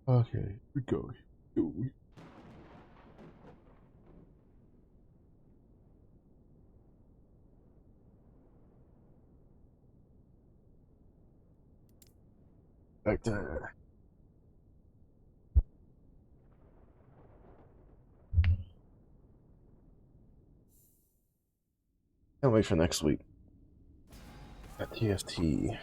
Okay, we go. Back to can't wait for next week at TFT.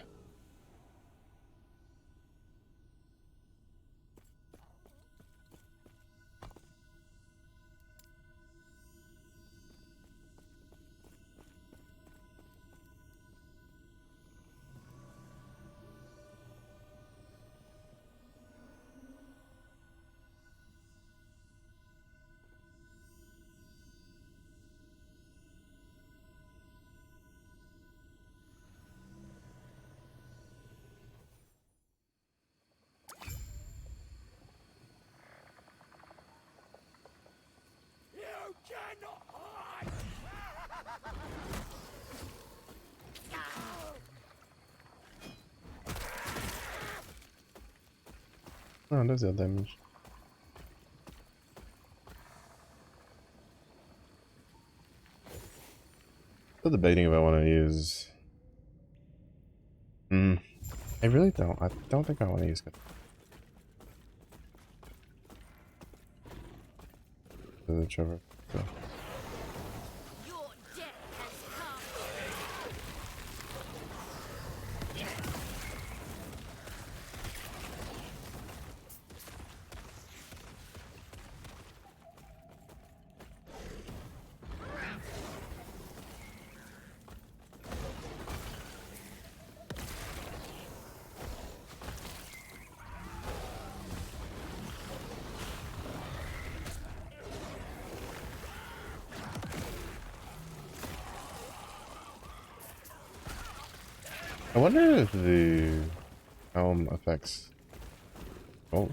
You cannot hide! Oh, does that damage? Still debating if I want to use. I really don't. I don't think I want to use the Trevor. So. Your death has come! I wonder if the helm affects. Oh.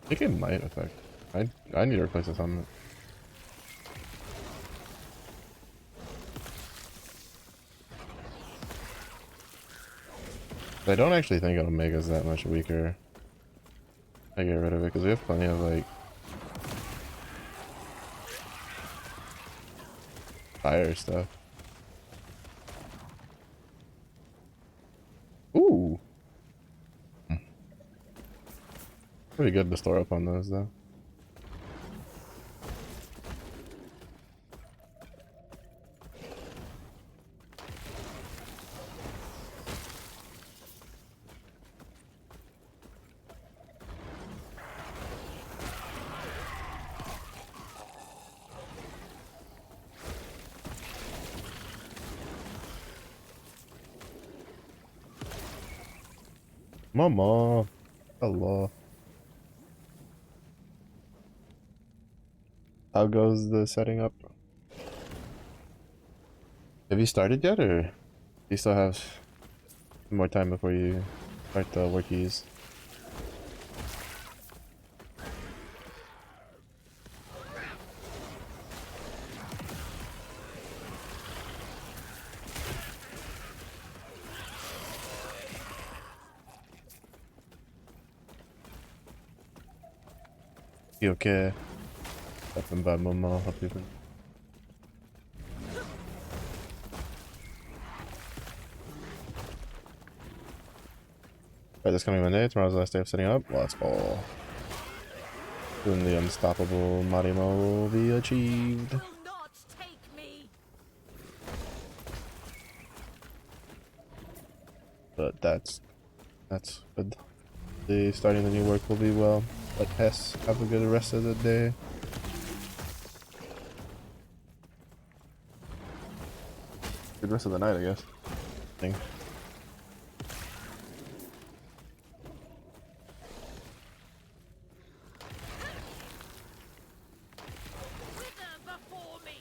I think it might affect. I need to replace this helmet. But I don't actually think it'll make us that much weaker. I get rid of it because we have plenty of like fire stuff. Ooh, pretty good to store up on those though. Mama, hello. How goes the setting up? Have you started yet, or do you still have more time before you start the workies? You okay? Nothing bad, mama. Hope you. Right, this coming Monday. Tomorrow's the last day of setting up. Let's go. Soon the unstoppable Marimo will be achieved. Will not take me. But that's good. The starting the new work will be well. Let Hess have a good rest of the day. Good rest of the night, I guess. Thing. Wither before me.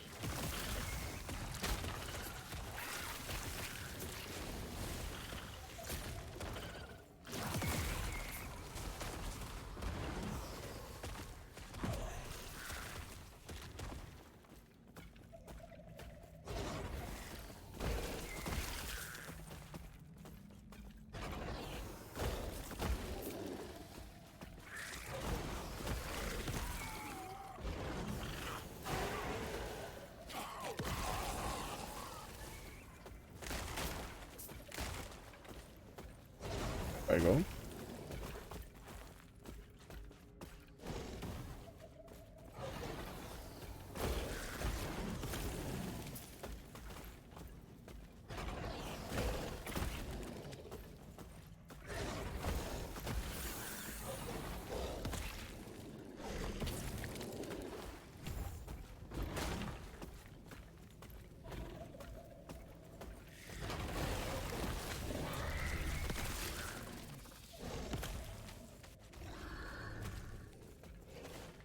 There you go.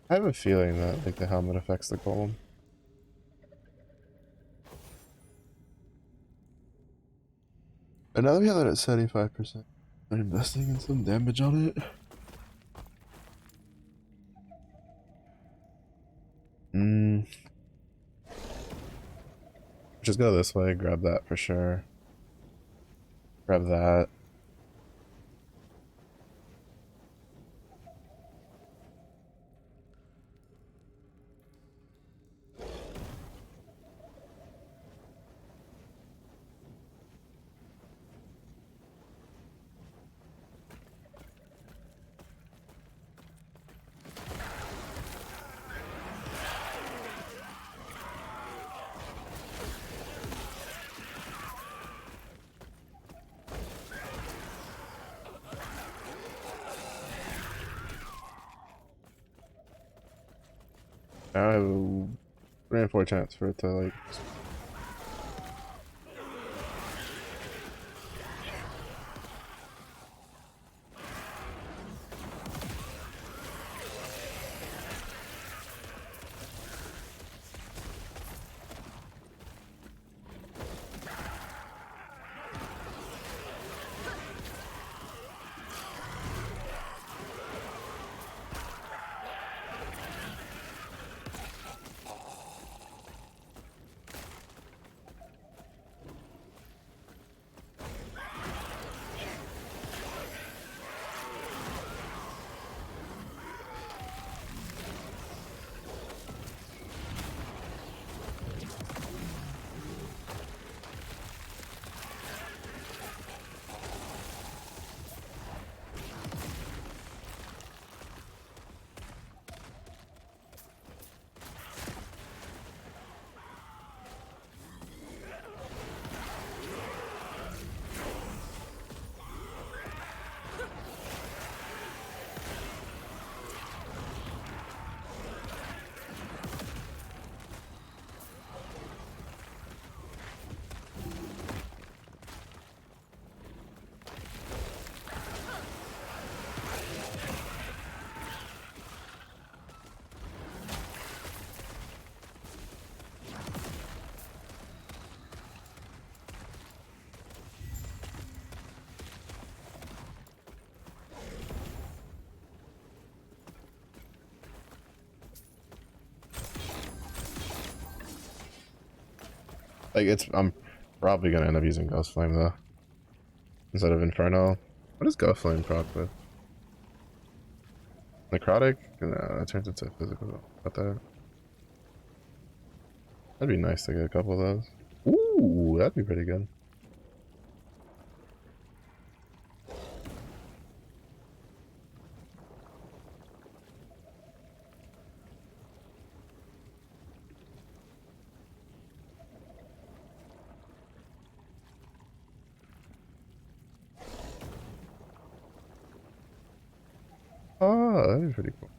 I have a feeling that like the helmet affects the golem. And now that we have that at 75%, I'm investing in some damage on it. Just go this way, grab that for sure. Grab that. Now I have a 3 and 4 chance for it to like. Like it's, I'm probably gonna end up using Ghost Flame though, instead of Inferno. What does Ghost Flame proc with? Necrotic? No, that turns into physical. Got that. That'd be nice to get a couple of those. Ooh, that'd be pretty good. Oh, that'd be pretty cool.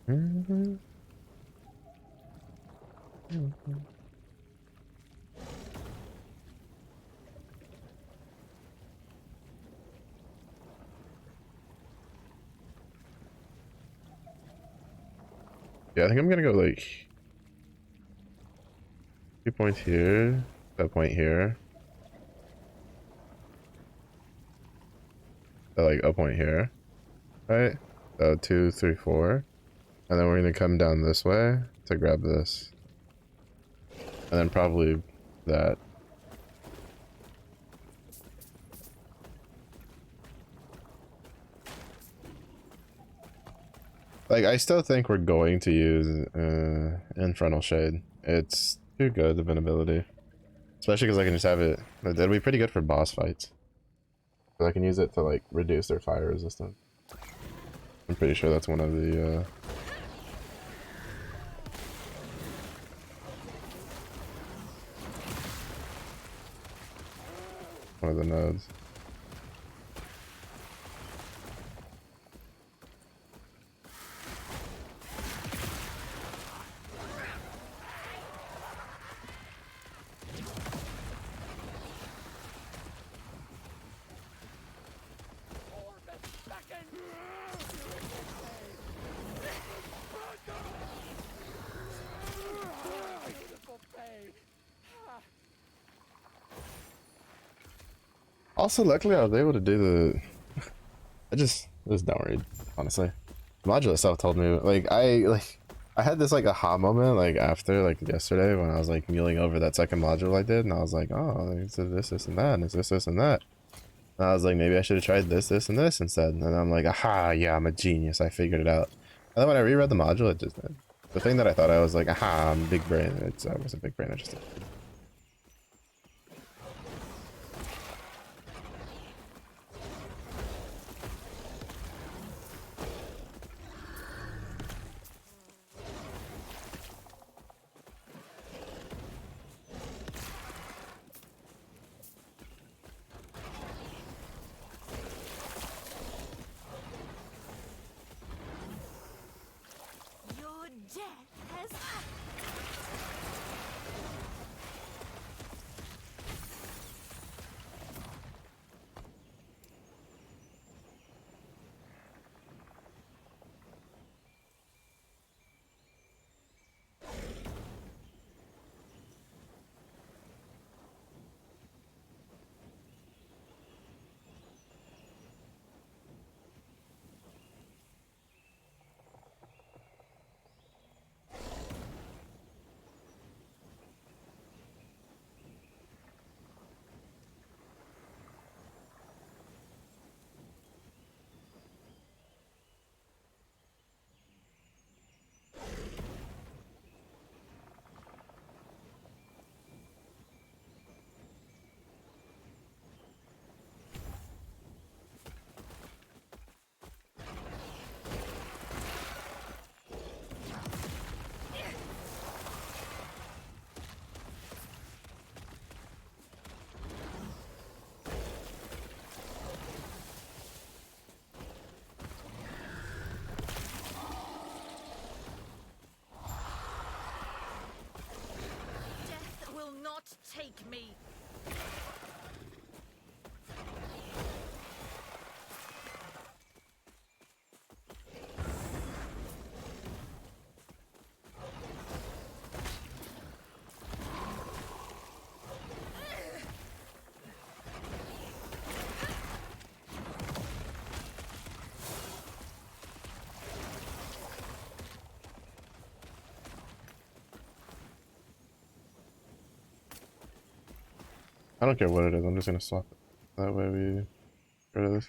Mhm. Mhm. Yeah, I think I'm gonna go like 2 points here, that point here, like a point here, right? So 2, 3, 4, and then we're gonna come down this way to grab this, and then probably that. Like, I still think we're going to use Infernal Shade. It's too good of an ability. Especially because I can just have it. It'll be pretty good for boss fights. But I can use it to, like, reduce their fire resistance. I'm pretty sure that's one of the nodes. Also, luckily I was able to do the... I just don't read, honestly. The module itself told me, I had this, like, aha moment, like, after, like, yesterday when I was, like, mulling over that second module I did, and I was like, oh, it's this, and that, and it's this, and that. And I was like, maybe I should have tried this, and this instead. And I'm like, aha, yeah, I'm a genius. I figured it out. And then when I reread the module, it just did. The thing that I thought I was like, aha, I'm big brain. I was a big brain. I just did. Your death has death will not take me. I don't care what it is, I'm just gonna swap it. That way we get rid of this.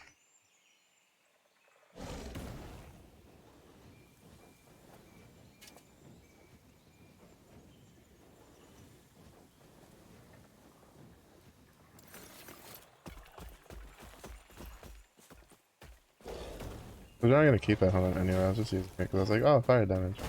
I was not gonna keep that helmet anyway, I was just using it because I was like, oh, fire damage.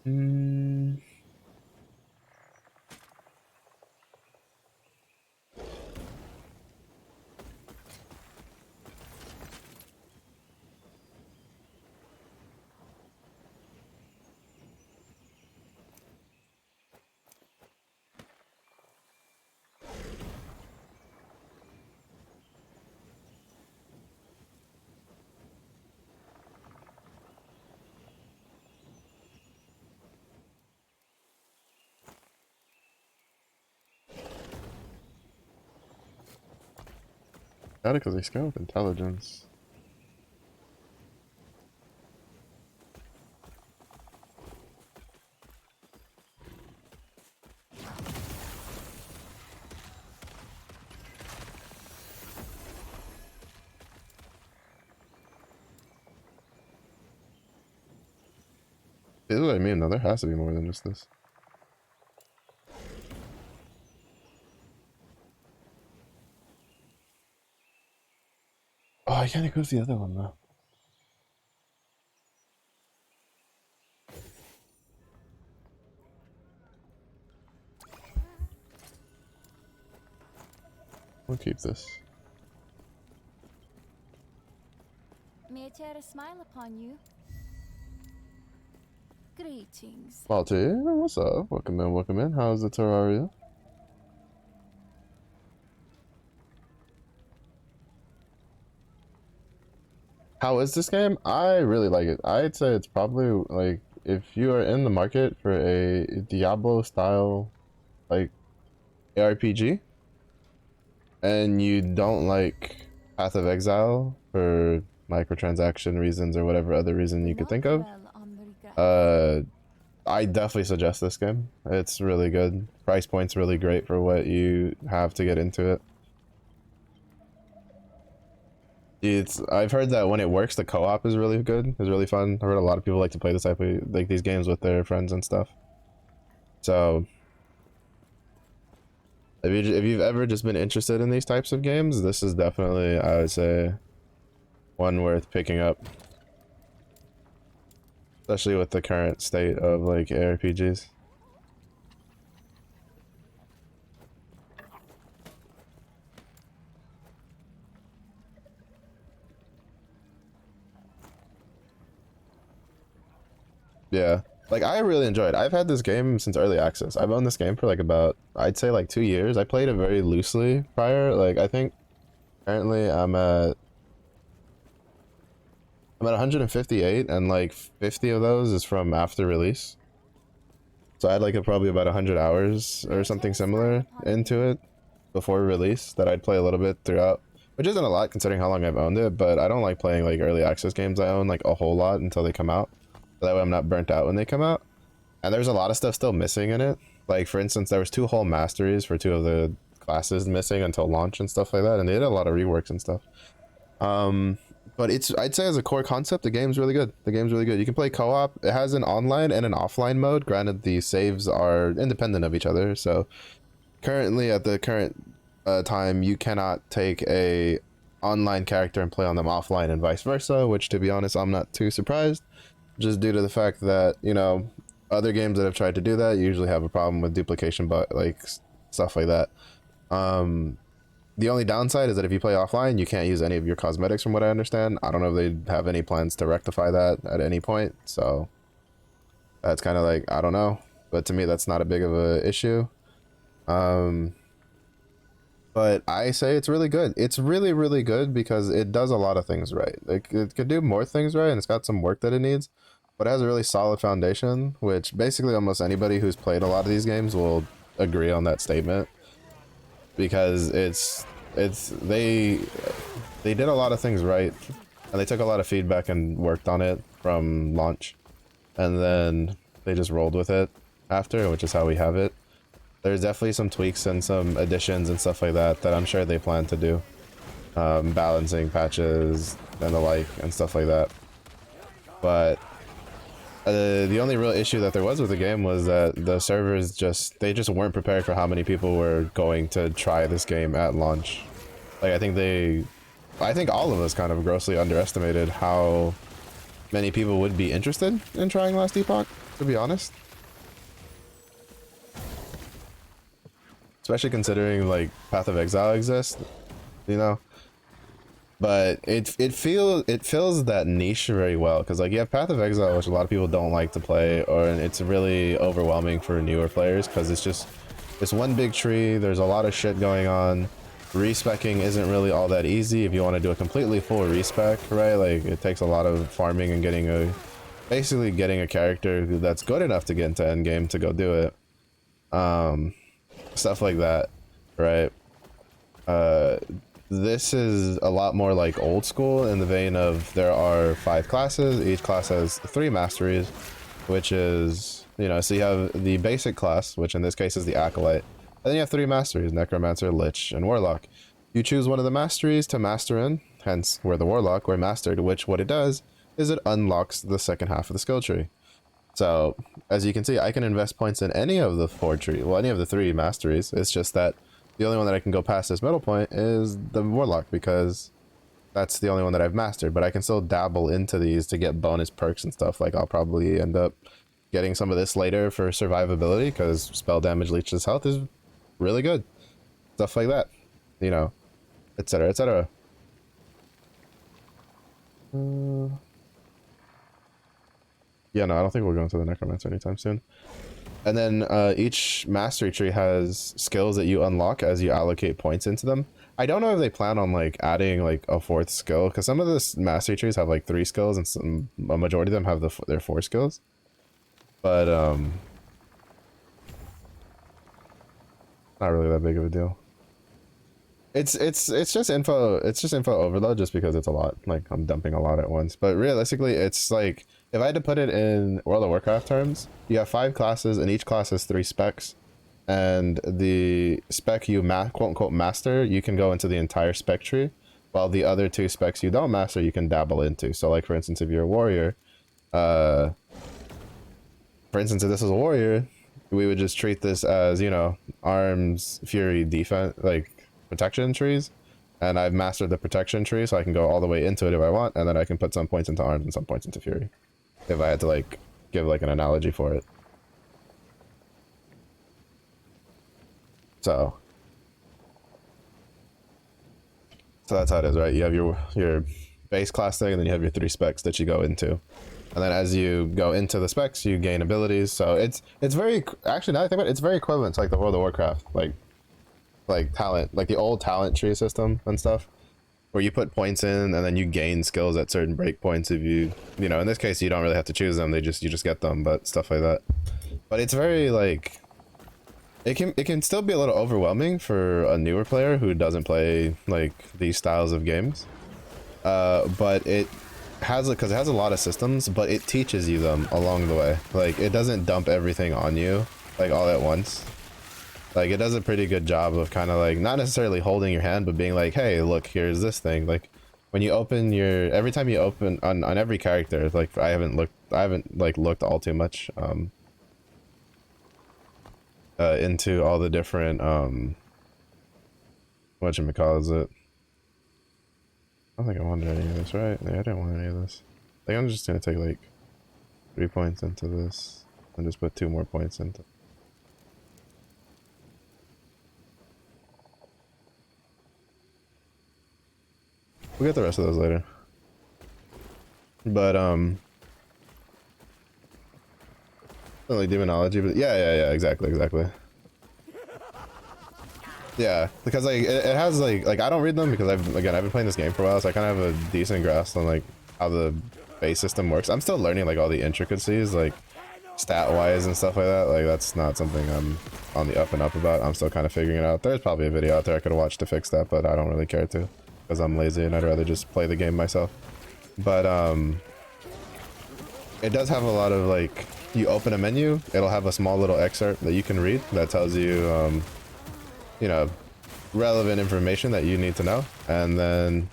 Mm. Got it because they scale with intelligence. This is what I mean though, there has to be more than just this. Oh, I can't equip the other one though. We'll keep this. May I tear a smile upon you? Greetings. Malty, what's up? Welcome in, welcome in. How's the Terraria? How is this game? I really like it. I'd say it's probably like if you are in the market for a Diablo style like ARPG and you don't like Path of Exile for microtransaction reasons or whatever other reason Do you could not think of, dwell on the regrets. I definitely suggest this game. It's really good. Price point's really great for what you have to get into it. I've heard that when it works, the co-op is really good. It's really fun. I've heard a lot of people like to play this type of like these games with their friends and stuff. So if you've ever just been interested in these types of games, this is definitely, I would say, one worth picking up. Especially with the current state of like ARPGs. Yeah. Like, I really enjoyed it. I've had this game since early access. I've owned this game for like about, I'd say like 2 years. I played it very loosely prior. Like, I think currently I'm at 158, and like 50 of those is from after release. So I had like probably about 100 hours or something similar into it before release that I'd play a little bit throughout, which isn't a lot considering how long I've owned it, but I don't like playing like early access games. I own like a whole lot until they come out. So that way I'm not burnt out when they come out. And there's a lot of stuff still missing in it. Like, for instance, there was 2 whole masteries for 2 of the classes missing until launch and stuff like that, and they did a lot of reworks and stuff. But I'd say as a core concept, the game's really good. The game's really good. You can play co-op. It has an online and an offline mode. Granted, the saves are independent of each other. So currently, at the current time, you cannot take a online character and play on them offline and vice versa, which, to be honest, I'm not too surprised, just due to the fact that, you know, other games that have tried to do that usually have a problem with duplication, but like stuff like that. The only downside is that if you play offline, you can't use any of your cosmetics, from what I understand. I don't know if they have any plans to rectify that at any point, so that's kind of like, I don't know. But to me, that's not a big of a issue. But I say it's really good. It's really, really good because it does a lot of things right. Like, it could do more things right, and it's got some work that it needs, but it has a really solid foundation, which basically almost anybody who's played a lot of these games will agree on that statement. Because they did a lot of things right, and they took a lot of feedback and worked on it from launch, and then they just rolled with it after, which is how we have it. There's definitely some tweaks and some additions and stuff like that that I'm sure they plan to do, balancing patches and the like and stuff like that. But the only real issue that there was with the game was that the servers they just weren't prepared for how many people were going to try this game at launch. Like, I think all of us kind of grossly underestimated how many people would be interested in trying Last Epoch, to be honest. Especially considering like Path of Exile exists, you know. But it fills that niche very well, because like you have Path of Exile, which a lot of people don't like to play, or it's really overwhelming for newer players because it's one big tree. There's a lot of shit going on. Respecking isn't really all that easy if you want to do a completely full respec, right? Like, it takes a lot of farming and basically getting a character that's good enough to get into endgame to go do it. Stuff like that, right? This is a lot more like old school in the vein of there are 5 classes. Each class has 3 masteries, which is, you know, so you have the basic class, which in this case is the Acolyte. And then you have 3 masteries: Necromancer, Lich, and Warlock. You choose one of the masteries to master in, hence we're the Warlock, we're mastered, which what it does is it unlocks the second half of the skill tree. So, as you can see, I can invest points in any of the 3 masteries. It's just that the only one that I can go past this middle point is the Warlock, because that's the only one that I've mastered. But I can still dabble into these to get bonus perks and stuff. Like, I'll probably end up getting some of this later for survivability, because spell damage leeches health is really good. Stuff like that, you know, etc., etc. Yeah, no, I don't think we'll go into the Necromancer anytime soon. And then each mastery tree has skills that you unlock as you allocate points into them. I don't know if they plan on like adding like a 4th skill, because some of the mastery trees have like 3 skills, and a majority of them have their 4 skills. But not really that big of a deal. It's just info overload, just because it's a lot. Like, I'm dumping a lot at once. But realistically, it's like, if I had to put it in World of Warcraft terms, you have 5 classes, and each class has 3 specs. And the spec you quote unquote master, you can go into the entire spec tree, while the other 2 specs you don't master, you can dabble into. So, like, for instance, if you're a warrior, if this is a warrior, we would just treat this as, you know, arms, fury, defense, like protection trees. And I've mastered the protection tree, so I can go all the way into it if I want, and then I can put some points into arms and some points into fury, if I had to like give like an analogy for it. So that's how it is, right? You have your base class thing, and then you have your 3 specs that you go into. And then as you go into the specs, you gain abilities. So it's very, actually now that I think about it, it's very equivalent to like the World of Warcraft, like talent, like the old talent tree system and stuff, where you put points in and then you gain skills at certain breakpoints. If you know, in this case you don't really have to choose them, you just get them, but stuff like that. But it's very like, it can still be a little overwhelming for a newer player who doesn't play like these styles of games. But it has, because it has a lot of systems, but it teaches you them along the way. Like, it doesn't dump everything on you like all at once. Like, it does a pretty good job of kind of like not necessarily holding your hand, but being like, hey, look, here's this thing. Like, when you open your, every time you open on every character, like I haven't like looked all too much into all the different whatchamacallit. I don't think I wanted any of this, right? Yeah, I didn't want any of this. I think I'm just gonna take like 3 points into this and just put 2 more points into. We'll get the rest of those later. But like demonology, but yeah, exactly. Yeah, because like it has like I don't read them because I've been playing this game for a while, so I kind of have a decent grasp on like how the base system works. I'm still learning like all the intricacies, like stat wise and stuff like that. Like that's not something I'm on the up and up about. I'm still kind of figuring it out. There's probably a video out there I could have watched to fix that, but I don't really care to because I'm lazy and I'd rather just play the game myself. But it does have a lot of like, you open a menu, it'll have a small little excerpt that you can read that tells you you know, relevant information that you need to know, and then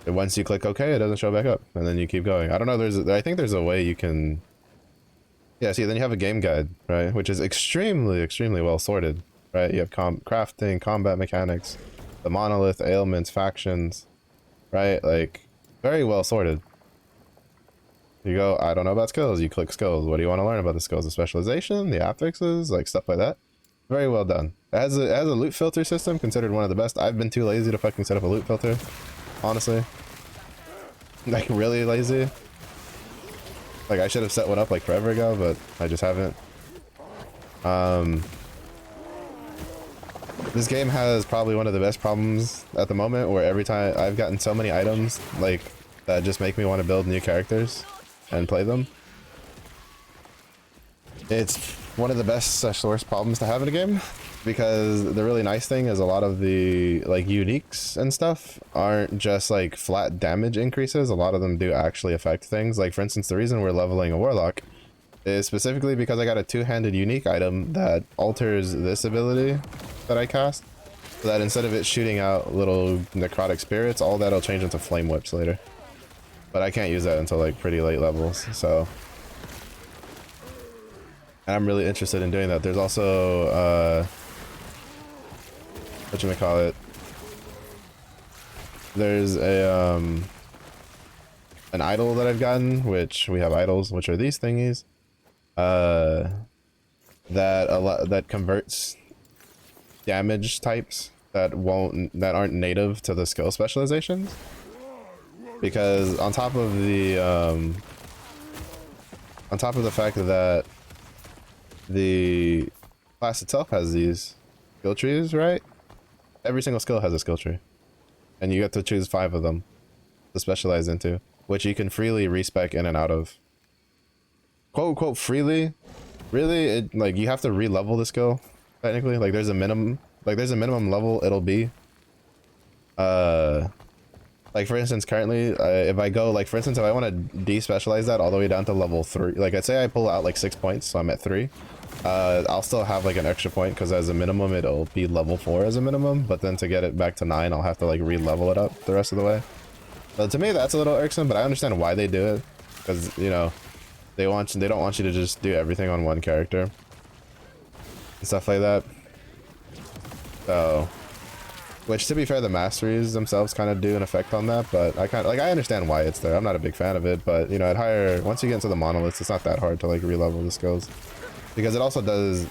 once you click OK, it doesn't show back up, and then you keep going. I don't know, I think there's a way you can, yeah, see, then you have a game guide, right, which is extremely well sorted, right? You have crafting, combat mechanics, the monolith, ailments, factions, right? Like, very well sorted. You go, I don't know about skills, you click skills. What do you want to learn about the skills? The specialization, the affixes, like stuff like that. Very well done. It has a loot filter system, considered one of the best. I've been too lazy to fucking set up a loot filter, honestly. Like, really lazy. Like, I should have set one up like forever ago, but I just haven't. This game has probably one of the best problems at the moment, where every time I've gotten so many items like that just make me want to build new characters and play them. It's one of the best / problems to have in a game, because the really nice thing is a lot of the like uniques and stuff aren't just like flat damage increases. A lot of them do actually affect things. Like, for instance, the reason we're leveling a warlock is specifically because I got a 2-handed unique item that alters this ability that I cast, so that instead of it shooting out little necrotic spirits, all that'll change into flame whips later. But I can't use that until like pretty late levels, so. And I'm really interested in doing that. There's also whatchamacallit, there's a an idol that I've gotten, which we have idols, which are these thingies that converts damage types that aren't native to the skill specializations. Because on top of the fact that the class itself has these skill trees, right? Every single skill has a skill tree, and you get to choose 5 of them to specialize into, which you can freely respec in and out of. Quote unquote freely. Really, it, like, you have to re-level the skill technically. Like, there's a minimum level it'll be. Like, for instance, currently, if I go, like, for instance, if I want to de-specialize that all the way down to level 3, like, I'd say I pull out like 6 points, so I'm at 3. I'll still have like an extra point, because as a minimum it'll be level 4 as a minimum, but then to get it back to 9 I'll have to like re-level it up the rest of the way. So to me that's a little irksome, but I understand why they do it, because, you know, they don't want you to just do everything on one character and stuff like that. So, which, to be fair, the masteries themselves kind of do an effect on that, but I understand why it's there. I'm not a big fan of it, but, you know, once you get into the monoliths, it's not that hard to like re-level the skills. Because it also does,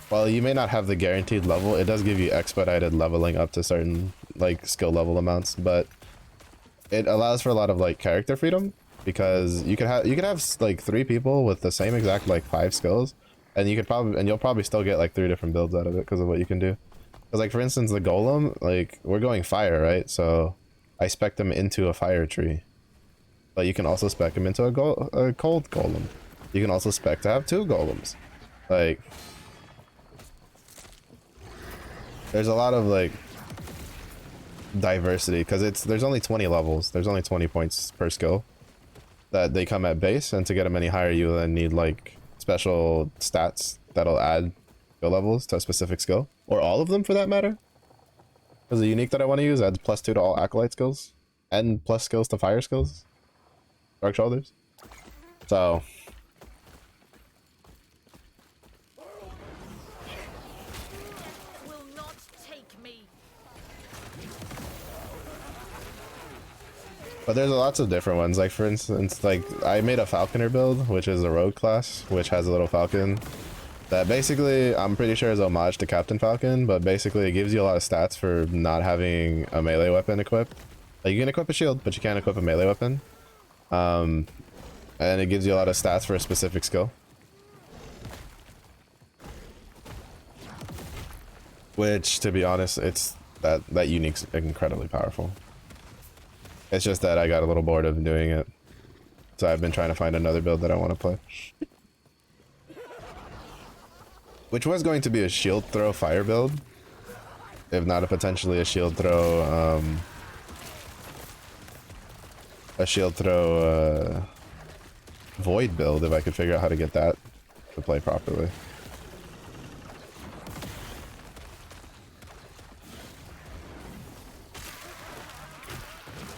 while you may not have the guaranteed level, it does give you expedited leveling up to certain like skill level amounts, but it allows for a lot of like character freedom, because you could have like 3 people with the same exact like 5 skills, and you'll probably still get like 3 different builds out of it because of what you can do. Because like for instance, the golem, like we're going fire, right? So I spec them into a fire tree, but you can also spec them into a cold golem. You can also spec to have 2 golems. Like there's a lot of like diversity because there's only 20 levels. There's only 20 points per skill that they come at base, and to get them any higher you then need like special stats that'll add skill levels to a specific skill, or all of them for that matter. Because the unique that I want to use adds +2 to all acolyte skills and plus skills to fire skills, dark shoulders. So Will not take me. but there's lots of different ones. Like for instance, like I made a falconer build, which is a rogue class, which has a little falcon that basically I'm pretty sure is homage to Captain Falcon, but basically it gives you a lot of stats for not having a melee weapon equipped. Like you can equip a shield, but you can't equip a melee weapon. And it gives you a lot of stats for a specific skill. Which, to be honest, it's that unique's incredibly powerful. It's just that I got a little bored of doing it, so I've been trying to find another build that I want to play. Which was going to be a shield throw fire build, if not potentially a shield throw void build, if I could figure out how to get that to play properly.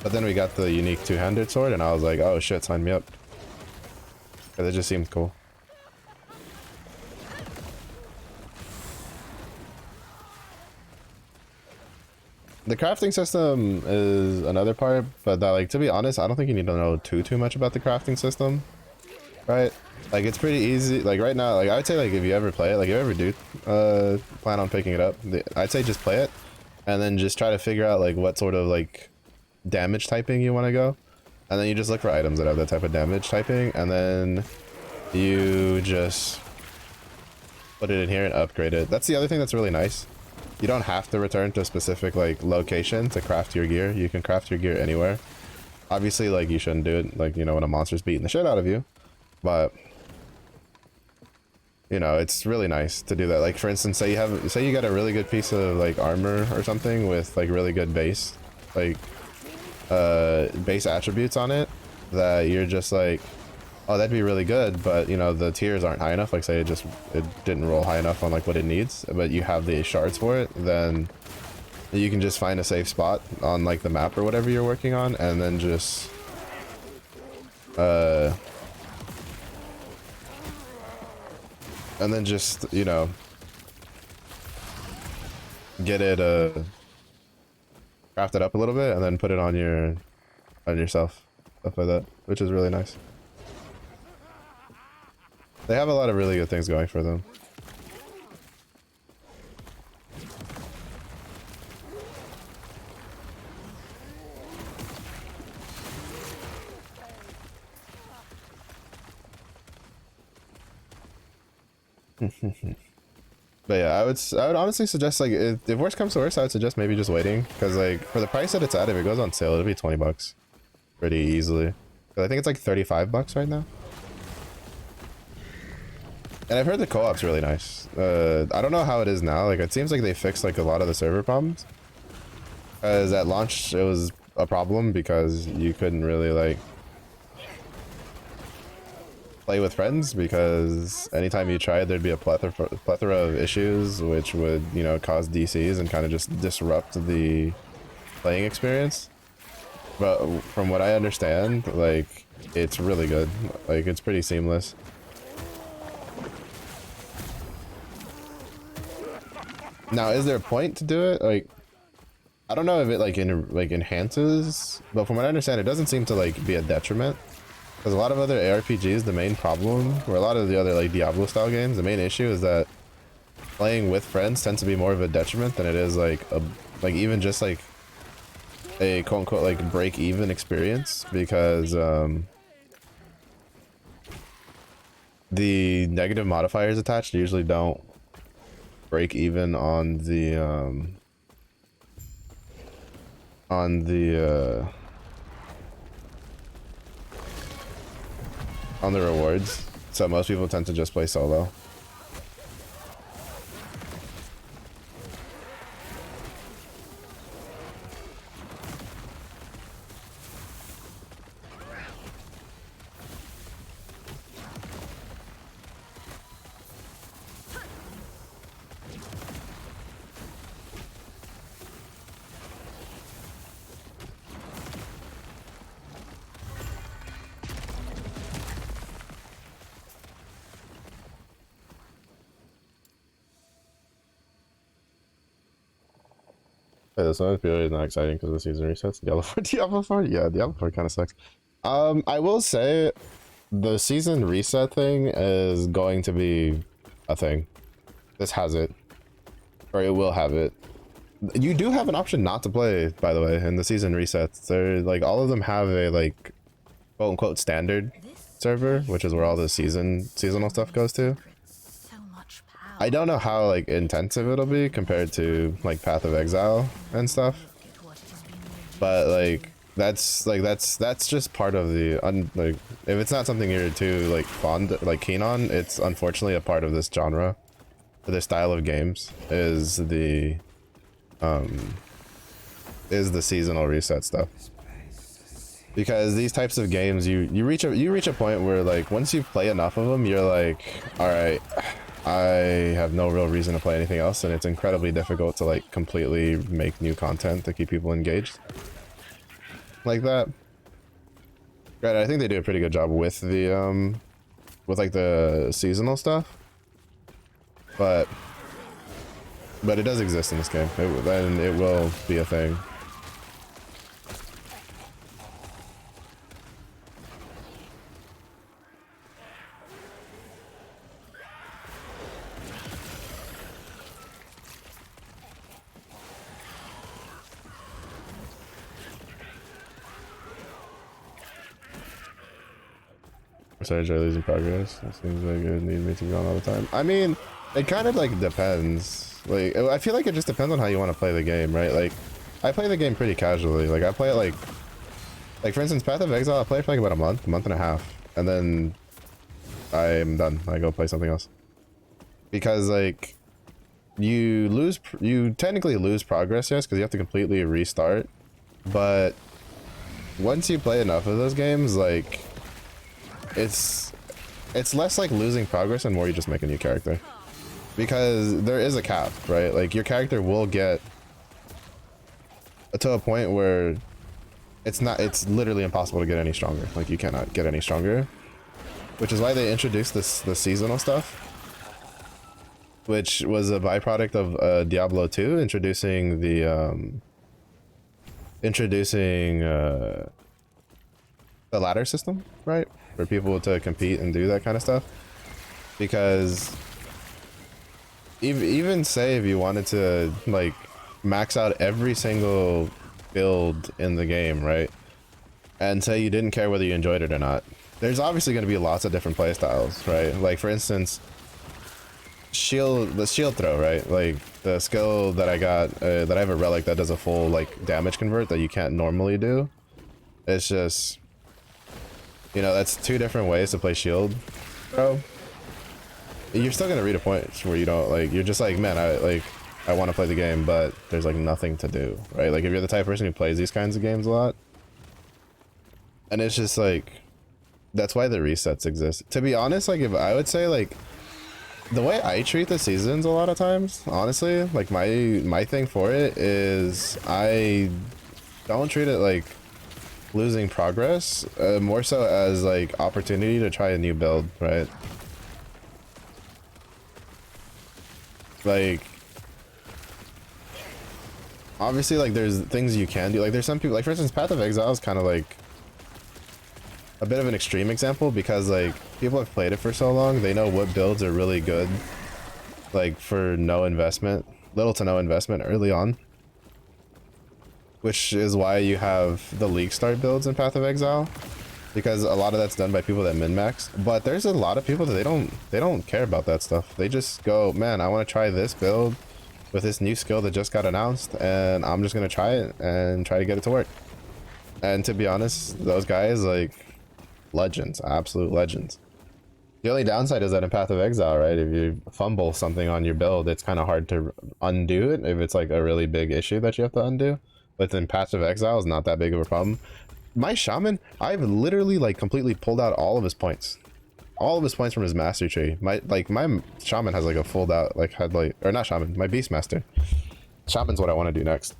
But then we got the unique 2-handed sword, and I was like, oh shit, sign me up. Because it just seemed cool. The crafting system is another part, but that, like, to be honest, I don't think you need to know too much about the crafting system, right? Like, it's pretty easy. Like right now, like I would say, like if you ever play it, like if you ever do plan on picking it up, I'd say just play it, and then just try to figure out like what sort of like damage typing you want to go, and then you just look for items that have that type of damage typing, and then you just put it in here and upgrade it. That's the other thing that's really nice. You don't have to return to a specific like location to craft your gear. You can craft your gear anywhere. Obviously, like you shouldn't do it like, you know, when a monster's beating the shit out of you, but you know, it's really nice to do that. Like for instance, say you got a really good piece of like armor or something with like really good base attributes on it, that you're just like, oh, that'd be really good, but you know, the tiers aren't high enough. Like say it didn't roll high enough on like what it needs, but you have the shards for it, then you can just find a safe spot on like the map or whatever you're working on, and then just you know, get it craft it up a little bit and then put it on yourself, stuff like that, which is really nice. They have a lot of really good things going for them. But yeah, I would honestly suggest, like, if worst comes to worst, I would suggest maybe just waiting, because like for the price that it's at, if it goes on sale, it'll be 20 bucks pretty easily. But I think it's like 35 bucks right now. And I've heard the co-op's really nice. I don't know how it is now. Like, it seems like they fixed like a lot of the server problems. As at launch, it was a problem because you couldn't really like play with friends, because anytime you tried, there'd be a plethora of issues, which would, you know, cause DCs and kind of just disrupt the playing experience. But from what I understand, like, it's really good. Like, it's pretty seamless. Now, is there a point to do it? Like, I don't know if it like enhances, but from what I understand, it doesn't seem to like be a detriment. Because a lot of other ARPGs, the main problem, or a lot of the other like Diablo style games, the main issue is that playing with friends tends to be more of a detriment than it is like even just like a quote unquote like break even experience, because the negative modifiers attached usually don't break even on the on the rewards, so most people tend to just play solo. Hey, this one is really not exciting because the season resets. Diablo 4, Diablo 4, yeah, Diablo 4 kind of sucks. I will say the season reset thing is going to be a thing. This has it, or it will have it. You do have an option not to play, by the way, in the season resets. They're like all of them have a like quote unquote standard server, which is where all the seasonal stuff goes to. I don't know how like intensive it'll be compared to like Path of Exile and stuff, but like that's just part of the like if it's not something you're too like keen on, it's unfortunately a part of this genre, this style of games is the seasonal reset stuff. Because these types of games, you reach a point where like once you play enough of them, you're like, all right, I have no real reason to play anything else, and it's incredibly difficult to like completely make new content to keep people engaged like that. Right, I think they do a pretty good job with the with like the seasonal stuff, but it does exist in this game, and it will be a thing. Percentage are losing progress. It seems like it would need me to be on all the time. I mean, it kind of like depends. Like, I feel like it just depends on how you want to play the game, right? Like, I play the game pretty casually. Like, I play it like for instance, Path of Exile, I play it for like about a month and a half, and then I'm done. I go play something else. Because like, you technically lose progress, yes, because you have to completely restart. But once you play enough of those games, like, it's less like losing progress and more you just make a new character, because there is a cap, right? Like your character will get to a point where it's literally impossible to get any stronger. Like you cannot get any stronger, which is why they introduced the seasonal stuff, which was a byproduct of Diablo 2 introducing the ladder system, right? For people to compete and do that kind of stuff. Because even say if you wanted to like max out every single build in the game, right? And say you didn't care whether you enjoyed it or not, there's obviously going to be lots of different play styles, right? Like for instance, the shield throw, right? Like the skill that I got, that I have a relic that does a full like damage convert that you can't normally do. It's just, you know, that's two different ways to play shield throw. You're still gonna reach a point where you don't like, you're just like, man, I want to play the game, but there's like nothing to do, right? Like if you're the type of person who plays these kinds of games a lot, and it's just like, that's why the resets exist. To be honest, like if I would say like the way I treat the seasons a lot of times, honestly, like my thing for it is I don't treat it like losing progress, more so as like opportunity to try a new build, right? Like obviously like there's things you can do, like there's some people, like for instance Path of Exile is kind of like a bit of an extreme example, because like people have played it for so long, they know what builds are really good, like for no investment, little to no investment early on, which is why you have the League start builds in Path of Exile, because a lot of that's done by people that min-max. But there's a lot of people that they don't care about that stuff. They just go, man, I want to try this build with this new skill that just got announced, and I'm just gonna try it and try to get it to work. And to be honest, those guys, like, legends, absolute legends. The only downside is that in Path of Exile, right, if you fumble something on your build, it's kind of hard to undo it if it's like a really big issue that you have to undo. But then Path of Exile is not that big of a problem. My shaman, I've literally like completely pulled out all of his points. All of his points from his mastery tree. My shaman has like a full out, like, had like, or not shaman, my beast master. Shaman's what I want to do next.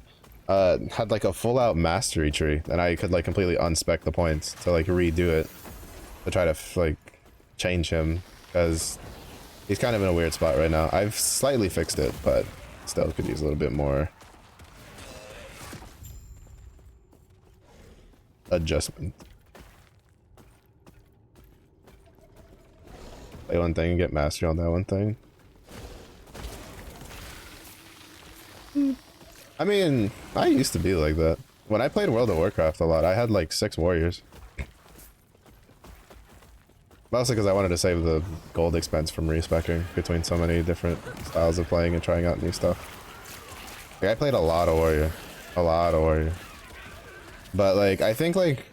Had like a full out mastery tree, and I could like completely unspec the points to like redo it to try to like change him, because he's kind of in a weird spot right now. I've slightly fixed it, but still could use a little bit more adjustment. Play one thing and get mastery on that one thing. I mean, I used to be like that. When I played World of Warcraft a lot, I had like 6 warriors. Mostly because I wanted to save the gold expense from respecing between so many different styles of playing and trying out new stuff. Like, I played a lot of warrior. A lot of warrior. But like, I think like,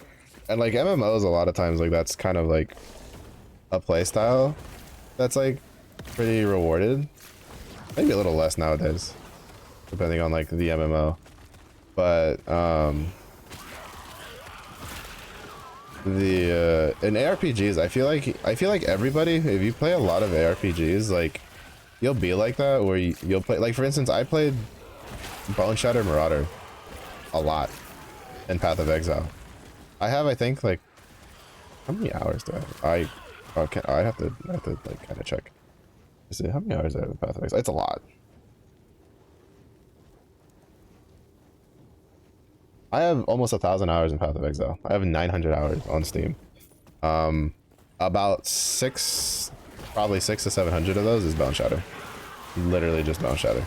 and like MMOs a lot of times, like that's kind of like a play style that's like pretty rewarded. Maybe a little less nowadays, depending on like the MMO. But in ARPGs, I feel like everybody, if you play a lot of ARPGs, like you'll be like that, where you'll play, like for instance, I played Bone Shatter Marauder a lot in Path of Exile. I have, I think, like, how many hours do I have to like kind of check. Let's see how many hours I have in Path of Exile. It's a lot. I have almost 1,000 hours in Path of Exile. I have 900 hours on Steam. About probably 600 to 700 of those is Bone Shatter. Literally just Bone Shatter.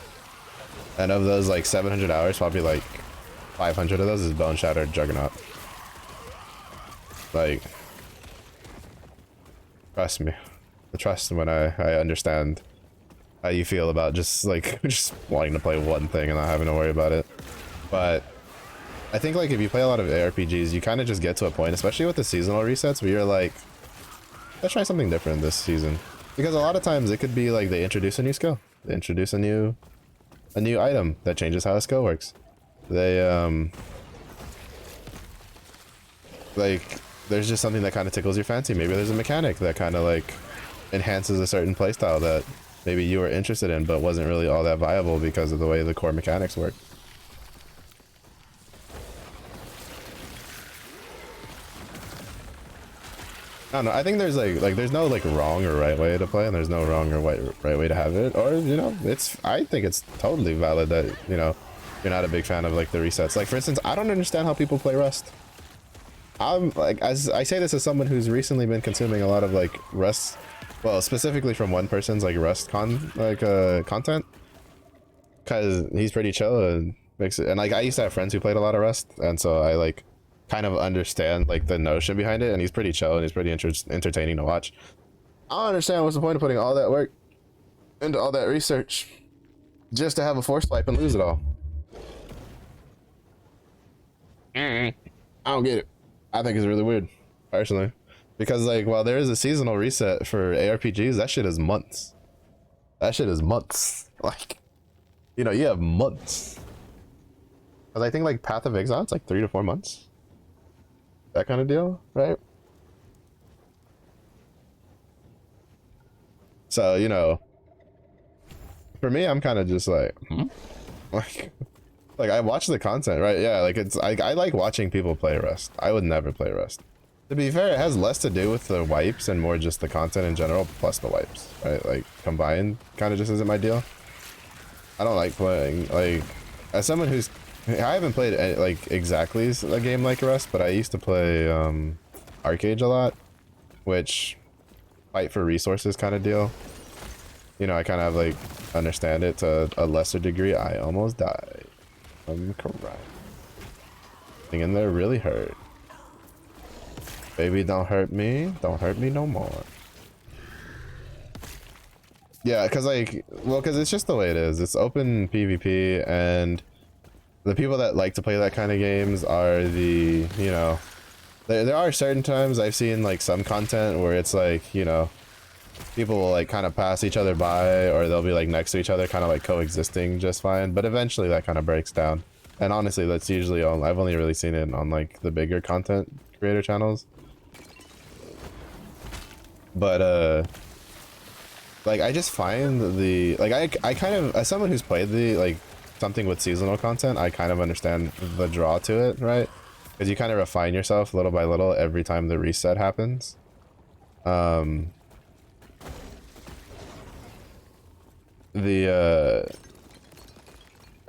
And of those like 700 hours, probably like 500 of those is Bone Shatter Juggernaut. Like, trust me. Trust when I understand how you feel about just like just wanting to play one thing and not having to worry about it. But I think like if you play a lot of ARPGs, you kind of just get to a point, especially with the seasonal resets, where you're like, let's try something different this season. Because a lot of times it could be like they introduce a new skill, they introduce a new item that changes how a skill works. They like there's just something that kind of tickles your fancy. Maybe there's a mechanic that kind of like enhances a certain playstyle that maybe you were interested in but wasn't really all that viable because of the way the core mechanics work. I don't know. I think there's like there's no like wrong or right way to play, and there's no wrong or right way to have it. Or you know, I think it's totally valid that you know you're not a big fan of like the resets. Like for instance, I don't understand how people play Rust. I'm like, as I say this as someone who's recently been consuming a lot of like Rust, well specifically from one person's like Rust content, because he's pretty chill and makes it. And like I used to have friends who played a lot of Rust, and so I like kind of understand like the notion behind it, and he's pretty chill and he's pretty entertaining to watch. I don't understand what's the point of putting all that work into all that research just to have a force wipe and lose it all. I don't get it. I think it's really weird, personally, because like while there is a seasonal reset for ARPGs, that shit is months. That shit is months. Like, you know, you have months. Because I think like Path of Exile, it's like 3 to 4 months. That kind of deal, right? So, you know, for me, I'm kind of just like, like I watch the content, right? Yeah, like I like watching people play Rust. I would never play Rust. To be fair, it has less to do with the wipes and more just the content in general plus the wipes, right? Like combined kind of just isn't my deal. I don't like playing, like, as someone who's, I haven't played like exactly a game like Rust, but I used to play Arcade a lot, which fight for resources kind of deal. You know, I kind of like understand it to a lesser degree. I almost died. I'm correct. Thing in there really hurt. Baby, don't hurt me. Don't hurt me no more. Yeah, because like, well, because it's just the way it is. It's open PvP, and the people that like to play that kind of games are the, you know, there are certain times I've seen like some content where it's like, you know, people will like kind of pass each other by, or they'll be like next to each other, kind of like coexisting just fine. But eventually that kind of breaks down. And honestly, that's usually on, I've only really seen it on like the bigger content creator channels. But like I just find the, like I kind of, as someone who's played the like something with seasonal content, I kind of understand the draw to it, right? Because you kind of refine yourself little by little every time the reset happens.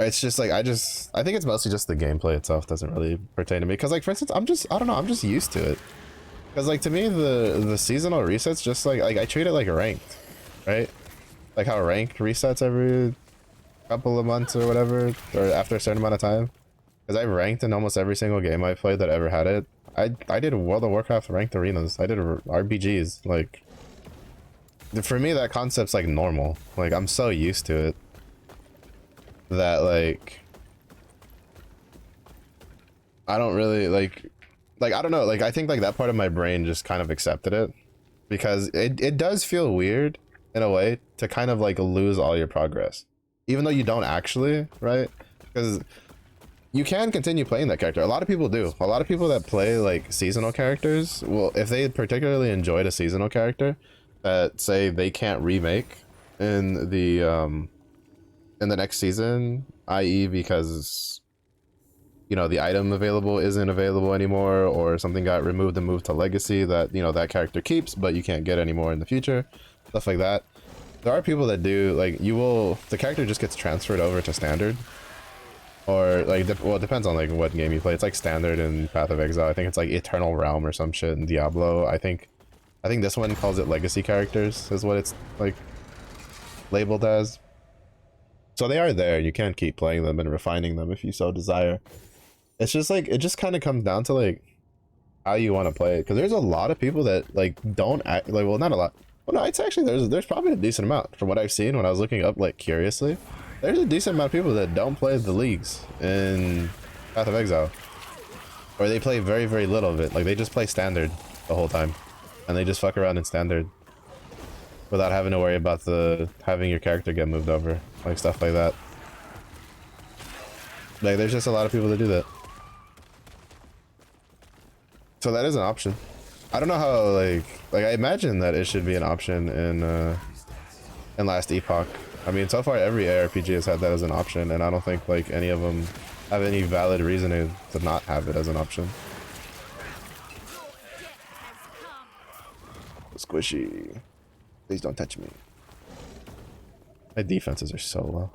It's just like, I think it's mostly just the gameplay itself doesn't really pertain to me, because like for instance, I don't know, I'm just used to it. Because like to me the seasonal resets just like I treat it like a ranked, right? Like how ranked resets every couple of months or whatever, or after a certain amount of time. Because I've ranked in almost every single game I played that ever had it. I did World of Warcraft ranked arenas. I did RPGs. Like, for me that concept's like normal. Like I'm so used to it that like I don't really like I don't know, like I think like that part of my brain just kind of accepted it, because it does feel weird in a way to kind of like lose all your progress, even though you don't actually, right? Because you can continue playing that character. A lot of people do. A lot of people that play like seasonal characters, well, if they particularly enjoyed a seasonal character that say they can't remake in the next season, i.e. because, you know, the item available isn't available anymore, or something got removed and moved to legacy that, you know, that character keeps but you can't get anymore in the future, stuff like that. There are people that do, like, the character just gets transferred over to standard, or like well, it depends on like what game you play. It's like standard in Path of Exile. I think it's like Eternal Realm or some shit in Diablo. I think this one calls it legacy characters is what it's like labeled as. So they are there. You can keep playing them and refining them if you so desire. It's just like, it just kind of comes down to like how you want to play it, because there's a lot of people that like don't act like, well, not a lot, well no, it's actually there's probably a decent amount from what I've seen when I was looking up like curiously. There's a decent amount of people that don't play the leagues in Path of Exile, or they play very, very little of it. Like they just play standard the whole time, and they just fuck around in standard without having to worry about having your character get moved over, like stuff like that. Like there's just a lot of people that do that. So that is an option. I don't know how, like I imagine that it should be an option in Last Epoch. I mean, so far every ARPG has had that as an option, and I don't think like any of them have any valid reason to not have it as an option. Squishy. Please don't touch me. My defenses are so low.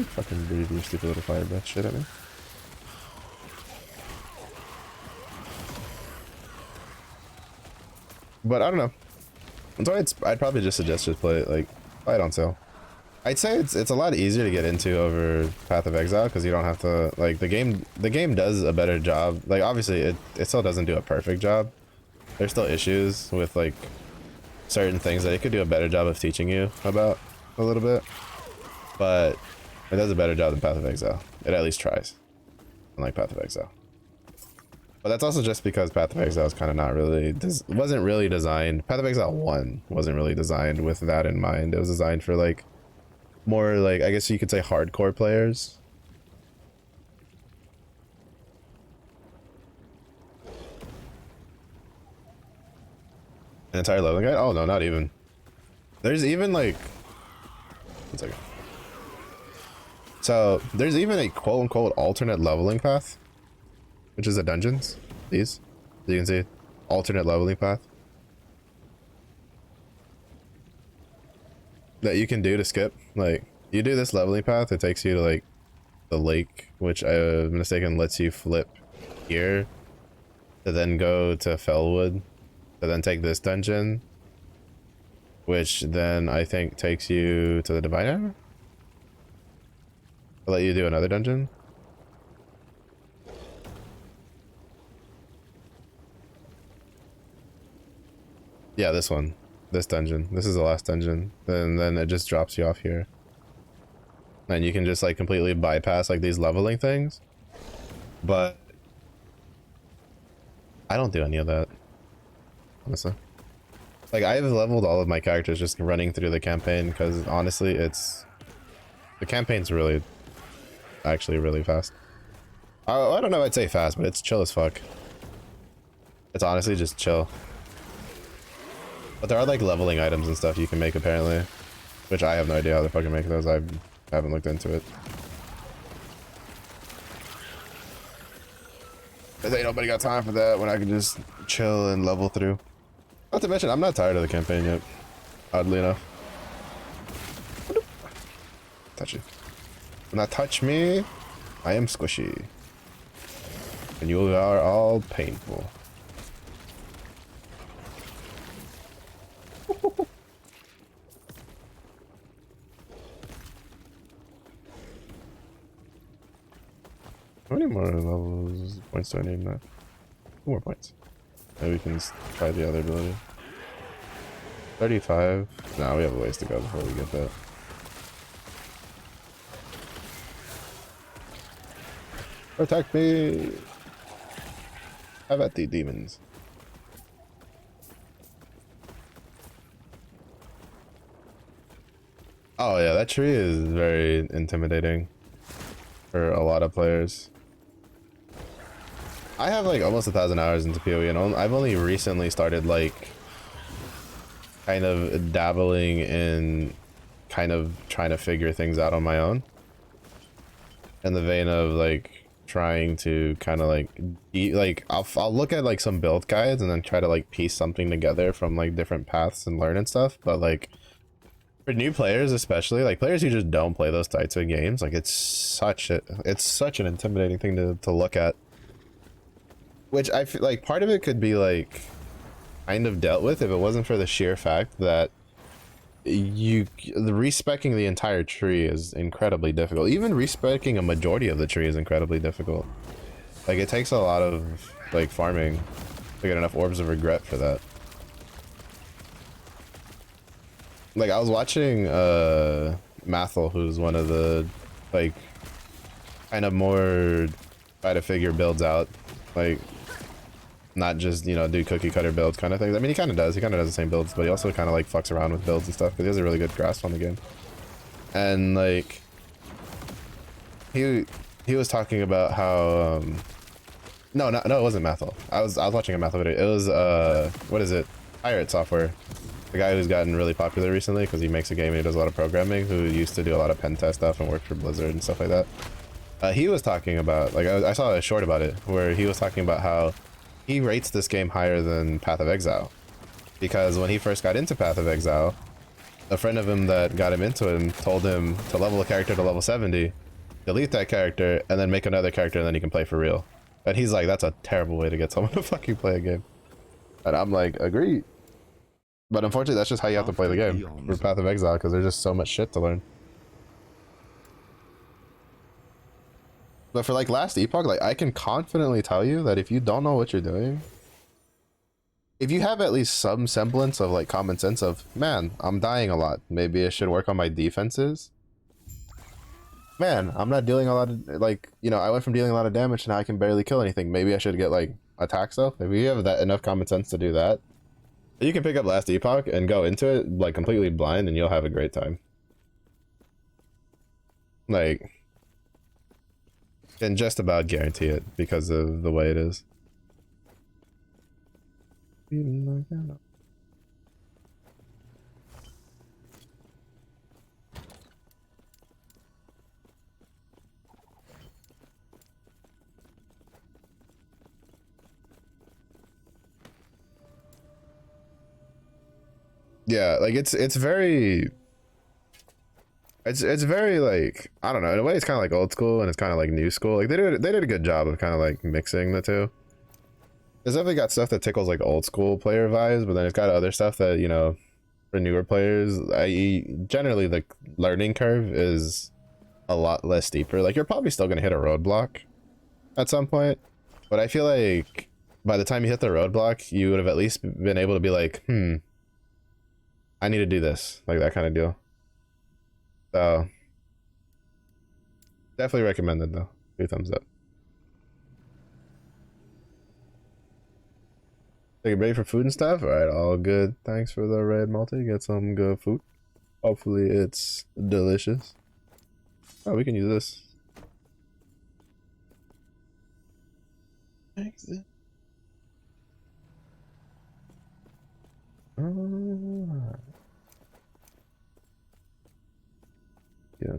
Fucking breathe your stupid little fire breath shit at me. But I don't know. So I'd probably just suggest play it on sale. I'd say it's a lot easier to get into over Path of Exile, because you don't have to like the game does a better job. Like obviously it still doesn't do a perfect job. There's still issues with like certain things that it could do a better job of teaching you about a little bit, but it does a better job than Path of Exile. It at least tries, unlike Path of Exile. But that's also just because Path of Exile is kind of not really, wasn't really designed. Path of Exile 1 wasn't really designed with that in mind. It was designed for like more like, I guess you could say, hardcore players. An entire leveling guide? Oh no, not even. There's even like, one second. So there's even a quote unquote alternate leveling path, which is the dungeons. These, as you can see, alternate leveling path that you can do to skip. Like you do this leveling path, it takes you to like the lake, which I'm mistaken lets you flip here to then go to Fellwood to then take this dungeon, which then I think takes you to the Diviner. I'll let you do another dungeon. Yeah, this one. This dungeon. This is the last dungeon. And then it just drops you off here. And you can just like completely bypass like these leveling things. But I don't do any of that, honestly. Like, I've leveled all of my characters just running through the campaign because honestly, the campaign's really, actually really fast. I don't know, I'd say fast, but it's chill as fuck. It's honestly just chill. But there are like leveling items and stuff you can make apparently, which I have no idea how to fucking make those. I haven't looked into it. Cause ain't nobody got time for that when I can just chill and level through. Not to mention, I'm not tired of the campaign yet. Oddly enough. Touch you. Do not touch me. I am squishy. And you are all painful. How many more levels, points do I need now? 2 more points. Maybe we can try the other ability. 35. No, we have a ways to go before we get that. Protect me! Have at the demons. Oh yeah, that tree is very intimidating for a lot of players. I have like almost 1,000 hours into PoE and I've only recently started like kind of dabbling in kind of trying to figure things out on my own. In the vein of like trying to kind of like I'll look at like some build guides and then try to like piece something together from like different paths and learn and stuff, but like for new players, especially like players who just don't play those types of games, like it's such an intimidating thing to look at. Which I feel like part of it could be like kind of dealt with if it wasn't for the sheer fact that the respecking the entire tree is incredibly difficult. Even respecking a majority of the tree is incredibly difficult. Like it takes a lot of like farming to get enough orbs of regret for that. Like I was watching Mathel, who's one of the like kind of more try to figure builds out, like not just, you know, do cookie cutter builds kind of things. I mean, he kind of does the same builds, but he also kind of like fucks around with builds and stuff because he has a really good grasp on the game. And like he was talking about how no, it wasn't Mathel. I was watching a Mathel video. It was what is it, Pirate Software, the guy who's gotten really popular recently because he makes a game and he does a lot of programming, who used to do a lot of pen test stuff and worked for Blizzard and stuff like that. He was talking about, like, I saw a short about it where he was talking about how he rates this game higher than Path of Exile, because when he first got into Path of Exile, a friend of him that got him into it told him to level a character to level 70, delete that character, and then make another character and then he can play for real. And he's like, that's a terrible way to get someone to fucking play a game. And I'm like, agreed. But unfortunately, that's just how you have to play the game for Path of Exile, because there's just so much shit to learn. But for like Last Epoch, like I can confidently tell you that if you don't know what you're doing, if you have at least some semblance of like common sense of, man, I'm dying a lot, maybe I should work on my defenses. Man, I'm not dealing a lot of, like, you know, I went from dealing a lot of damage to now I can barely kill anything. Maybe I should get like attack stuff. If you have that enough common sense to do that, you can pick up Last Epoch and go into it like completely blind and you'll have a great time. Like, can just about guarantee it because of the way it is. Yeah, like it's very like, I don't know, in a way it's kind of like old school and it's kind of like new school. Like they did a good job of kind of like mixing the two. There's definitely got stuff that tickles like old school player vibes, but then it's got other stuff that, you know, for newer players, i.e. generally the learning curve is a lot less steeper. Like you're probably still gonna hit a roadblock at some point, but I feel like by the time you hit the roadblock, you would have at least been able to be like, I need to do this, like that kind of deal. So definitely recommended though. 2 thumbs up. Are you ready for food and stuff? All right, all good. Thanks for the red multi. Get some good food. Hopefully it's delicious. Oh, we can use this. Exit. Alright. Yeah.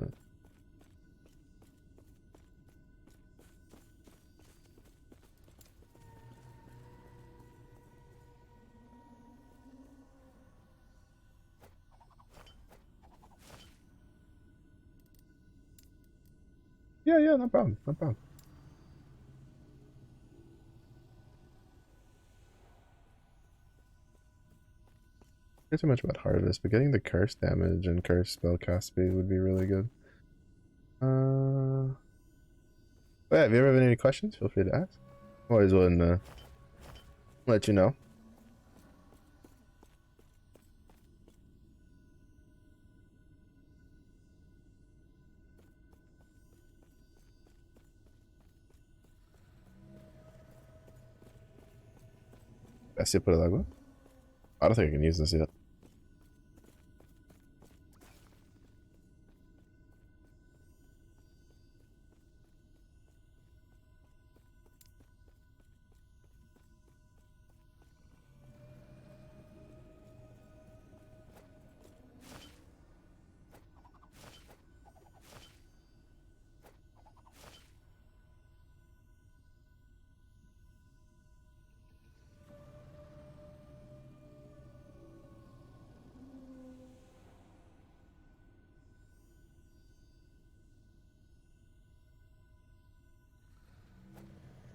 Yeah, no problem. No problem. Not too much about harvest, but getting the curse damage and curse spell cast speed would be really good. But yeah, if you ever have any questions, feel free to ask. Always willing to let you know. Así por el agua. I don't think I can use this yet.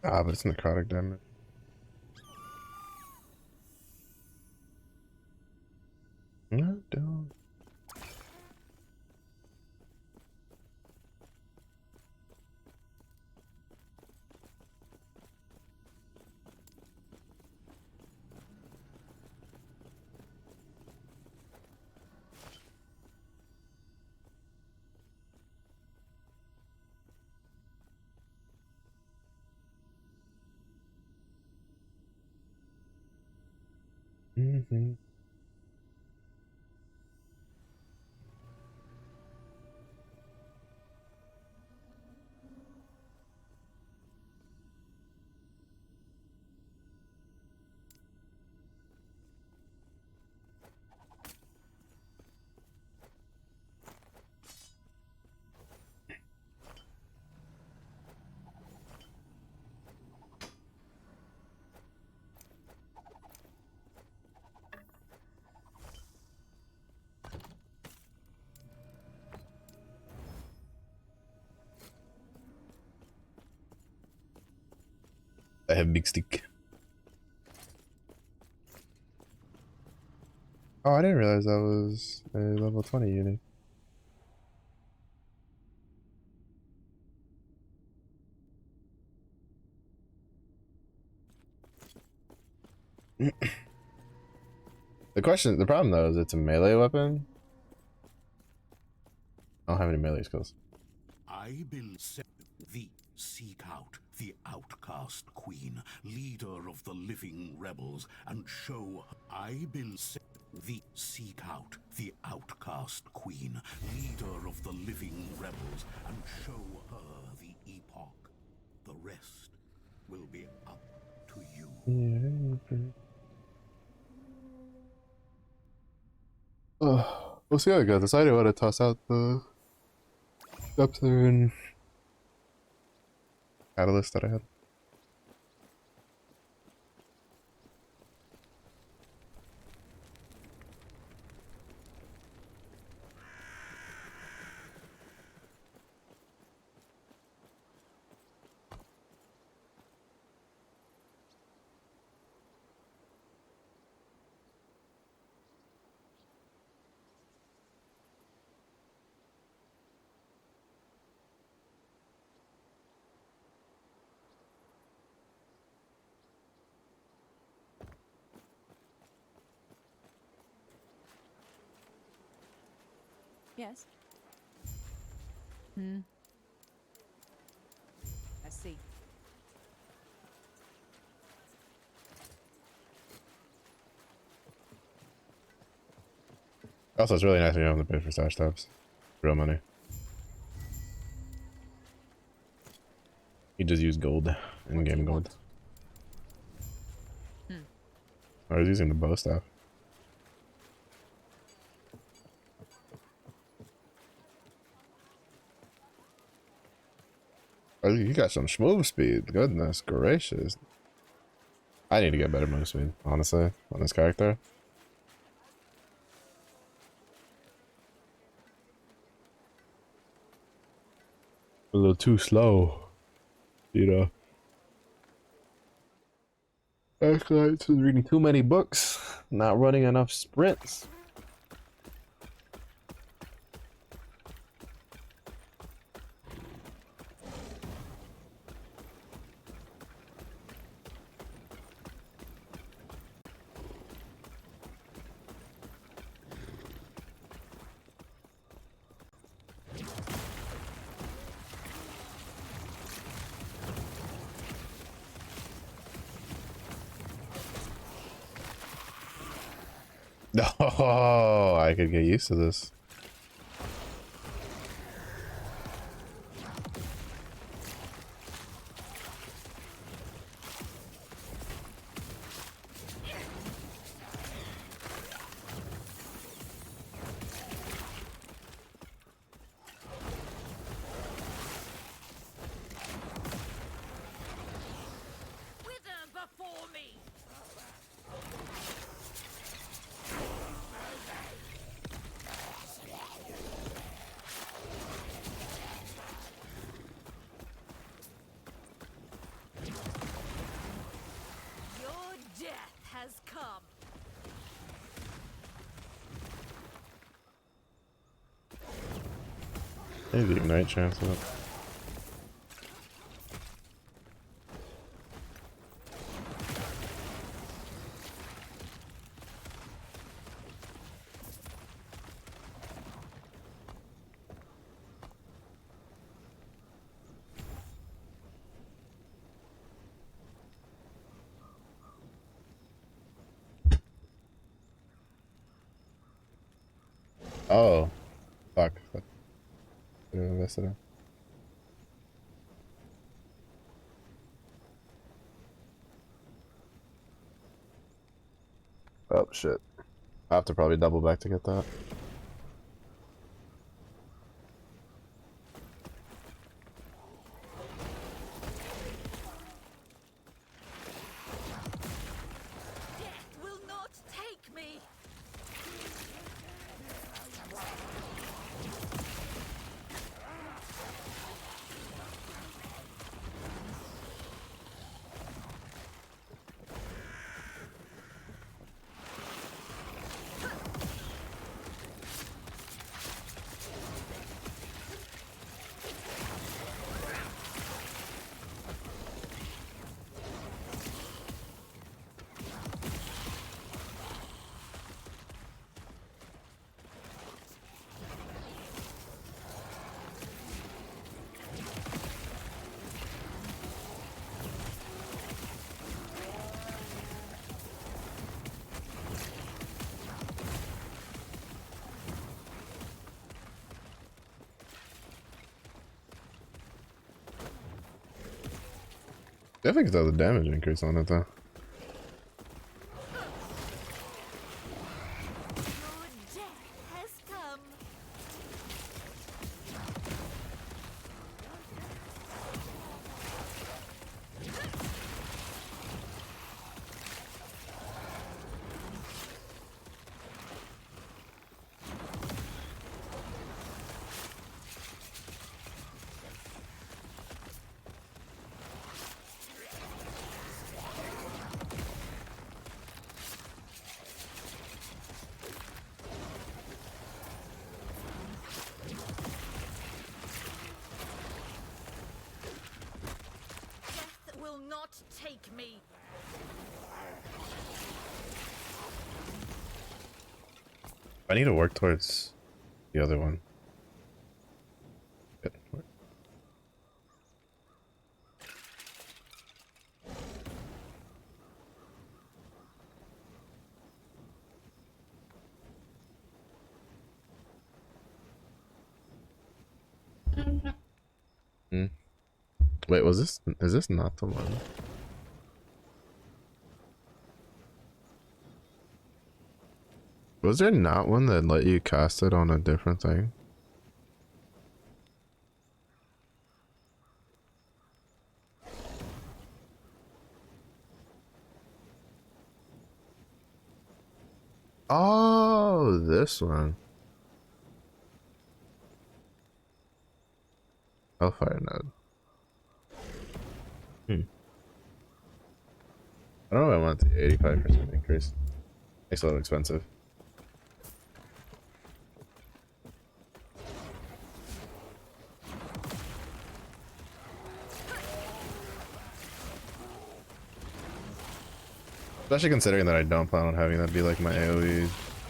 Ah, but it's necrotic damage. No, don't. Mm-hmm. I have big stick. Oh, I didn't realize that was a level 20 unit. The problem though is it's a melee weapon. I don't have any melee skills. I will set thee seek out the outcast queen, leader of the living rebels, and show I will set thee seek out the outcast queen, leader of the living rebels, and show her the epoch. The rest will be up to you. Yeah. We'll see how it goes. I decided I want to toss out the Scepter and Catalyst that I had. Yes. Hmm. I see. Also, it's really nice when you don't have to pay for stash tabs. Real money. You just use gold in What do you game gold. want? Hmm. I was using the bow staff. Oh, you got some move speed. Goodness gracious. I need to get better move speed, honestly, on this character. A little too slow, you know. Acolytes is reading too many books, not running enough sprints. Oh, I could get used to this. Wither before me. Your death has come. Maybe the ignite chance up. Oh, fuck. I missed it. Oh shit. I have to probably double back to get that. Death will not take me. Definitely does the damage increase on it though. Your death has come. Death will not take me. I need to work towards the other one. Good. Hmm. Wait, is this not the one? Was there not one that let you cast it on a different thing? Oh, this one. Hellfire node. I don't know if I want the 85% increase. It's a little expensive. Especially considering that I don't plan on having that be like my AoE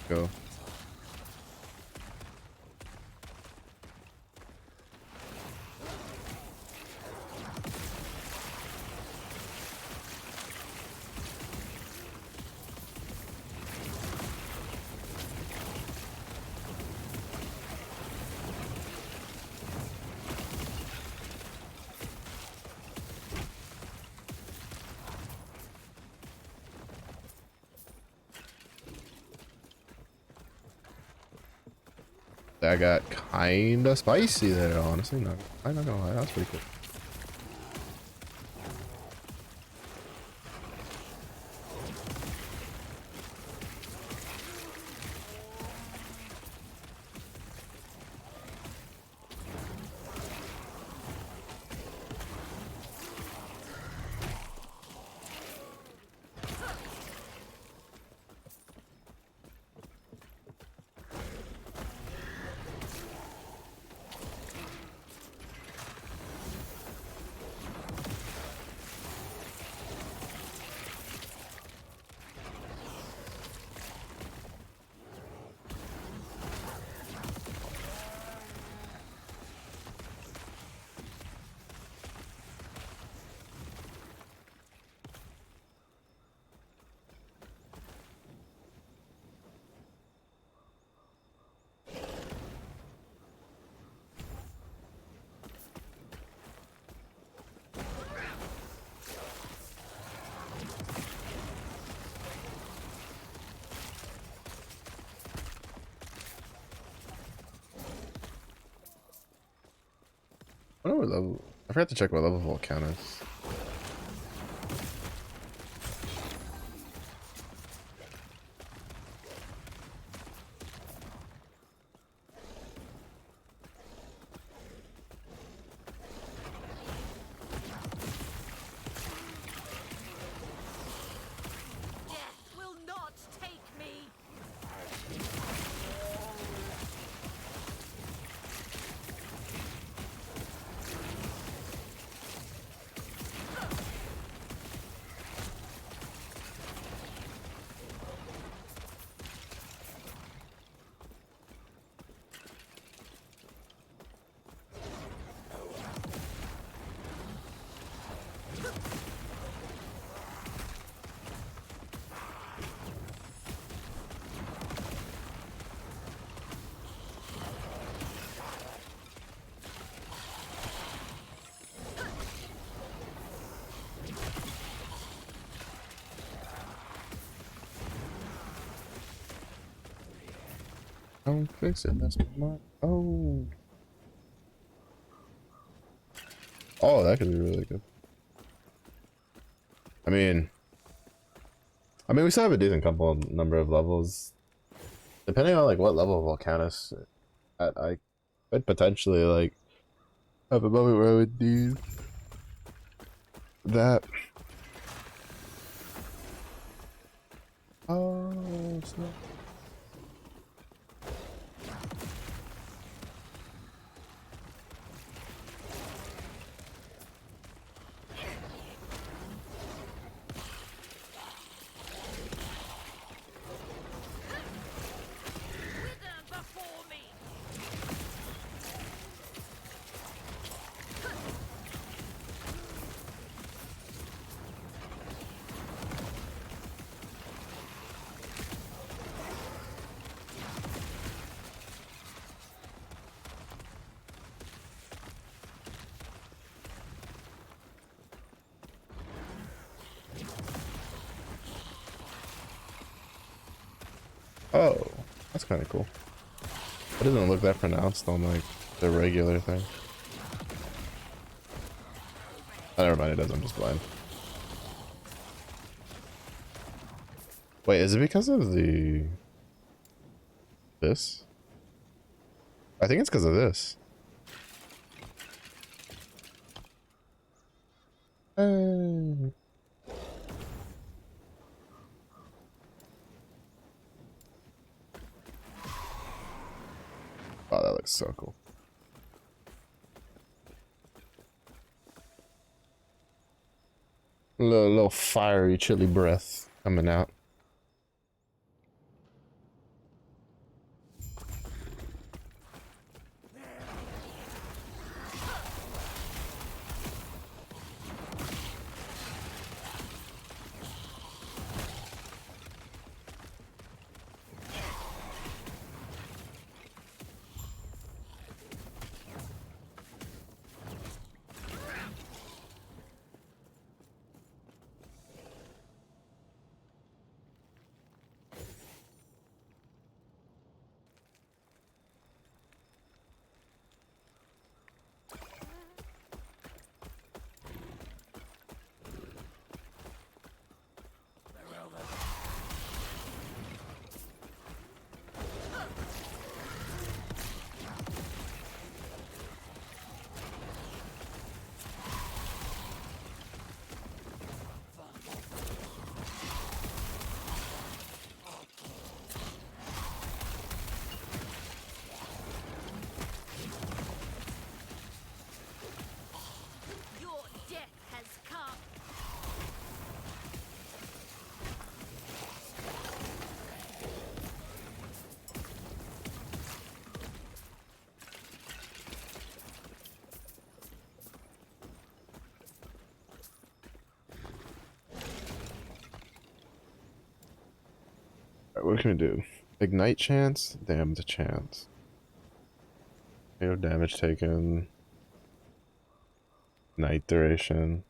go. That got kinda spicy there, honestly. I'm not gonna lie, that's pretty cool. I wonder what level. I forgot to check what level Volcan is. Death will not take me. Don't fix it. That's my. Oh. Oh, that could be really good. I mean, we still have a decent couple number of levels. Depending on like what level of Volcanus at, I could potentially like have a moment where I would do that. Oh, snap. Wither before me. Oh, that's kind of cool. It doesn't look that pronounced on like the regular thing. Oh, never mind, it does. I'm just blind. Wait, is it because of the this? I think it's because of this. Hey. Oh, that looks so cool. Little fiery chilly breath coming out. Your death has come. Alright, what can we do? Ignite chance, damned chance. No damage taken. Night duration.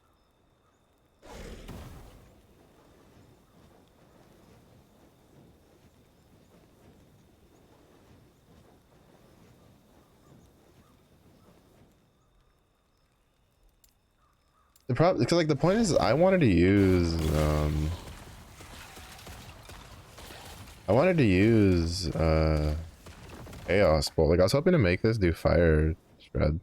The problem, because like the point is, I wanted to use Chaos Bolt. Like I was hoping to make this do fire shred.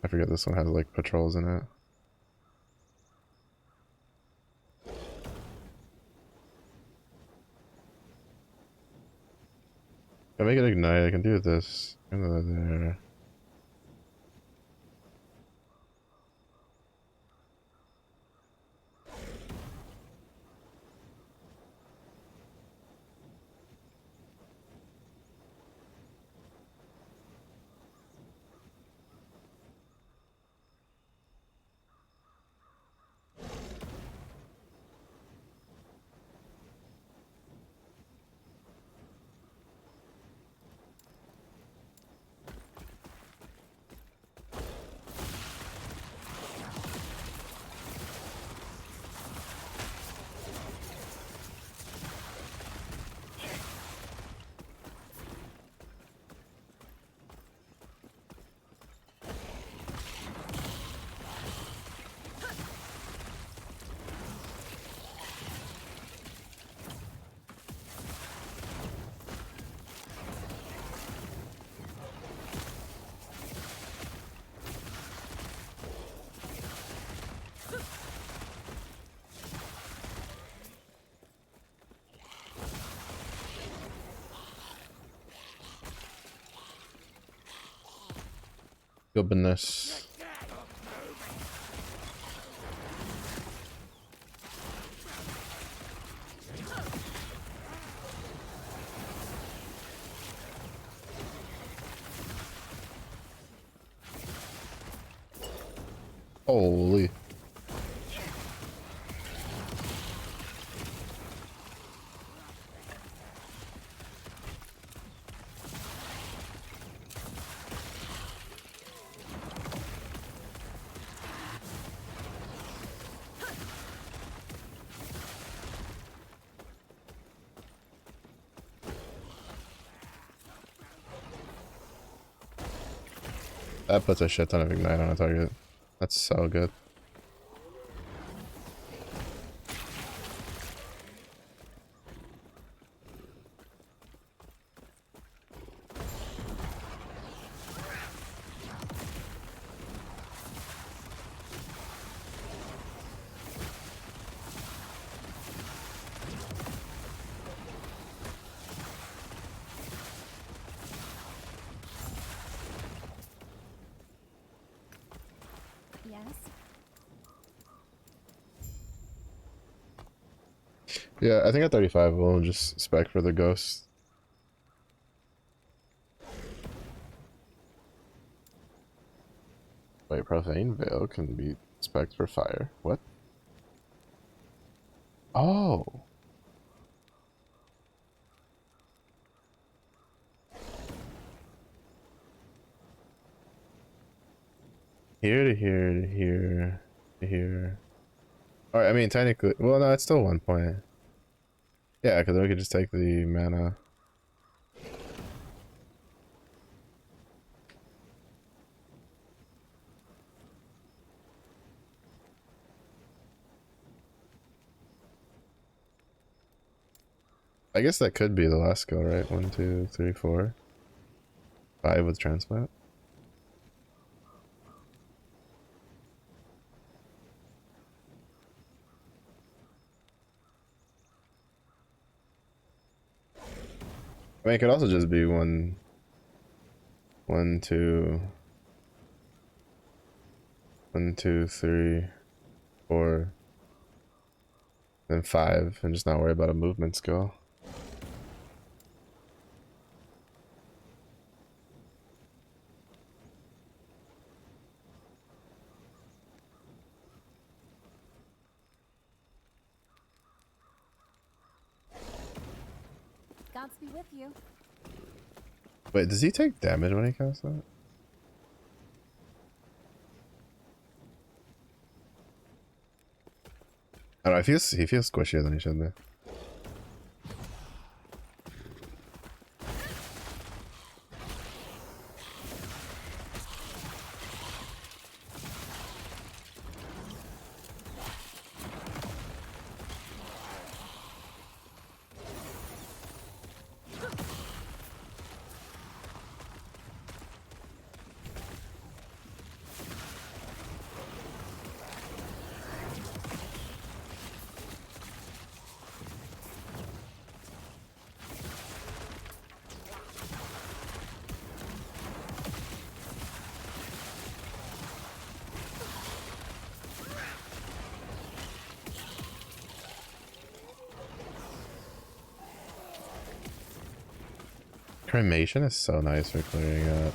I forget this one has like patrols in it. If I make it ignite, I can do this. Go there. Goodness. Holy. That puts a shit ton of ignite on a target. That's so good. Yes. Yeah, I think at 35 we'll just spec for the ghost. Wait, Profane Veil can be spec for fire. What? Oh. Here to here to here to here. Alright, I mean, technically, well, no, it's still 1 point. Yeah, because then we could just take the mana. I guess that could be the last go, right? 1, 2, 3, 4, 5 with transplant. I mean, it could also just be 1, 1, 2, 1, 2, 3, 4, then 5, and just not worry about a movement skill. Gods be with you. Wait, does he take damage when he casts that? I don't know, he feels squishier than he should be. Cremation is so nice for clearing up.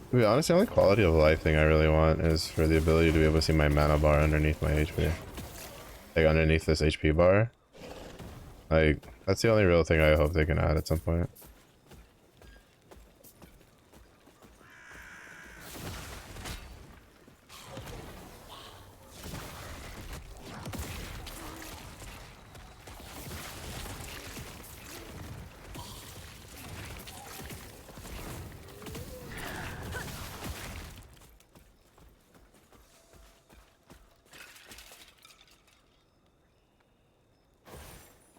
To be honest, the only quality of life thing I really want is for the ability to be able to see my mana bar underneath my HP. Like underneath this HP bar. Like, that's the only real thing I hope they can add at some point.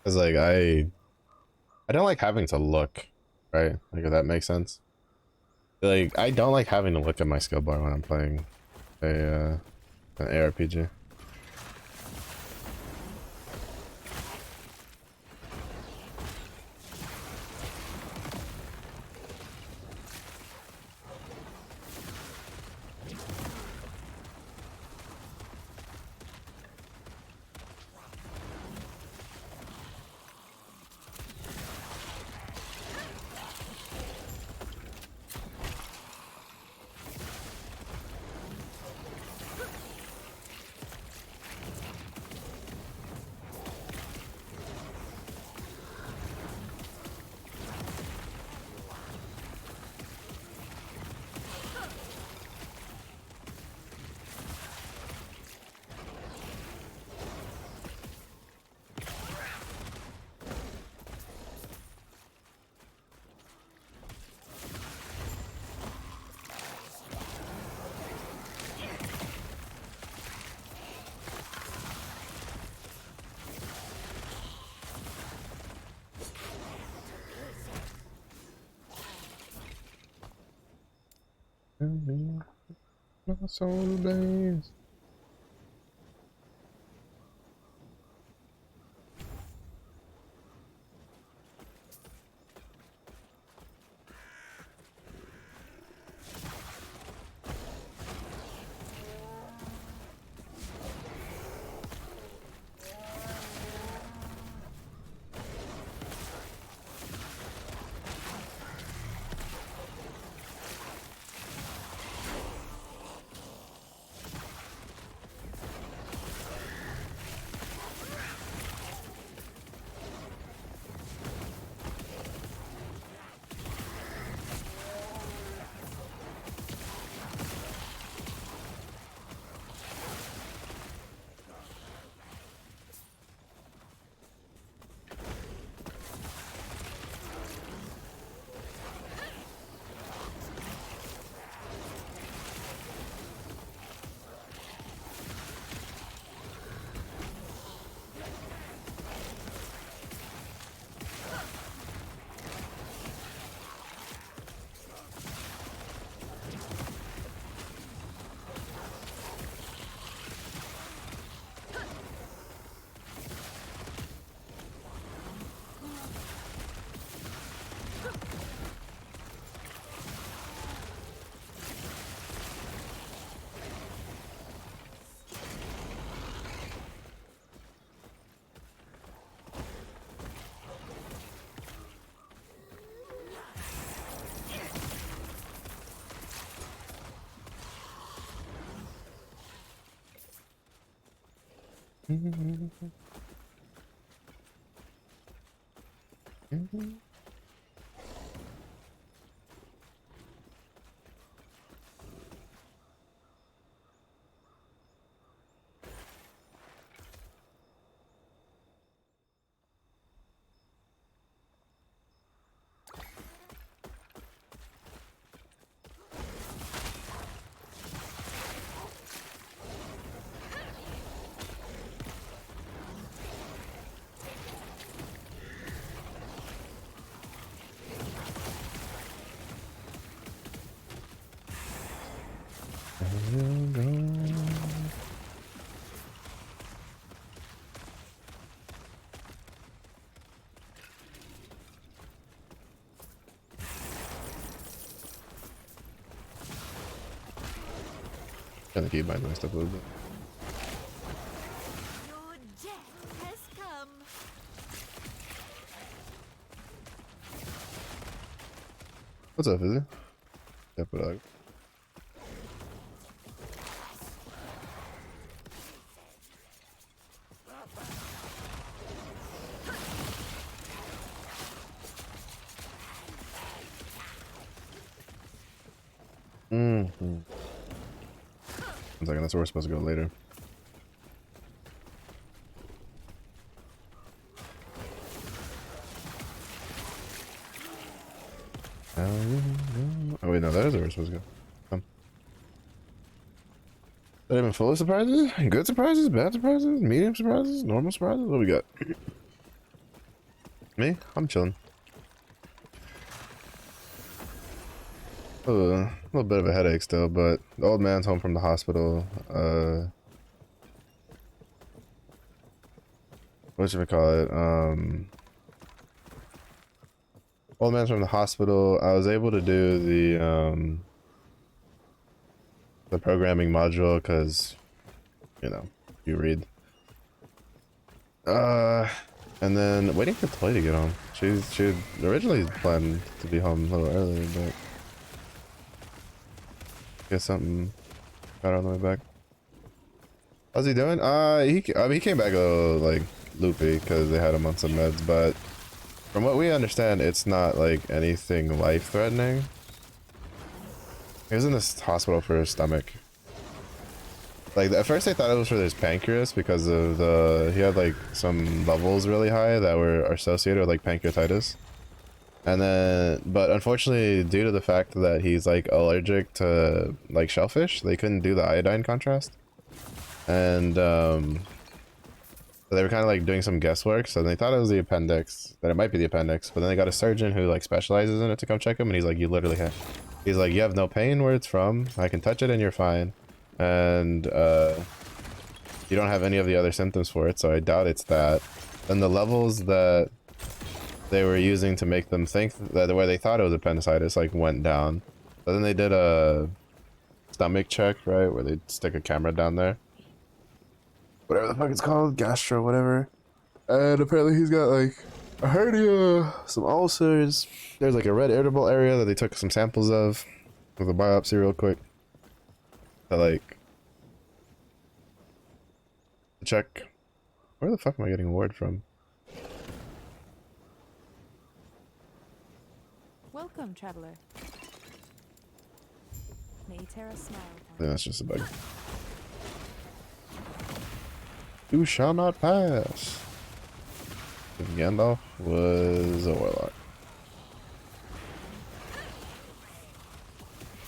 Cause like I don't like having to look, right? Like if that makes sense. Like I don't like having to look at my skill bar when I'm playing a an ARPG. My soul blaze. Trying to keep my stuff a little bit. Your death has come. What's up, Izzy? Yeah, but One second, that's where we're supposed to go later. Oh wait, no, that is where we're supposed to go. Come. Not even full of surprises? Good surprises? Bad surprises? Medium surprises? Normal surprises? What we got? Me? I'm chilling. A little bit of a headache still, but the old man's home from the hospital. What should we call it? Old man's from the hospital. I was able to do the programming module because, you know, you read. And then waiting for Toy to get home. She originally planned to be home a little earlier, but guess something got her on the way back. How's he doing? I mean, he came back a little like loopy because they had him on some meds, but from what we understand, it's not like anything life-threatening. He was in this hospital for his stomach. Like at first, they thought it was for his pancreas because of he had like some levels really high that were associated with like pancreatitis. And then, but unfortunately, due to the fact that he's like allergic to like shellfish, they couldn't do the iodine contrast. And they were kind of like doing some guesswork, so they thought it was the appendix, that it might be the appendix, but then they got a surgeon who like specializes in it to come check him, and he's like, you literally He's like, you have no pain where it's from. I can touch it and you're fine. And you don't have any of the other symptoms for it, so I doubt it's that. And the levels that they were using to make them think that where they thought it was appendicitis like went down. But then they did a stomach check, right, where they stick a camera down there. Whatever the fuck it's called, gastro, whatever. And apparently he's got like a hernia, some ulcers. There's like a red irritable area that they took some samples of with a biopsy real quick. To like check. Where the fuck am I getting a word from? Welcome, traveler. May Terra smile I upon think that's just a bug. You shall not pass. Gandalf was a warlock.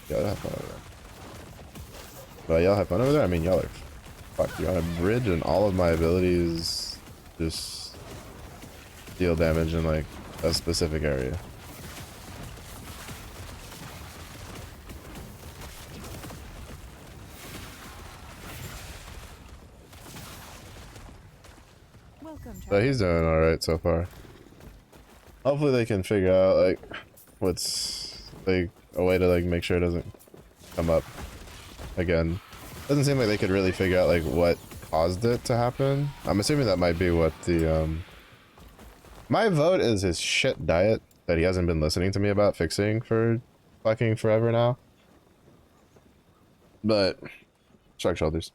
Y'all have fun over there. But y'all have fun over there? I mean, y'all are fuck. You're on a bridge and all of my abilities just deal damage in like a specific area. Welcome, But traveler. he's doing alright so far. Hopefully they can figure out like what's like a way to like make sure it doesn't come up again. Doesn't seem like they could really figure out like what caused it to happen. I'm assuming that might be what the my vote is his shit diet that he hasn't been listening to me about fixing for fucking forever now. But shrug shoulders.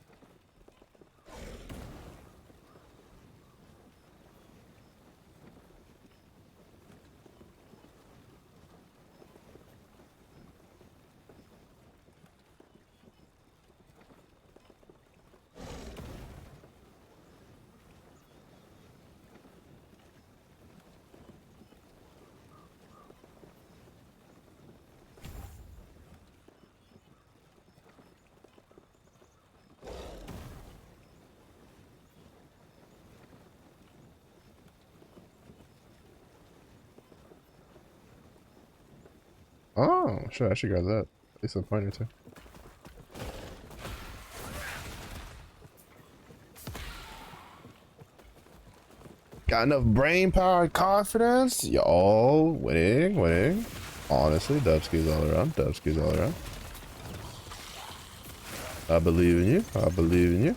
Oh, shit, I should grab that. At least a point or two. Got enough brain power and confidence? Y'all winning, winning. Honestly, Dubskis all around. Dubskis all around. I believe in you. I believe in you.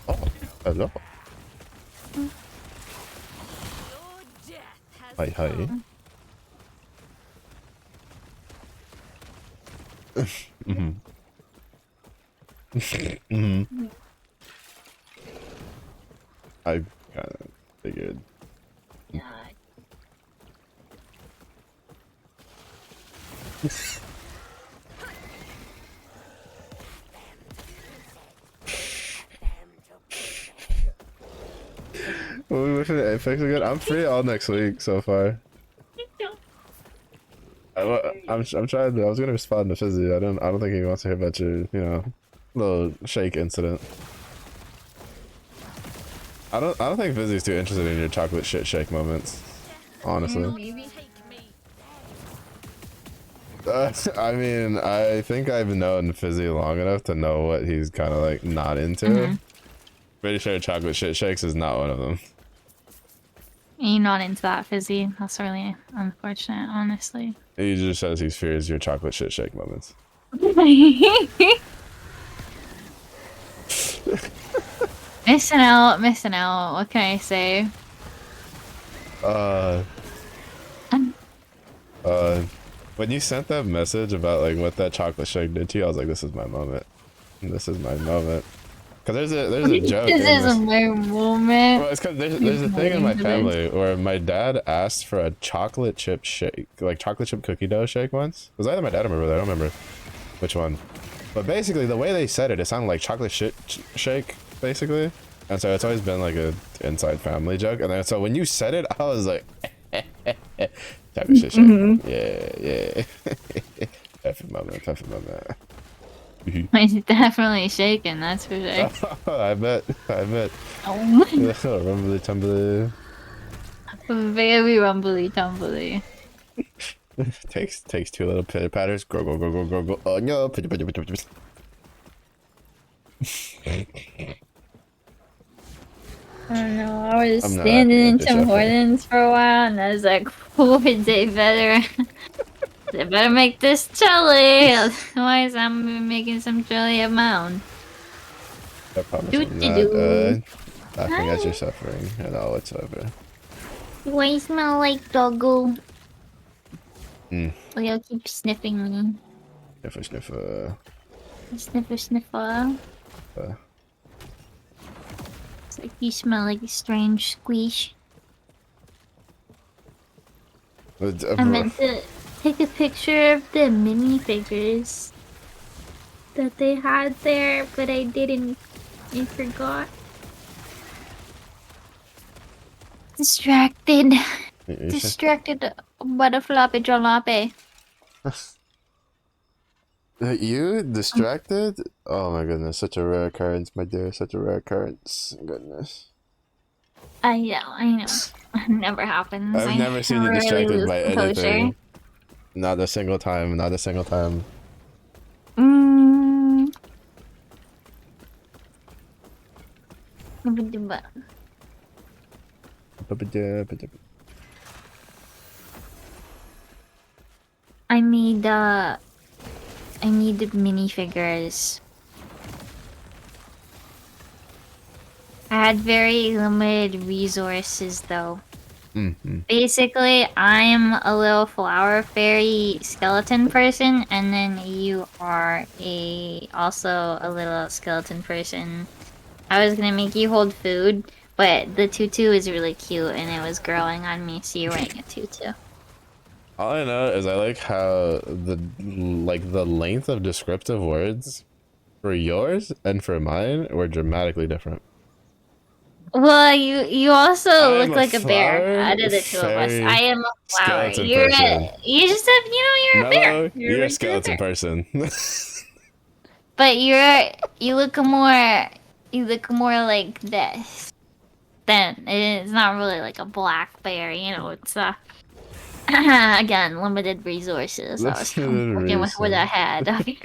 Oh, hello. Your death has Hi, hi. come. Mm-hmm. Mm-hmm. I kind of figured. Well, we wishing Apex again. I'm free all next week so far. I'm trying to. I was gonna respond to Fizzy. I don't think he wants to hear about your little shake incident. I don't think Fizzy's too interested in your chocolate shit shake moments. Honestly. Take me. I mean, I think I've known Fizzy long enough to know what he's kind of like not into. Pretty sure chocolate shit shakes is not one of them. You're not into that, Fizzy. That's really unfortunate, honestly. He just says he fears your chocolate shit shake moments. Missing out, missing out. What can I say? When you sent that message about like what that chocolate shake did to you, I was like, this is my moment. This is my moment. Cause there's a joke in This is this. my moment. Well, it's because there's a thing in my family where my dad asked for a chocolate chip shake, like chocolate chip cookie dough shake once. It was either my dad or my brother, I don't remember which one. But basically, the way they said it, it sounded like chocolate shake, basically. And so it's always been like a inside family joke. And then so when you said it, I was like, chocolate shit shake. Yeah. Perfect moment. It's definitely shaking, that's for sure. I bet. Oh, Rumbly tumbly. very rumbly tumbly. takes two little pitter patters. Go. Oh no. I don't know, I was I'm not standing in happy Tim with this Hortons for a while and I was like, oh, they better make this jelly, otherwise I'm gonna be making some jelly of my own. I promise I'm not Doo-doo-doo. laughing at your suffering at all whatsoever. Do I smell like doggo? Mm. Oh, you'll keep sniffing me. Sniffer. Sniffer. It's like you smell like a strange squeeze. I meant to take a picture of the minifigures that they had there, but I didn't. I forgot. Distracted. Distracted by the floppy jalopy. You distracted? Oh my goodness, such a rare occurrence, my dear, such a rare occurrence. Goodness. I know. It never happens. I've never seen you rarely distracted lose by composure. anything. Not a single time. Mm. I need the minifigures. I had very limited resources though. Basically, I'm a little flower fairy skeleton person, and then you are also a little skeleton person. I was gonna make you hold food, but the tutu is really cute and it was growing on me, so you're wearing a tutu. All I know is I like how the length of descriptive words for yours and for mine were dramatically different. Well, you also I'm look like a bear out of the two of us. fairy, I am a flower. skeleton You're person. you just have, you're a bear. Mellow, you're a skeleton bear. person. But you look more like this. Then it's not really like a black bear, it's again, limited resources. I was working with what I had. Okay.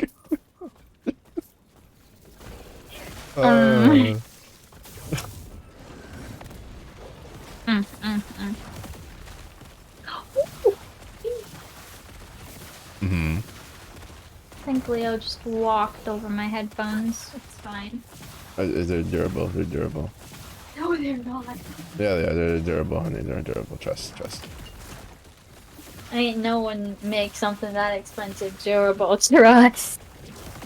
I think Leo just walked over my headphones. It's fine. They're durable. They're durable. No, they're not. Yeah, they're durable, honey. They're durable. Trust. Ain't no one makes something that expensive durable to us.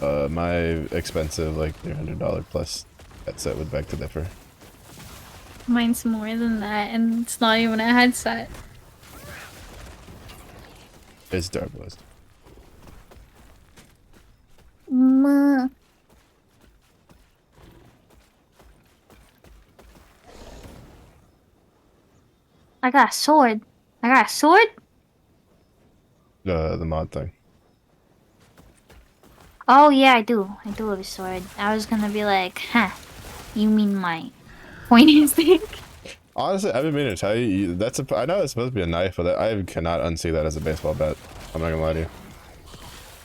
My expensive, like $300 plus headset would beg to differ. Mine's more than that, and it's not even a headset. It's durable. I got a sword. The mod thing. Oh yeah, I do have a sword. I was gonna be like, huh, you mean my pointy stick? Honestly, I've been meaning to tell you, I know it's supposed to be a knife, but I cannot unsee that as a baseball bat. I'm not gonna lie to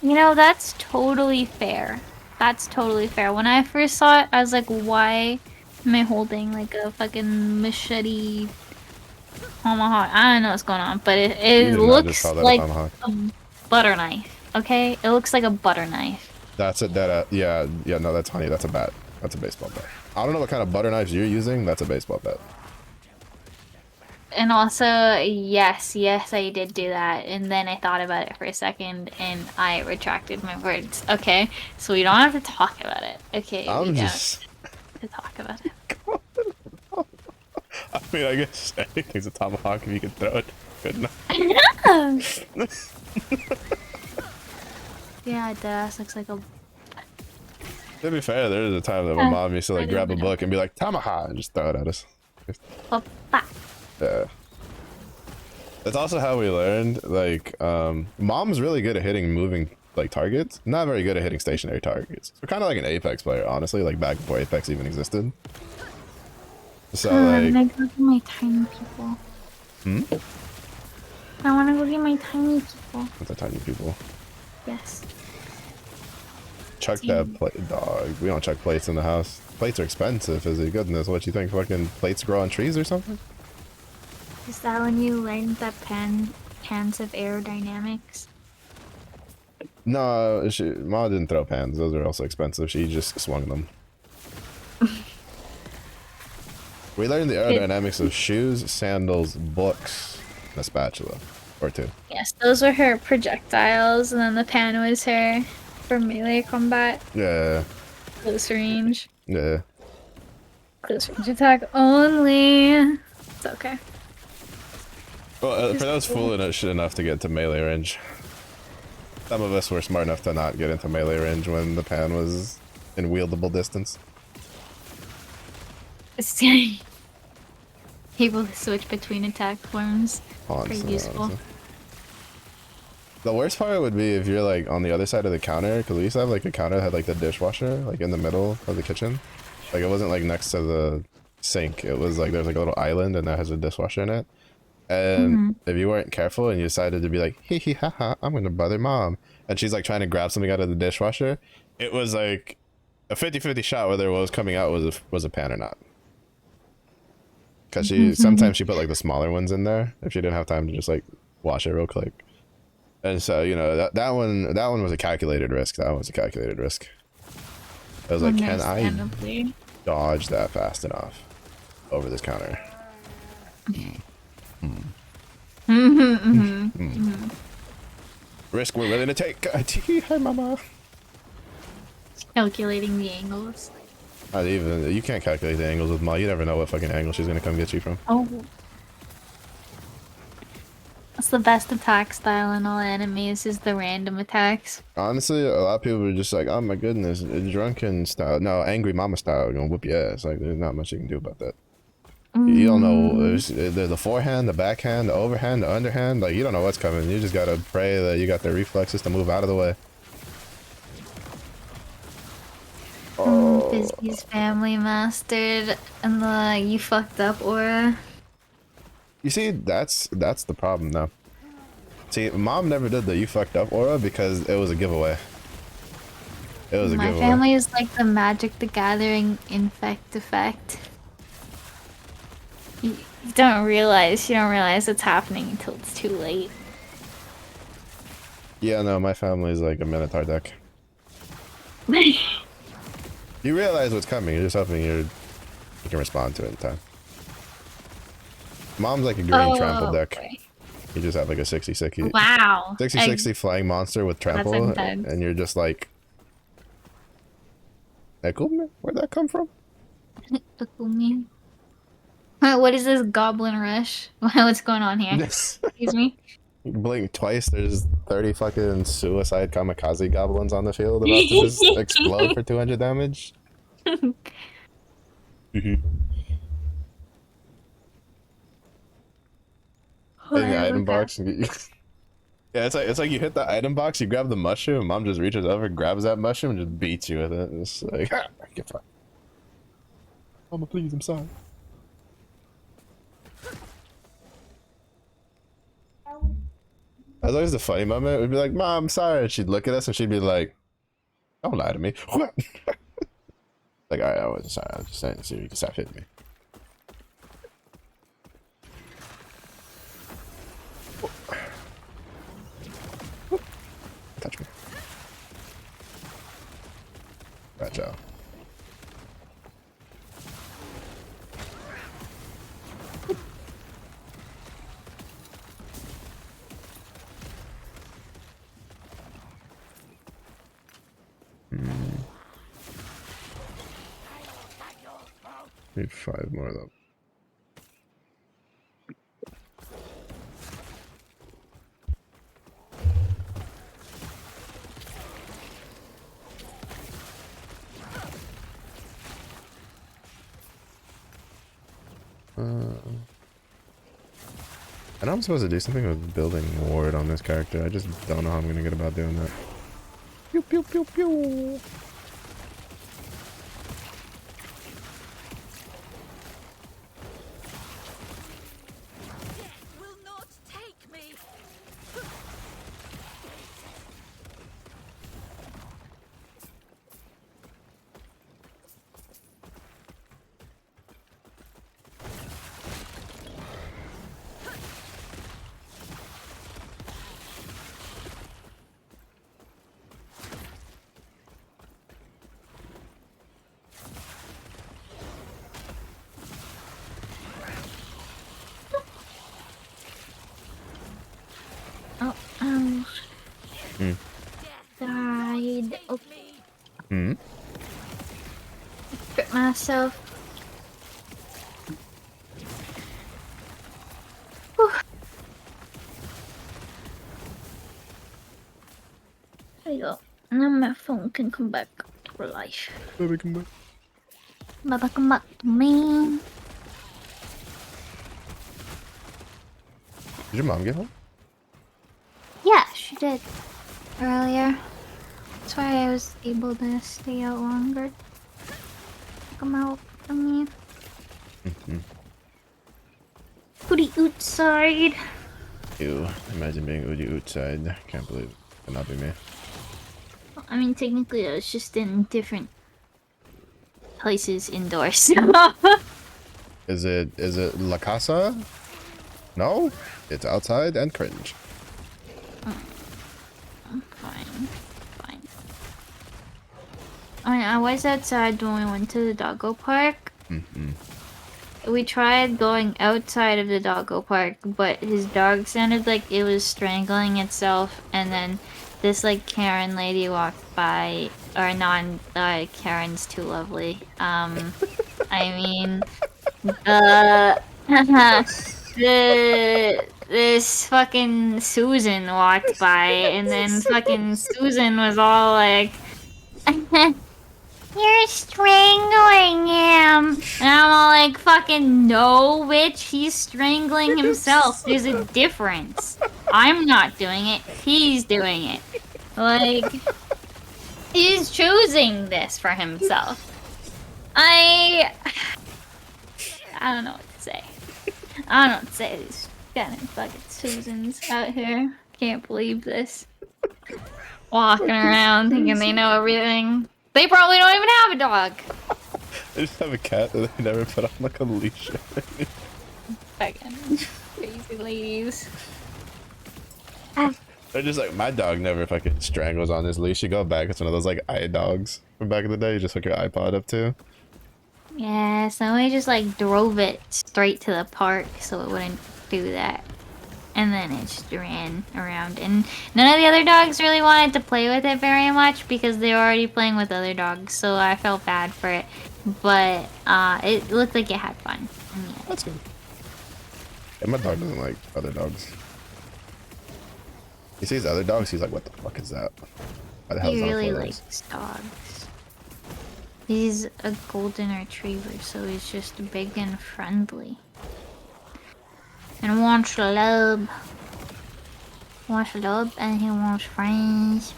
you. That's totally fair. When I first saw it, I was like, why am I holding like a fucking machete tomahawk? I don't know what's going on, but it looks like a butter knife. Okay, it looks like a butter knife. That's it. Yeah. No, that's honey. That's a bat. That's a baseball bat. I don't know what kind of butter knives you're using. That's a baseball bat. And also, yes, I did do that. And then I thought about it for a second, and I retracted my words. Okay, so we don't have to talk about it. Okay, to talk about it. I mean, I guess anything's a tomahawk if you can throw it. Good enough. I know. Yeah, that looks like a. To be fair, there was a time that my mom used to like grab a book and be like tomahawk and just throw it at us. Yeah. That's also how we learned. Like, mom's really good at hitting moving like targets. Not very good at hitting stationary targets. We're kind of like an Apex player, honestly. Like back before Apex even existed. So like. I go get my tiny people. Hmm. I want to go get my tiny people. What's the tiny people? Yes. Chuck that plate, dog. We don't chuck plates in the house. Plates are expensive. Is it goodness? What you think? Fucking plates grow on trees or something? Is that when you learned that pans of aerodynamics? No, Ma didn't throw pans. Those are also expensive. She just swung them. We learned the aerodynamics of shoes, sandals, books, and a spatula. Or two. Yes, those were her projectiles, and then the pan was her for melee combat. Yeah. Close range. Yeah. Close range attack only. It's okay. Well, for those foolish enough to get to melee range. Some of us were smart enough to not get into melee range when the pan was in wieldable distance. It's able to switch between attack forms. Pretty useful. Honestly. The worst part would be if you're like on the other side of the counter, because we used to have like a counter that had like the dishwasher like in the middle of the kitchen. Like it wasn't like next to the sink. It was like there's like a little island and that has a dishwasher in it. And if you weren't careful and you decided to be like, hee hee ha ha, I'm gonna bother mom, and she's like trying to grab something out of the dishwasher, it was like a 50-50 shot whether what was coming out was a pan or not. Because sometimes she put like the smaller ones in there if she didn't have time to just like wash it real quick. And so, you know, that one was a calculated risk. That one was a calculated risk. I was like, can I dodge that fast enough over this counter? Risk we're willing to take. Hi, mama. Calculating the angles. Not even. You can't calculate the angles with Ma. You never know what fucking angle she's gonna come get you from. Oh. That's the best attack style in all enemies, is the random attacks. Honestly, a lot of people are just like, oh my goodness, drunken style. No, angry mama style, gonna whoop your ass. Like, there's not much you can do about that. You don't know. There's the forehand, the backhand, the overhand, the underhand. Like, you don't know what's coming. You just gotta pray that you got the reflexes to move out of the way. Fizzy's family mastered and the you fucked up aura. You see, that's the problem though. See, mom never did the you fucked up aura because it was a giveaway. It was a giveaway. My family is like the Magic the Gathering infect effect. You don't realize it's happening until it's too late. Yeah, no, my family is like a Minotaur deck. You realize what's coming, you're just hoping you can respond to it in time. Mom's like a green trample deck. Okay. You just have like a 60-60. Wow. 60-60 flying monster with trample, and you're just like, Ekumi? Where'd that come from? Ekumi. What is this goblin rush? What's going on here? Excuse me? Blink twice, there's 30 fucking suicide kamikaze goblins on the field about to just explode for 200 damage. In the item box. Yeah, it's like you hit the item box, you grab the mushroom, mom just reaches over, grabs that mushroom, and just beats you with it. It's like, get fucked. Mama, please, I'm sorry. That's always the funny moment. We'd be like, Mom, I'm sorry. And she'd look at us and she'd be like, don't lie to me. Like, alright, I wasn't sorry. I was just saying so you can stop hitting me. Touch me. Gotcha. Need 5 more though. I know I'm supposed to do something with building ward on this character. I just don't know how I'm gonna get about doing that. Pew pew pew pew. Death will not take me. Oh, Hmm. died. Oh, Take me. Hmm. crit myself. Whew. There you go. Now my phone can come back to life. Baby, come back. Baba, come back to me. Did your mom get home? Yeah, she did earlier. That's why I was able to stay out longer. Come out for me. Putty outside. Ew. Imagine being Uji outside. Can't believe it. Cannot be me. I mean, technically, I was just in different places indoors. Is it La Casa? No? It's outside and cringe. Fine. Fine. I mean, I was outside when we went to the doggo park. We tried going outside of the doggo park, but his dog sounded like it was strangling itself, and then this, like, Karen lady walked by, or Karen's too lovely. I mean, this fucking Susan walked by, and then fucking Susan was all like, "You're strangling him," and I'm all like, "Fucking no, bitch! He's strangling himself. There's a difference. I'm not doing it. He's doing it. Like, he's choosing this for himself." I don't know what to say. I don't know what to say. These goddamn fucking Susans out here. Can't believe this. Walking around thinking they know everything. They probably don't even have a dog. They just have a cat that they never put on like a leash. Fucking crazy ladies. They're just like, my dog never fucking strangles on his leash. You go back, it's one of those like eye dogs from back in the day. You just hook your iPod up to. Yeah, so we just like drove it straight to the park so it wouldn't do that. And then it just ran around. And none of the other dogs really wanted to play with it very much because they were already playing with other dogs. So I felt bad for it. But it looked like it had fun. Yeah. That's good. Yeah, my dog doesn't like other dogs. He sees other dogs, he's like, what the fuck is that? Why the hell is He that really for us? likes dogs. He's a golden retriever, so he's just big and friendly. And wants love. Wants love and he wants friends.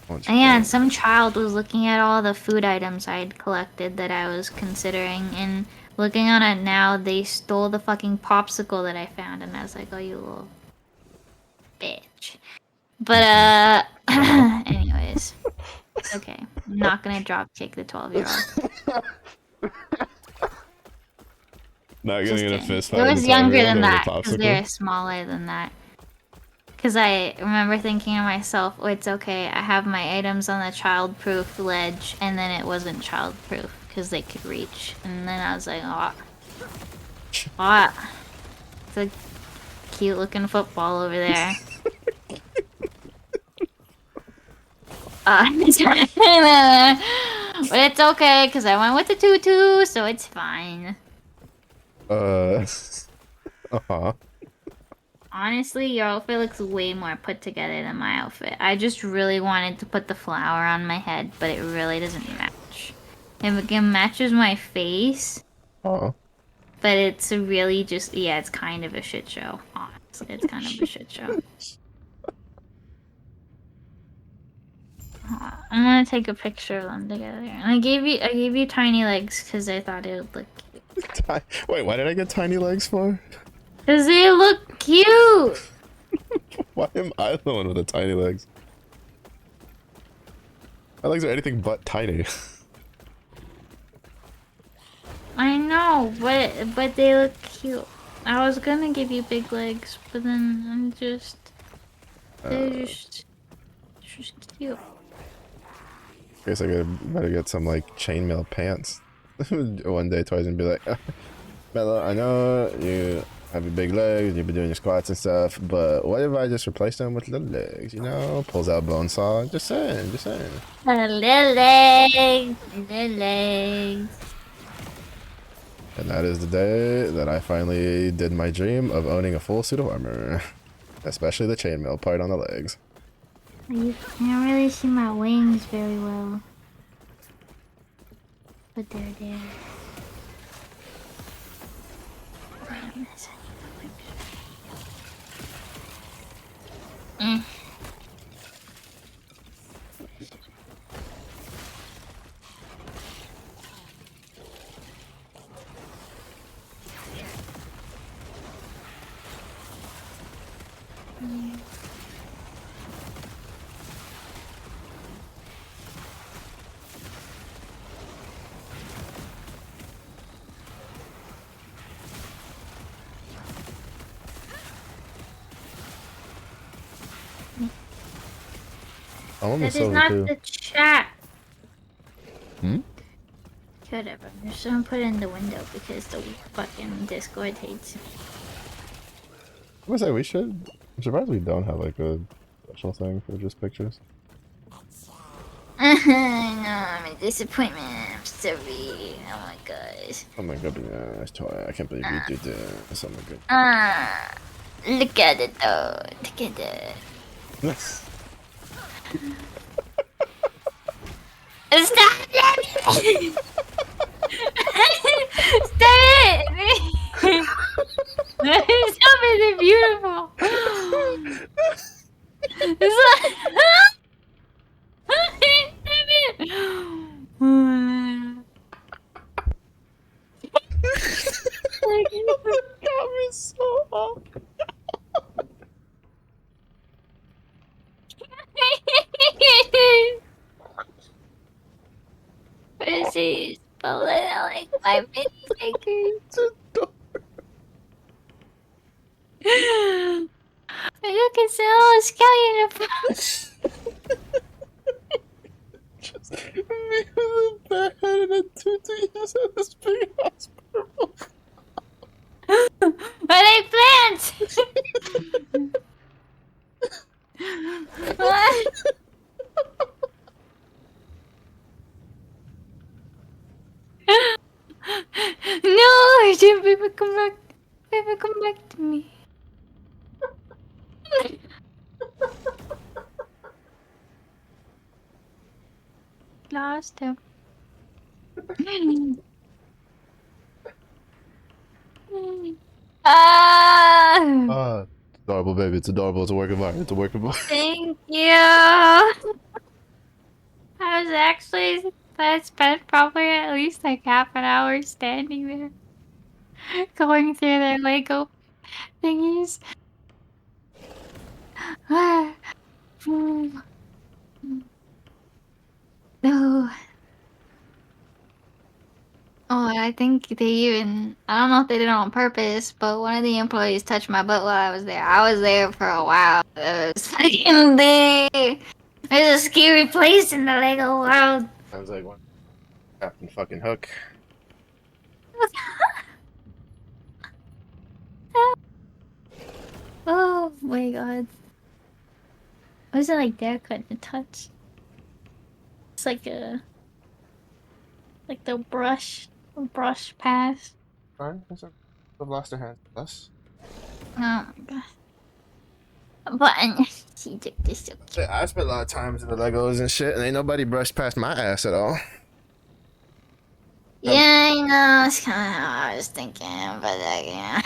Wants And yeah, and friends. some child was looking at all the food items I'd collected that I was considering, and looking on it now, they stole the fucking popsicle that I found, and I was like, oh, you little bitch. But, anyways. Okay, I'm not gonna drop kick the 12-year-old. Not Just getting in a kidding. fist fight It with was a younger 12-year-old than over that, because they're popsicle. smaller than that. Because I remember thinking to myself, oh, it's okay, I have my items on the child-proof ledge, and then it wasn't child-proof, because they could reach. And then I was like, oh. Oh. It's a cute-looking football over there. But it's okay, because I went with the tutu, so it's fine. Uh-huh. Honestly, your outfit looks way more put together than my outfit. I just really wanted to put the flower on my head, but it really doesn't match. It matches my face, Oh. but it's really just, yeah, it's kind of a shit show. Honestly, it's kind of a shit show. I'm gonna take a picture of them together. And I gave you tiny legs because I thought it would look cute. Wait, why did I get tiny legs for? Because they look cute! Why am I the one with the tiny legs? My legs are anything but tiny. I know, but they look cute. I was gonna give you big legs, but then they're just cute. Guess I better get some like chainmail pants. One day Toys and be like, Bella, I know you have your big legs, you've been doing your squats and stuff, but what if I just replace them with little legs, you know? Pulls out bone saw. Just saying, just saying. Little legs, little legs. And that is the day that I finally did my dream of owning a full suit of armor. Especially the chainmail part on the legs. You can't really see my wings very well. But they're there. Mm. I want the That is silver not too. the chat. Hmm? Whatever. I'm just gonna put it in the window because the fucking Discord hates me. I was say we should. I'm surprised we don't have like a special thing for just pictures. No, I'm a disappointment. I'm sorry. Oh my gosh. Oh my goodness, Toy! I can't believe you did this. Oh my god. Look at it though. Look at it. Stop it! Stop it! Stop it! They're beautiful. Stop it! Got me so off. Pussies, but like my mini takers. Look at the little skeleton. Just me with a bad head and a tutu. You just have this big ass purple. Are they plants? What? No, baby, come back. Baby, come back to me. Lost him. Ah! Adorable, baby. It's adorable. It's a work of art. It's a work of art. Thank you. I spent probably at least like half an hour standing there, going through their Lego thingies. No. Oh, I think they even, I don't know if they did it on purpose, but one of the employees touched my butt while I was there. I was there for a while. It was fucking big. There's a scary place in the Lego world. Sounds like one. Captain fucking Hook. Oh my god. Was it like there couldn't touch? It's like a Like the brush pass. Fine. They've lost their hands. Us. Oh my god. Button. She took this so cute. I spent a lot of times in the Legos and shit, and ain't nobody brushed past my ass at all. Yeah, I know. It's kind of how I was thinking, but yeah.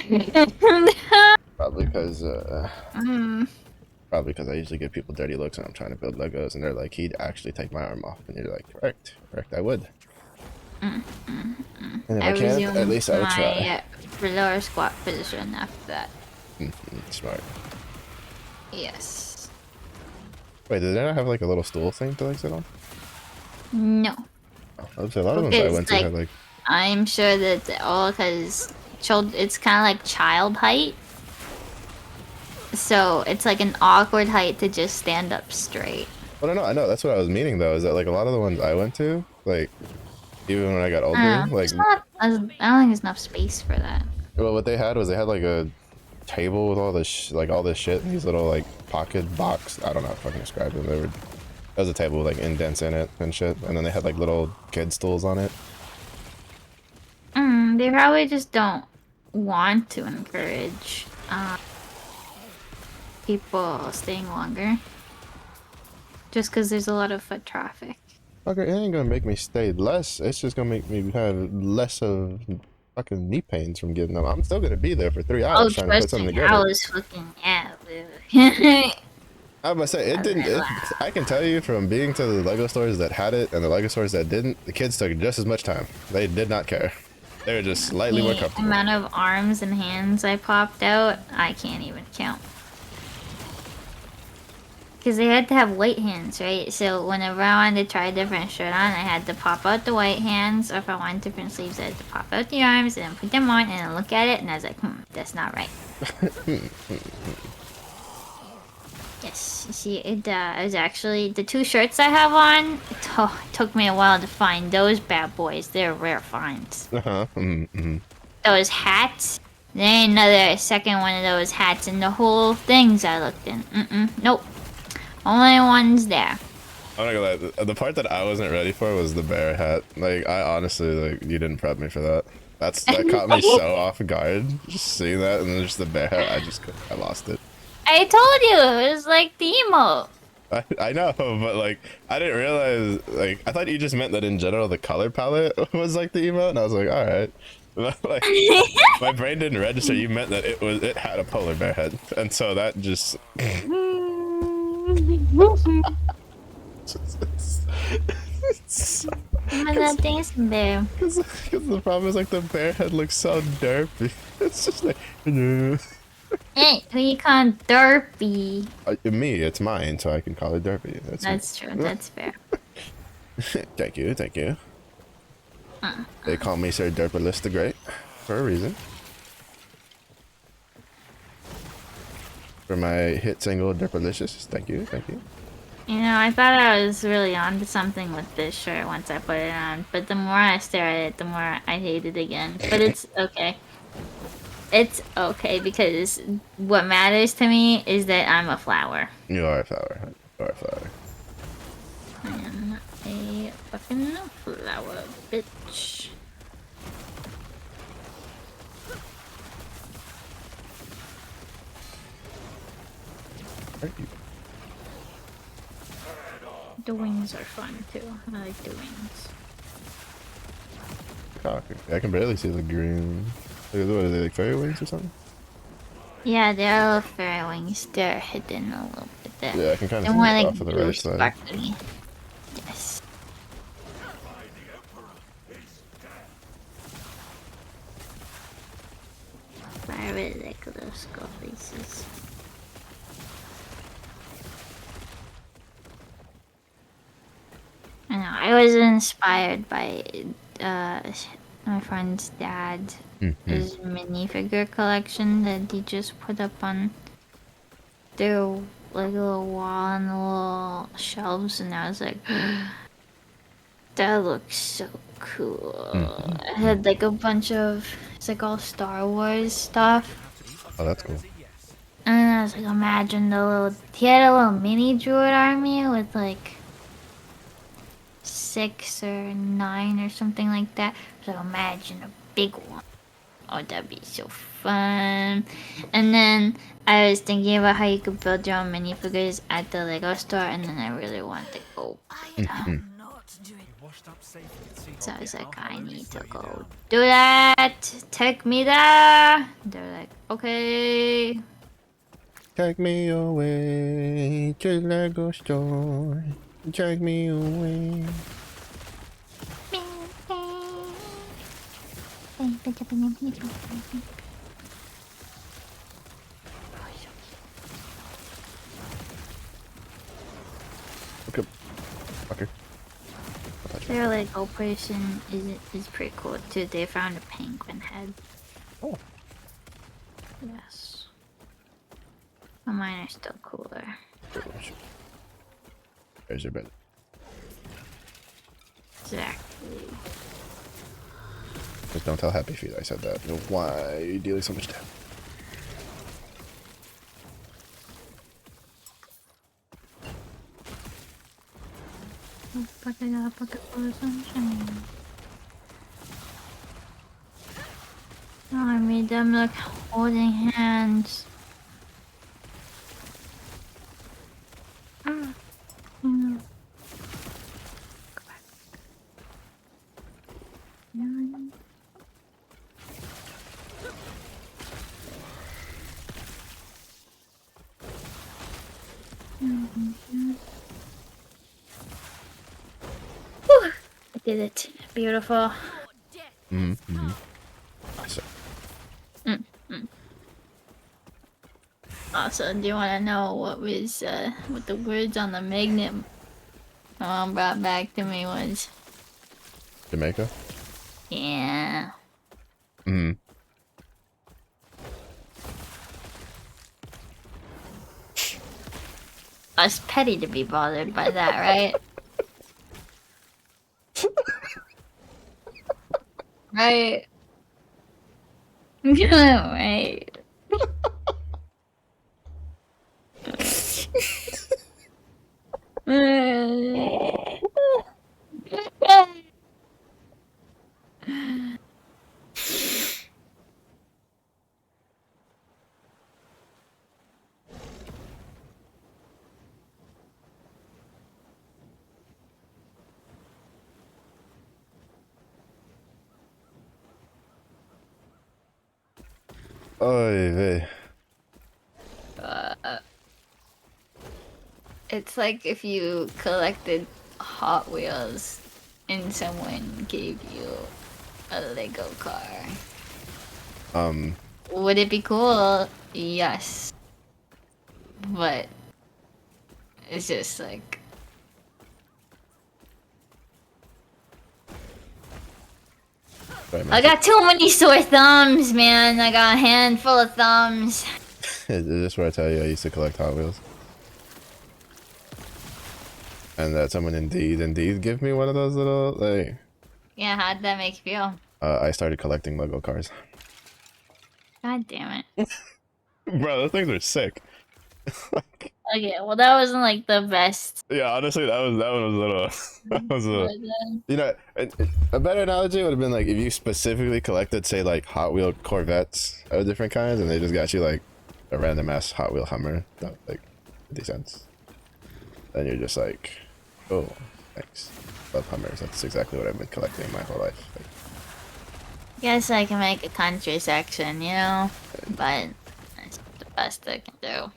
Probably because Mm. probably because I usually give people dirty looks when I'm trying to build Legos, and they're like, he'd actually take my arm off, and you're like, correct, I would. And if I can't, at least I would try. My lower squat position after that. Smart. Yes. Wait, did they not have like a little stool thing to like sit on? No. Oh, I would say a lot of ones I Because, went to had like. I'm sure that all because it's kind of like child height. So it's like an awkward height to just stand up straight. Well, I know. That's what I was meaning though. Is that like a lot of the ones I went to, like, even when I got older, like, I don't think there's enough space for that. well, what they had was they had like a table with all this like all this shit in these little like pocket box. I don't know how to fucking describe them. There was a table with like indents in it and shit, and then they had like little kid stools on it. They probably just don't want to encourage people staying longer. Just because there's a lot of foot traffic. Okay, it ain't gonna make me stay less. It's just gonna make me have less of fucking knee pains from getting them. I'm still gonna be there for 3 hours trying to put Trust something me, together. I was fucking I was gonna say it didn't. I can tell you from being to the Lego stores that had it and the Lego stores that didn't, the kids took just as much time. They did not care. They were just slightly more The comfortable. amount of arms and hands I popped out, I can't even count. Because they had to have white hands, right? So whenever I wanted to try a different shirt on, I had to pop out the white hands. Or if I wanted different sleeves, I had to pop out the arms and then put them on and then look at it. And I was like, that's not right. Yes, you see, it was actually the 2 shirts I have on. It took me a while to find those bad boys. They're rare finds. Those hats. There ain't another second one of those hats in the whole things I looked in. Nope. Only one's there. I'm not gonna lie. The part that I wasn't ready for was the bear hat. Like, I honestly, like, you didn't prep me for that. That caught me so off guard. Just seeing that and then just the bear hat, I lost it. I told you, it was like the emote. I know, but like, I didn't realize, like, I thought you just meant that in general the color palette was like the emote, and I was like, alright. Like, my brain didn't register you meant that it had a polar bear head, and so that just... I'm not dancing there. Because the problem is, like, the bear head looks so derpy. It's just like... Hey, who you call derpy? Me, it's mine, so I can call it derpy. That's true, that's fair. Thank you. They call me Sir Derpalist the Great for a reason. For my hit single Derpalicious. Thank you. You know, I thought I was really onto something with this shirt once I put it on, but the more I stare at it, the more I hate it again. But it's okay. It's okay, because what matters to me is that I'm a flower. You are a flower. I am a fucking flower, bitch. The wings are fun too. I like the wings. I can barely see the green. What are they, like fairy wings or something? Yeah, they're little fairy wings. They're hidden a little bit there. Yeah, I can kind of They're see more it like off of the blue right side. sparkly. Yes. I really like those skull faces. I know. I was inspired by my friend's dad. His minifigure collection that he just put up on their like little wall and the little shelves, and I was like, that looks so cool. I had like a bunch of, it's like all Star Wars stuff. Oh, that's cool. And I was like, imagine he had a little mini droid army with like 6 or 9 or something like that. So imagine a big one. Oh, that'd be so fun. And then I was thinking about how you could build your own minifigures at the Lego store, and then I really want to go. I am not doing. So I was like, I need to go do that. Take me there. They're like, okay. Take me away to the Lego store. Take me away. Okay. Okay. Their Lego person is pretty cool too. They found a penguin head. Oh. Yes. But mine are still cooler. There's your bed. Exactly. Just don't tell Happy Feet I said that. Why are you dealing so much damage? But I got a bucket full of sunshine. Oh, I made them look holding hands. Ah. Mm. Go back. Mm. Mhm. Whew. I did it. Beautiful. Mm-hmm. So, Also, do you want to know what was what the words on the magnet my mom brought back to me was? Jamaica? Yeah. Mm-hmm. Us petty to be bothered by that, right? Right. Right. Oy vey. It's like if you collected Hot Wheels and someone gave you a Lego car. Would it be cool? Yes. But it's just like Sorry, man. I got too many sore thumbs, man. I got a handful of thumbs. Is this where I tell you I used to collect Hot Wheels? And that someone indeed give me one of those little, like... Yeah, how'd that make you feel? I started collecting Lego cars. God damn it. Bro, those things are sick. Okay, well that wasn't like the best. Yeah, honestly, that one was a little... that was a... You know, a better analogy would have been like if you specifically collected, say, like Hot Wheel Corvettes of different kinds, and they just got you like a random ass Hot Wheel Hummer, that like 50 cents. Then you're just like, oh, thanks. Love Hummers. That's exactly what I've been collecting my whole life. Like, Guess I can make a country section, you know, but that's the best I can do.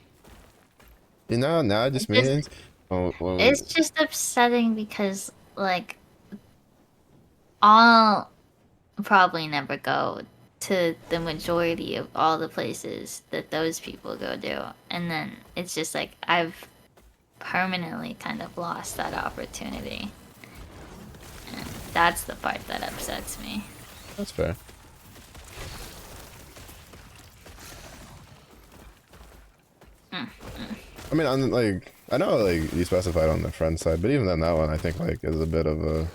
you know, now it just means It's just upsetting because, like, I'll probably never go to the majority of all the places that those people go to. And then it's just like I've permanently kind of lost that opportunity. And that's the part that upsets me. that's fair. I mean, I'm like, I know like you specified on the friend side, but even then, that one I think like is a bit of a.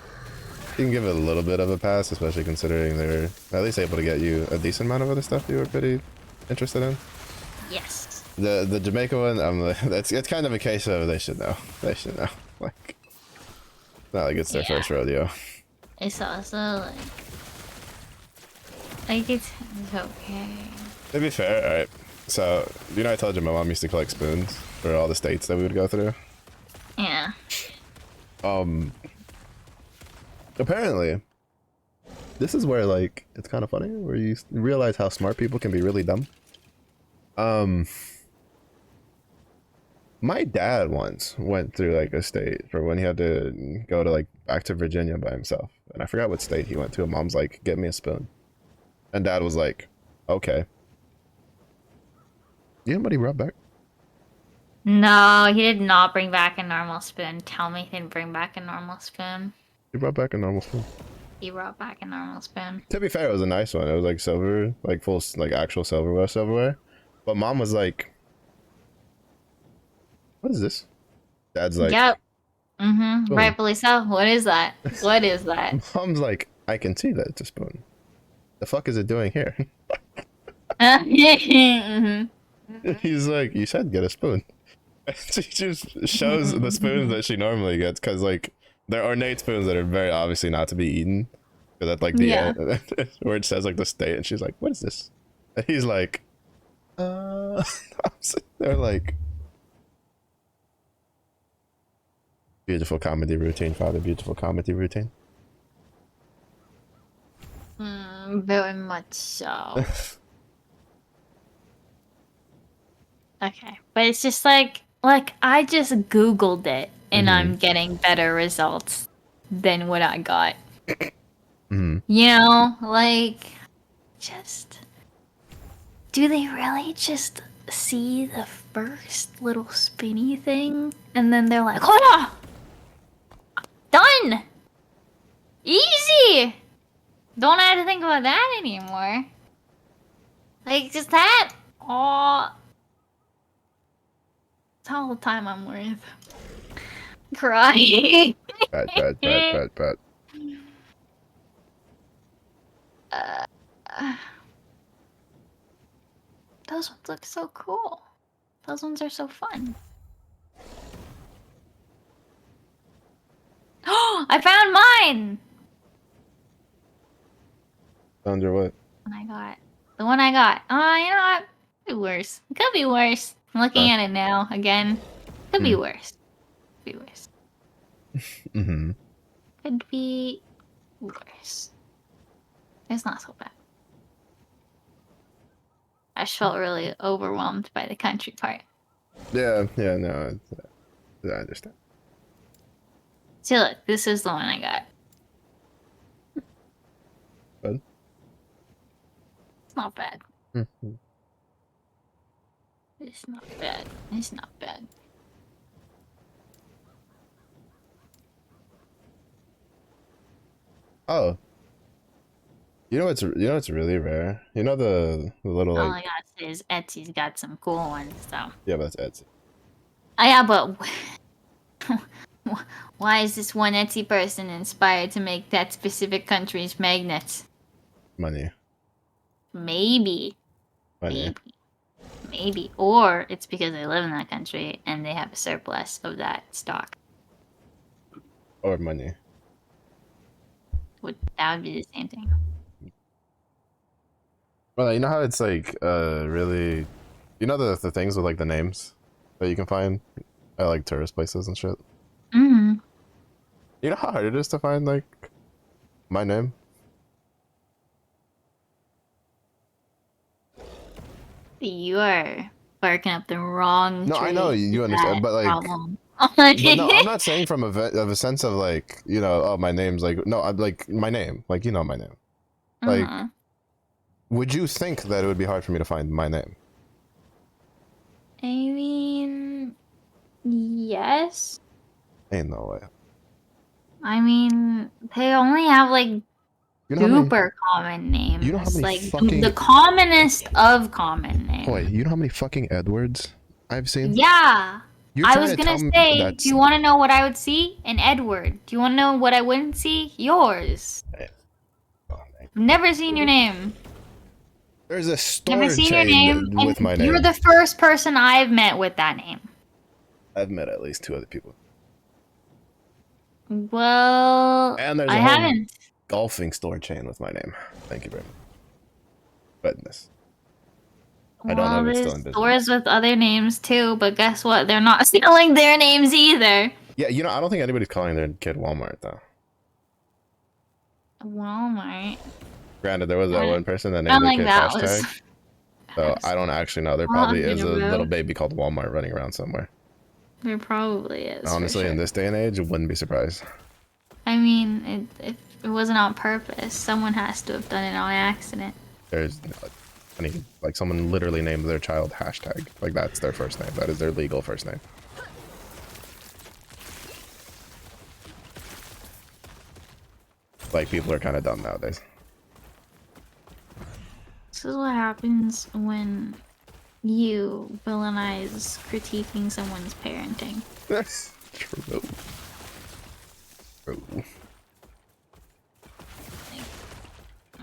You can give it a little bit of a pass, especially considering they're at least able to get you a decent amount of other stuff you were pretty interested in. Yes. The Jamaica one, it's kind of a case of they should know. They should know. Like Not like it's their Yeah. first rodeo. It's also like it's okay. To be fair, alright. So, you know I told you my mom used to collect spoons for all the states that we would go through? Yeah. Apparently, this is where, like, it's kind of funny, where you realize how smart people can be really dumb. My dad once went through, like, a state for when he had to go to, like, back to Virginia by himself. And I forgot what state he went to, and mom's like, get me a spoon. And dad was like, okay. You know what he brought back? No, he did not bring back a normal spoon. Tell me he didn't bring back a normal spoon. He brought back a normal spoon. He brought back a normal spoon. To be fair, it was a nice one. It was like silver, like full, like actual silverware. But mom was like, "What is this?" Dad's like, Yep. Mm-hmm. spoon. Rightfully so. What is that? What is that? Mom's like, "I can see that it's a spoon. The fuck is it doing here?" Mhm. He's like, "You said get a spoon." She just shows the spoons that she normally gets because like they're ornate spoons that are very obviously not to be eaten. Because that's like the Yeah. where it says like the state, and she's like, "What is this?" And he's like, I'm sitting there like, beautiful comedy routine, father. Beautiful comedy routine. Very much so. Okay, but it's just like I just Googled it and I'm getting better results than what I got. You know, like, just do they really just see the first little spinny thing and then they're like, hold on, done, easy. Don't have to think about that anymore. Like, just that. Oh. That's all the time I'm worth. Crying. Bad. Those ones look so cool. Those ones are so fun. Oh, I found mine! Found your what? The one I got. Oh, you know what? Could be worse. It could be worse. I'm looking at it now again. Could be worse. Could be worse. Could be worse. It's not so bad. I just felt really overwhelmed by the country part. Yeah, no, I understand. See, look, this is the one I got. Good. It's not bad. It's not bad. It's not bad. Oh, you know what's really rare? You know the little All like I gotta say is Etsy's got some cool ones, so. yeah, but that's Etsy. Oh, yeah, but why is this one Etsy person inspired to make that specific country's magnets? Money. Maybe. Maybe. Or it's because they live in that country and they have a surplus of that stock. Or money. That would be the same thing. Well, you know how it's like really, you know the things with like the names that you can find at like tourist places and shit. Mm-hmm. You know how hard it is to find like my name? You are barking up the wrong No, I tree know you with understand, that but like, problem. but no, I'm not saying from a sense of like, you know, oh my name's like no, I'm like my name, like you know my name. Like, would you think that it would be hard for me to find my name? I mean, yes. Ain't no way. I mean, they only have like You know how many, super common names. you know how many like fucking the commonest of common names. wait, you know how many fucking Edwards I've seen? Yeah. You're I trying was to gonna tell me say, that's- do you want to know what I would see? An Edward. Do you want to know what I wouldn't see? Yours. Oh, I've never seen your name. there's a store Never seen your chain name. with And my name. you're the first person I've met with that name. I've met at least 2 other people. Well, And there's I a whole haven't. golfing store chain with my name. Thank you very much. Goodness. I don't know Well, if it's there's still in business. stores with other names too, but guess what? They're not selling their names either. Yeah, you know, I don't think anybody's calling their kid Walmart though. Walmart. Granted, there was that one person that I named don't their think kid that was. hashtag. So I don't actually know. There Well, probably is a bro. little baby called Walmart running around somewhere. There probably is. Honestly, for in sure. this day and age, I wouldn't be surprised. I mean, it wasn't on purpose. Someone has to have done it on accident. There's, I mean, like someone literally named their child hashtag. Like that's their first name. That is their legal first name. Like people are kind of dumb nowadays. This is what happens when you villainize critiquing someone's parenting. That's true. True.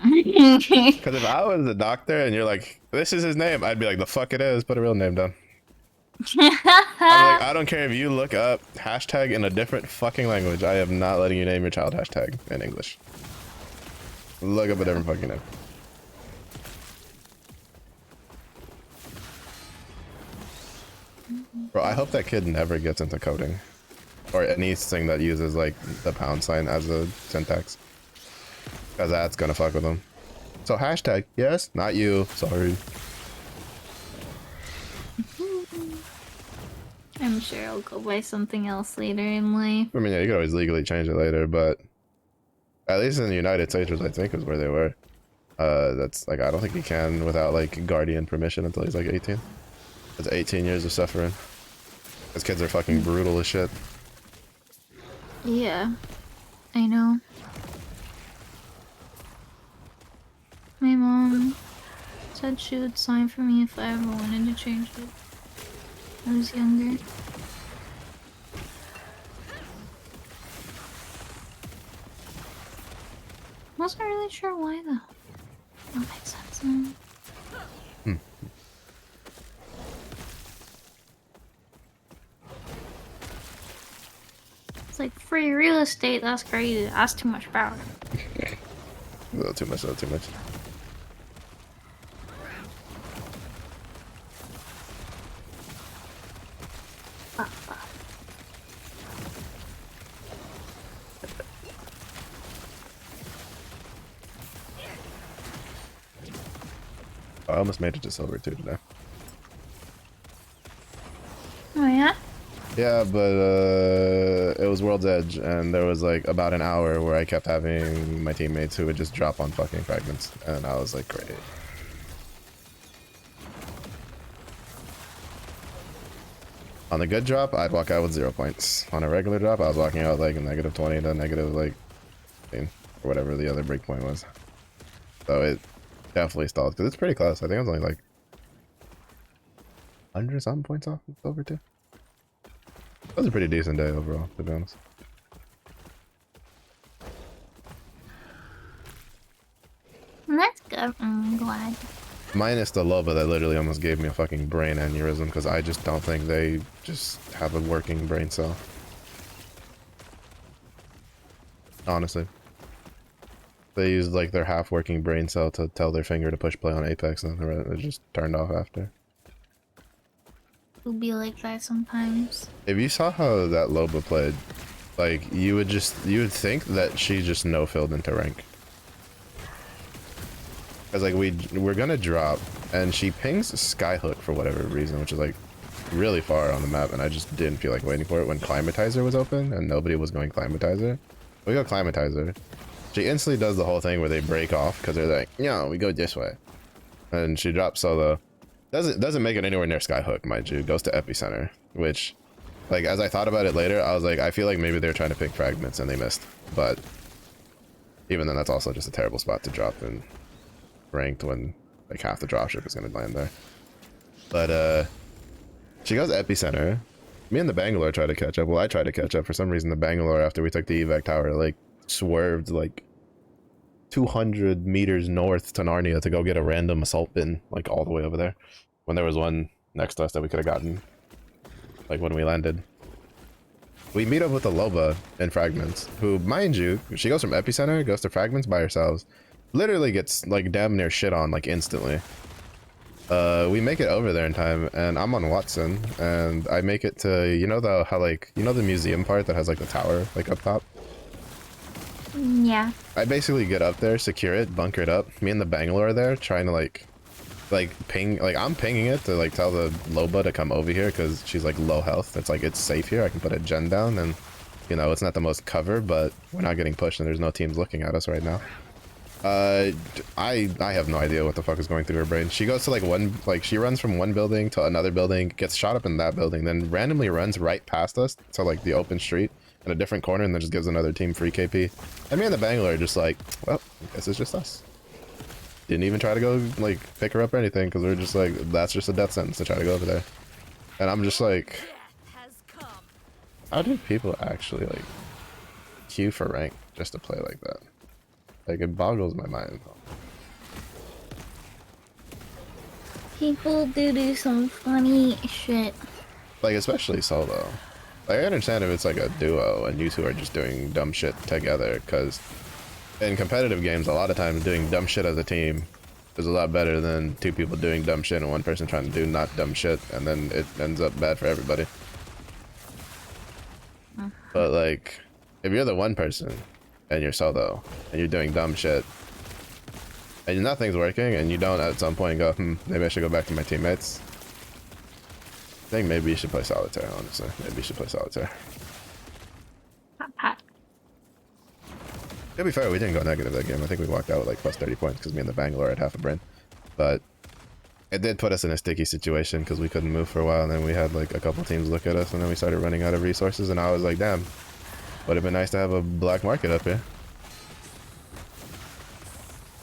Because if I was a doctor and you're like, this is his name, I'd be like, the fuck it is, put a real name down. I'm like, I don't care if you look up hashtag in a different fucking language. I am not letting you name your child hashtag in English. Look up a different fucking name. Bro, I hope that kid never gets into coding. Or anything that uses like the pound sign as a syntax. Because that's gonna fuck with them. So hashtag, yes, not you, sorry. I'm sure I'll go buy something else later in life. I mean, yeah, you could always legally change it later, but at least in the United States, which I think is where they were, that's like, I don't think you can without like guardian permission until he's like 18. That's 18 years of suffering. Those kids are fucking brutal as shit. Yeah, I know. My mom said she would sign for me if I ever wanted to change it. I was younger. Wasn't really sure why though. That makes sense now. It's like free real estate, that's crazy. That's too much power. A little too much, a little too much. Fuck, fuck. I almost made it to silver too today. Oh yeah? Yeah, but it was World's Edge, and there was like about an hour where I kept having my teammates who would just drop on fucking fragments, and I was like, great. On the good drop, I'd walk out with 0 points. On a regular drop, I was walking out like negative 20 to negative like 15, or whatever the other breakpoint was. So it definitely stalled, because it's pretty close. I think I was only like 100 something points off silver too. That was a pretty decent day overall, to be honest. That's good. I'm glad. Minus the Loba that literally almost gave me a fucking brain aneurysm, because I just don't think they just have a working brain cell. Honestly. They used like their half-working brain cell to tell their finger to push play on Apex, and it just turned off after. It'll be like that sometimes. If you saw how that Loba played, like, you would think that she just no-filled into rank. Because, like, we're gonna drop, and she pings Skyhook for whatever reason, which is, like, really far on the map, and I just didn't feel like waiting for it when Climatizer was open, and nobody was going Climatizer. We go Climatizer. She instantly does the whole thing where they break off, because they're like, yeah, we go this way. And she drops solo. Doesn't make it anywhere near Skyhook, mind you. Goes to Epicenter, which, like, as I thought about it later, I was like, I feel like maybe they were trying to pick fragments and they missed. But even then, that's also just a terrible spot to drop in ranked when like half the dropship is gonna land there. But she goes Epicenter. Me and the Bangalore tried to catch up. Well, I tried to catch up. For some reason, the Bangalore, after we took the evac tower, like swerved like 200 meters north to Narnia to go get a random assault bin, like all the way over there, when there was one next to us that we could have gotten, like when we landed. we meet up with the Loba in Fragments, who, mind you, she goes from Epicenter, goes to Fragments by herself, literally gets like damn near shit on like instantly. We make it over there in time, and I'm on Watson, and I make it to, you know the museum part that has like the tower like up top? Yeah. I basically get up there, secure it, bunker it up. Me and the Bangalore are there trying to like ping, like I'm pinging it to like tell the Loba to come over here because she's like low health. It's like it's safe here. I can put a gen down, and you know it's not the most cover, but we're not getting pushed, and there's no teams looking at us right now. I have no idea what the fuck is going through her brain. She goes to like she runs from one building to another building, gets shot up in that building, then randomly runs right past us to like the open street in a different corner, and then just gives another team free KP. And me and the Bangalore are just like, well, I guess it's just us. Didn't even try to go like pick her up or anything because we're just like, that's just a death sentence to try to go over there. And I'm just like, Death has come. how do people actually like queue for rank just to play like that? Like, it boggles my mind. People do some funny shit. Like, especially solo. Like, I understand if it's like a duo and you two are just doing dumb shit together, because in competitive games, a lot of times doing dumb shit as a team is a lot better than two people doing dumb shit and one person trying to do not dumb shit, and then it ends up bad for everybody. But, like, if you're the one person and you're solo and you're doing dumb shit and nothing's working and you don't at some point go, maybe I should go back to my teammates, I think maybe you should play solitaire, honestly. Maybe you should play solitaire. Hot, hot. To be fair, we didn't go negative that game. I think we walked out with like plus 30 points because me and the Bangalore had half a brain. But it did put us in a sticky situation because we couldn't move for a while, and then we had like a couple teams look at us, and then we started running out of resources, and I was like, damn, would have been nice to have a black market up here.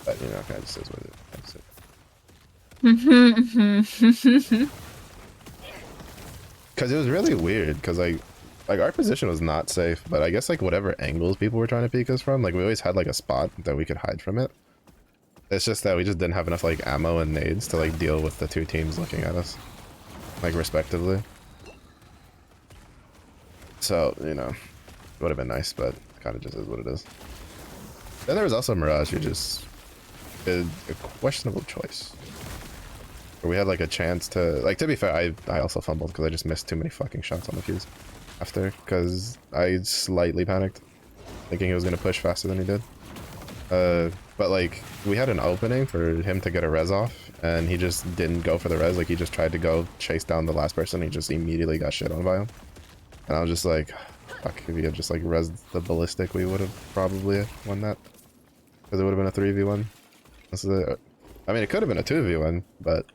But, you know, kind of just is what it is. Because it was really weird, because like our position was not safe, but I guess like whatever angles people were trying to peek us from, like we always had like a spot that we could hide from it. It's just that we just didn't have enough like ammo and nades to like deal with the two teams looking at us, like respectively. So, you know, it would have been nice, but it kind of just is what it is. Then there was also Mirage, who just did a questionable choice. Where we had like a chance to, like, to be fair, I also fumbled because I just missed too many fucking shots on the fuse after, because I slightly panicked, thinking he was going to push faster than he did. But like, we had an opening for him to get a res off, and he just didn't go for the res. Like, he just tried to go chase down the last person. He just immediately got shit on by him. And I was just like, fuck, if he had just like resed the ballistic, we would have probably won that. Because it would have been a 3v1. This is it. I mean, it could have been a 2v1, but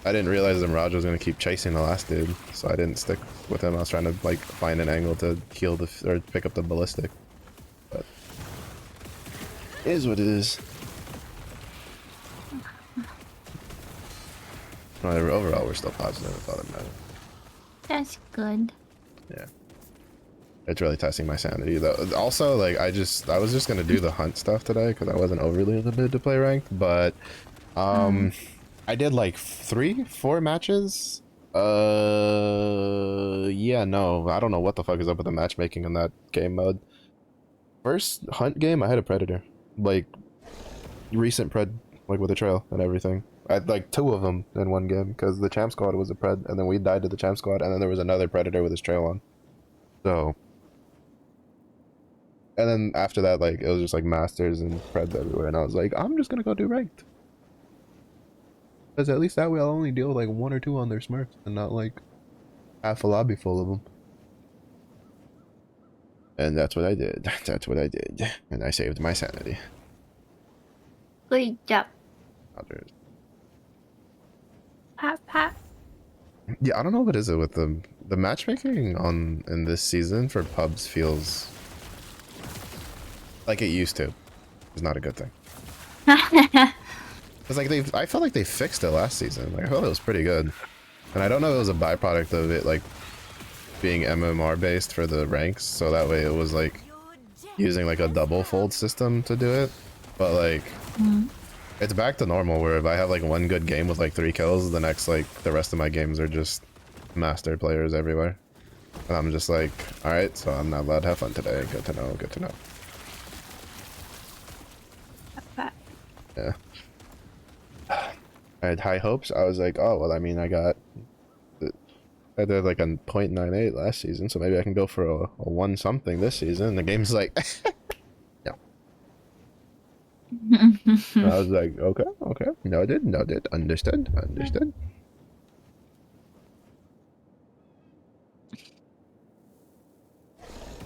I didn't realize that Mirage was going to keep chasing the last dude, so I didn't stick with him. I was trying to like find an angle to heal the, or pick up the ballistic. But it is what it is. No, overall, we're still positive. That's all that matters. That's good. Yeah. It's really testing my sanity though. Also, like, I was just gonna do the hunt stuff today because I wasn't overly in the mood to play ranked, but I did like 3-4 matches. Yeah, no, I don't know what the fuck is up with the matchmaking in that game mode. First hunt game, I had a predator, like recent pred, like with a trail and everything. I had like 2 of them in one game because the champ squad was a pred, and then we died to the champ squad, and then there was another predator with his trail on. So, and then after that, like, it was just like masters and preds everywhere, and I was like, I'm just gonna go do ranked. Because at least that way I'll only deal with like 1 or 2 on their smurfs and not like half a lobby full of them. And that's what I did. That's what I did. And I saved my sanity. Good job. Others. Pat, pat. Yeah, I don't know what is it with the matchmaking in this season for pubs feels like it used to. It's not a good thing. It's like I felt like they fixed it last season. Like, I thought it was pretty good. And I don't know if it was a byproduct of it like being MMR based for the ranks, so that way it was like using like a double fold system to do it. But like it's back to normal where if I have like one good game with like 3 kills, the next like the rest of my games are just master players everywhere. And I'm just like, all right, so I'm not allowed to have fun today. Good to know. Good to know. But Yeah. I had high hopes. I was like, oh well, I mean, I did like a 0.98 last season, so maybe I can go for a 1 something this season. And the game's like, no. And I was like, okay, noted, understood. I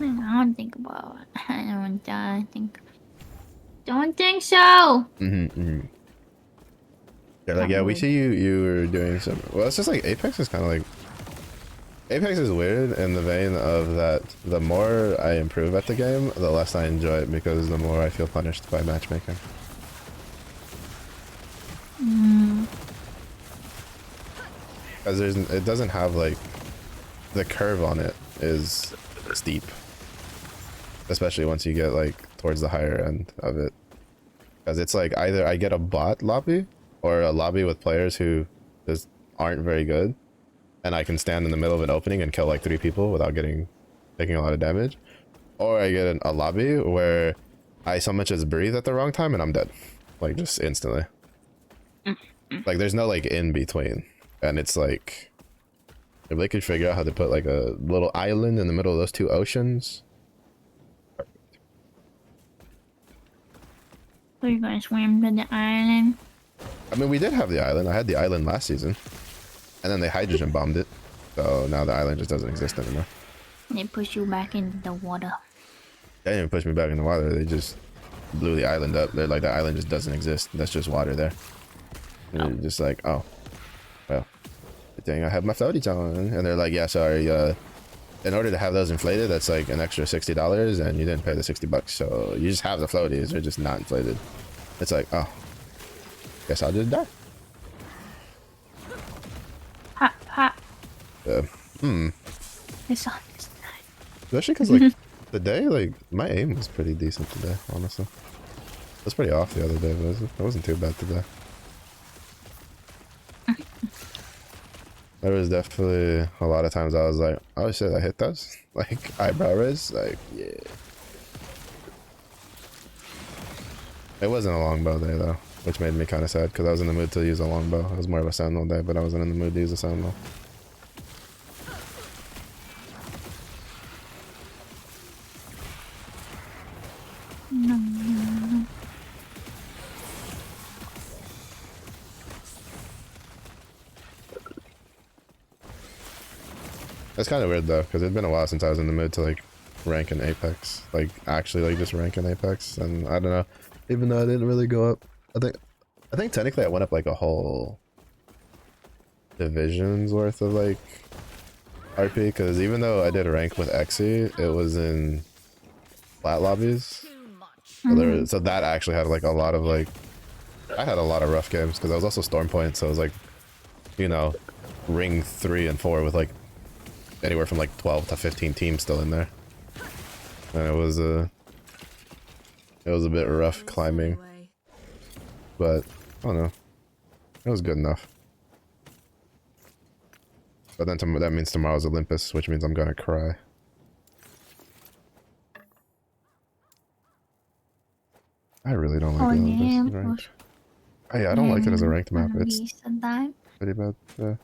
don't think about it. Don't think so. They're like, yeah, we see you were doing some. Well, it's just like Apex is kind of like. Apex is weird in the vein of that the more I improve at the game, the less I enjoy it because the more I feel punished by matchmaking. Because it doesn't have like, the curve on it is steep. Especially once you get like towards the higher end of it. Because it's like either I get a bot lobby or a lobby with players who just aren't very good. And I can stand in the middle of an opening and kill like 3 people without taking a lot of damage. Or I get a lobby where I so much as breathe at the wrong time and I'm dead. Like just instantly. Like there's no like in between. And it's like, if they could figure out how to put like a little island in the middle of those 2 oceans. So you're gonna swim to the island? I mean, we did have the island. I had the island last season. And then they hydrogen bombed it. So now the island just doesn't exist anymore. They push you back into the water. They didn't even push me back in the water. They just blew the island up. They're like, the island just doesn't exist. That's just water there. And you're just like, oh, well, good thing I have my floaties on. And they're like, yeah, sorry. In order to have those inflated, that's like an extra $60, and you didn't pay the $60. So you just have the floaties. They're just not inflated. It's like, oh, guess I'll just die. Ha. It's on this side. Especially because like the day, like my aim was pretty decent today, honestly. It was pretty off the other day, but it wasn't too bad today. There was definitely a lot of times I was like, oh shit, I hit those? Like eyebrow raise? Like, yeah. It wasn't a longbow day though, which made me kind of sad because I was in the mood to use a longbow. It was more of a sentinel day, but I wasn't in the mood to use a sentinel. It's kind of weird though, because it'd been a while since I was in the mood to like rank in Apex, like actually like just rank in Apex, and I don't know, even though I didn't really go up, I think technically I went up like a whole division's worth of like RP, because even though I did rank with Exy, it was in flat lobbies, so that actually had like a lot of like, I had a lot of rough games because I was also Storm Point, so it was like, you know, ring 3 and 4 with like anywhere from like 12 to 15 teams still in there, and it was a bit rough climbing, but I don't know, it was good enough. But then that means tomorrow's Olympus, which means I'm gonna cry. I really don't like Olympus ranked. Hey, I don't like it as a ranked map. It's pretty bad. Yeah.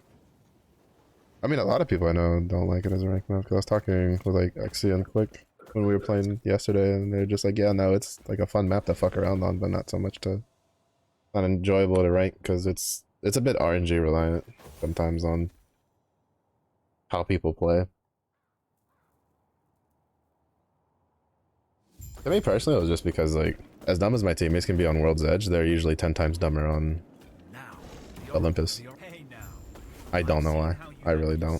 I mean, a lot of people I know don't like it as a ranked map, because I was talking with like Exy and Quick when we were playing yesterday, and they're just like, yeah, no, it's like a fun map to fuck around on, but not so much to, not enjoyable to rank, because it's a bit RNG reliant sometimes on how people play. To me personally, it was just because like, as dumb as my teammates can be on World's Edge, they're usually 10 times dumber on Olympus. I don't know why. I really don't.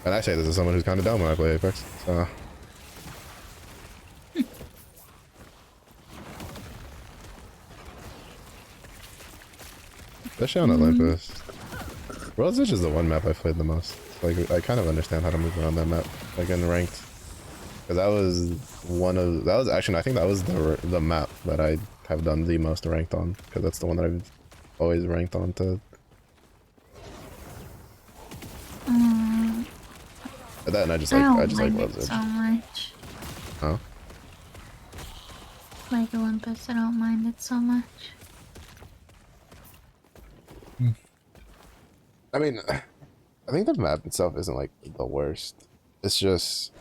And I say this as someone who's kind of dumb when I play Apex, so. Especially on Olympus. World's Edge is the one map I've played the most. Like, I kind of understand how to move around that map, like in ranked. Because that was actually, I think that was the map that I have done the most ranked on, because that's the one that I've always ranked onto. But that, and I just I like don't mind it Wizard. so much. Oh. Like Olympus, I don't mind it so much. I mean, I think the map itself isn't like the worst. It's just,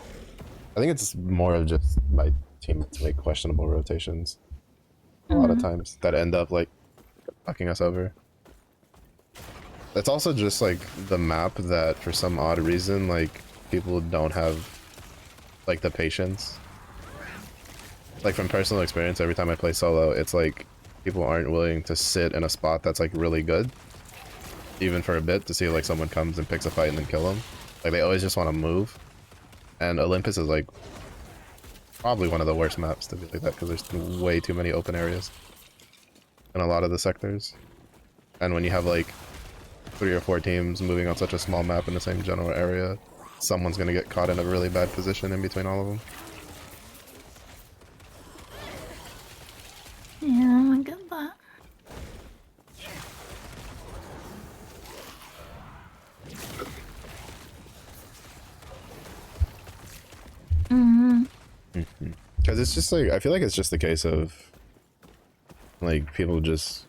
I think it's more of just my teammates make questionable rotations a lot of times that end up like fucking us over. That's also just like the map that for some odd reason like people don't have like the patience. Like from personal experience, every time I play solo, it's like people aren't willing to sit in a spot that's like really good, even for a bit, to see if like someone comes and picks a fight and then kill them. Like they always just want to move. And Olympus is like probably one of the worst maps to be like that because there's way too many open areas in a lot of the sectors. And when you have like 3 or 4 teams moving on such a small map in the same general area, someone's gonna get caught in a really bad position in between all of them. Yeah, I get that. Because it's just like, I feel like it's just the case of like people just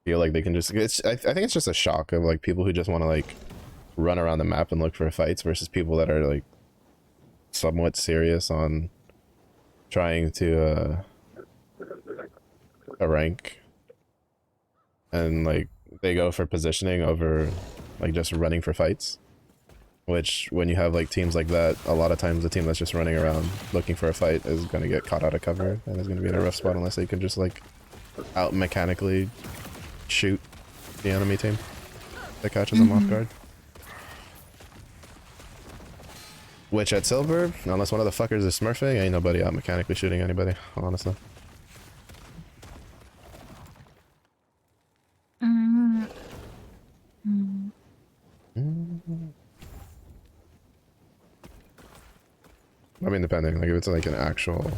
feel like they can just, I think it's just a shock of like people who just want to like run around the map and look for fights versus people that are like somewhat serious on trying to rank, and like they go for positioning over like just running for fights, which when you have like teams like that, a lot of times the team that's just running around looking for a fight is going to get caught out of cover and is going to be in a rough spot unless they can just like out mechanically shoot the enemy team that catches them off guard. Which at Silver, unless one of the fuckers is smurfing, ain't nobody out mechanically shooting anybody, honestly. I mean, depending, like if it's like an actual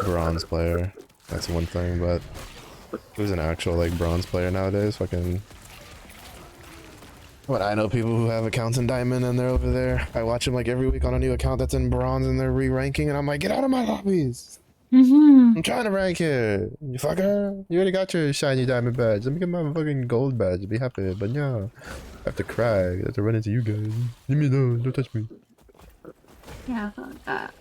bronze player, that's one thing, but who's an actual like bronze player nowadays? Fucking, what, I know people who have accounts in diamond and they're over there. I watch them like every week on a new account that's in bronze and they're re-ranking and I'm like, get out of my lobbies. I'm trying to rank here. You fucker. You already got your shiny diamond badge. Let me get my fucking gold badge. Be happy. But yeah, I have to cry. I have to run into you guys. Leave me alone. Don't touch me. Yeah, fuck that.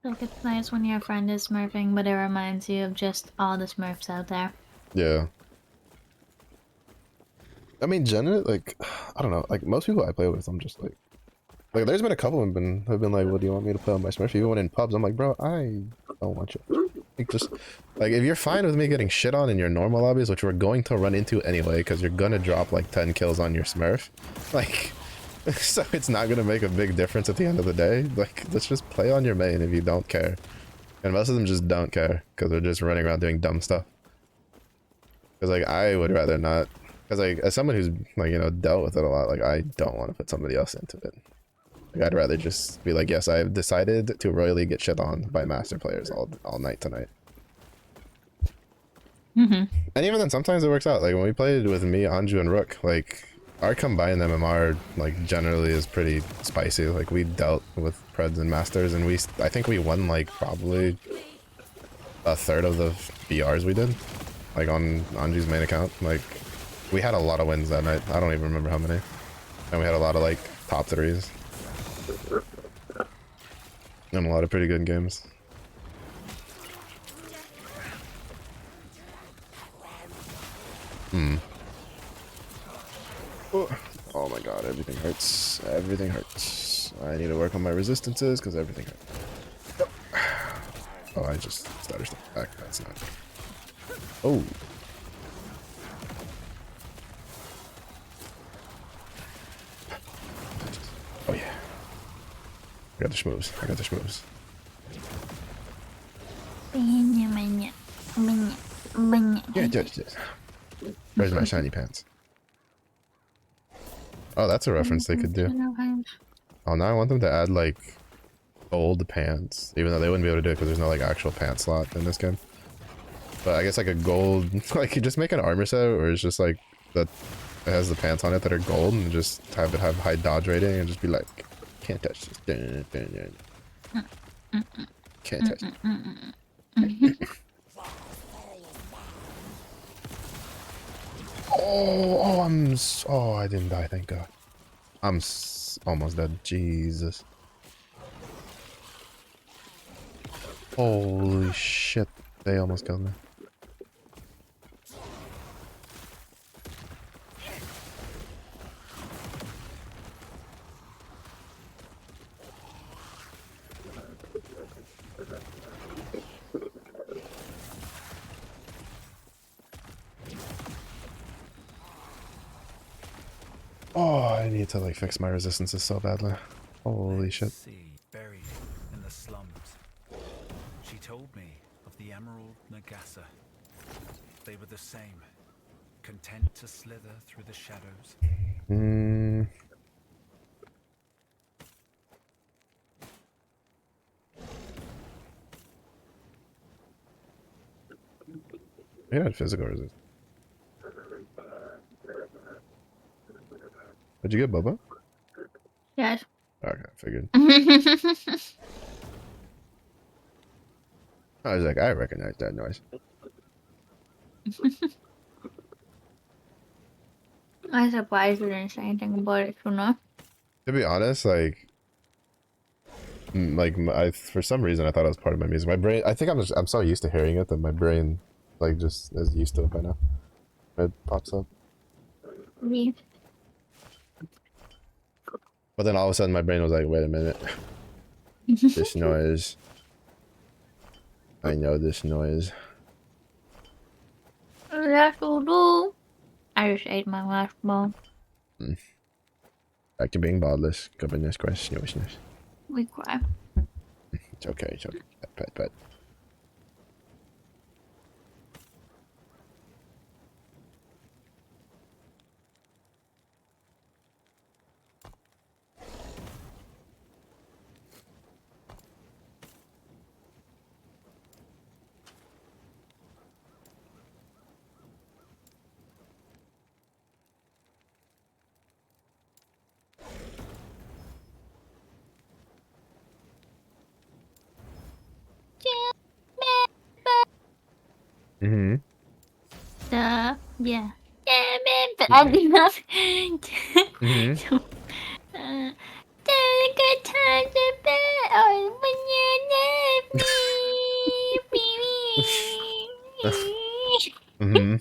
Like it's nice when your friend is smurfing, but it reminds you of just all the smurfs out there. Yeah. I mean, generally, like, I don't know. Like, most people I play with, I'm just like there's been a couple have been like, what do you want me to play on my Smurf? Even when in pubs, I'm like, bro, I don't want you. Like, just, like, if you're fine with me getting shit on in your normal lobbies, which we're going to run into anyway, because you're gonna drop, like, 10 kills on your Smurf, like, so it's not gonna make a big difference at the end of the day. Like, let's just play on your main if you don't care. And most of them just don't care, because they're just running around doing dumb stuff. Because, like, I would rather not, because, like, as someone who's, like, you know, dealt with it a lot, like, I don't want to put somebody else into it. Like, I'd rather just be like, yes, I have decided to royally get shit on by master players all night tonight. And even then, sometimes it works out. Like, when we played with me, Anju, and Rook, like, our combined MMR, like, generally is pretty spicy. Like, we dealt with Preds and Masters, and I think we won, like, probably a third of the BRs we did. Like, on Anju's main account. Like, we had a lot of wins that night. I don't even remember how many. And we had a lot of, like, top threes. And a lot of pretty good games. Oh my god, everything hurts. Everything hurts. I need to work on my resistances because everything hurts. Oh, I just stutter stepped back. That's not. Oh. Oh yeah. I got the schmoes. I got the schmoes. Yeah, yes. Where's my shiny pants? Oh, that's a reference they could do. Oh, now I want them to add like gold pants, even though they wouldn't be able to do it because there's no like actual pants slot in this game. But I guess like a gold, like you just make an armor set where it's just like that it has the pants on it that are gold and just have it have high dodge rating and just be like, can't touch this. Can't touch it. Oh, I didn't die, thank God. I'm almost dead. Jesus. Holy shit. They almost killed me. Oh, I need to like fix my resistances so badly. Holy shit. Sea buried in the slums. She told me of the Emerald Nagasa. They were the same, content to slither through the shadows. I had physical resistance. Did you get Bubba? Yes. Okay, I figured. I was like, I recognize that noise. I'm surprised you didn't say anything about it, you know? To be honest, like for some reason I thought it was part of my music. My brain, I think I'm so used to hearing it that my brain like just is used to it by now. It pops up. Me. But then all of a sudden my brain was like, wait a minute. This noise. I know this noise. That's all do. I just ate my last bone. Back to being bodless. Goodness Christ, snowishness. We cry. It's okay, it's okay. Pet. Mm-hmm. Yeah. But I do not. Mm-hmm. Good times are better when you're not Mm-hmm.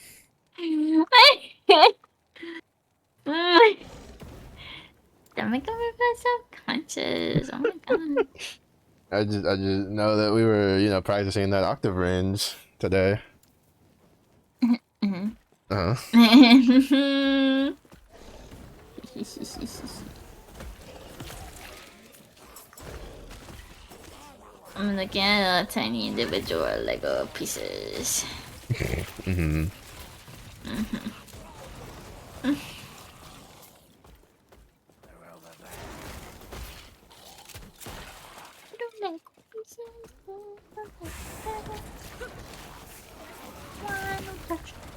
Don't make me feel self-conscious. Oh my god. I just know that we were, practicing that octave range today. Mhm. Uh-huh. I'm looking at tiny individual Lego pieces. Mm-hmm.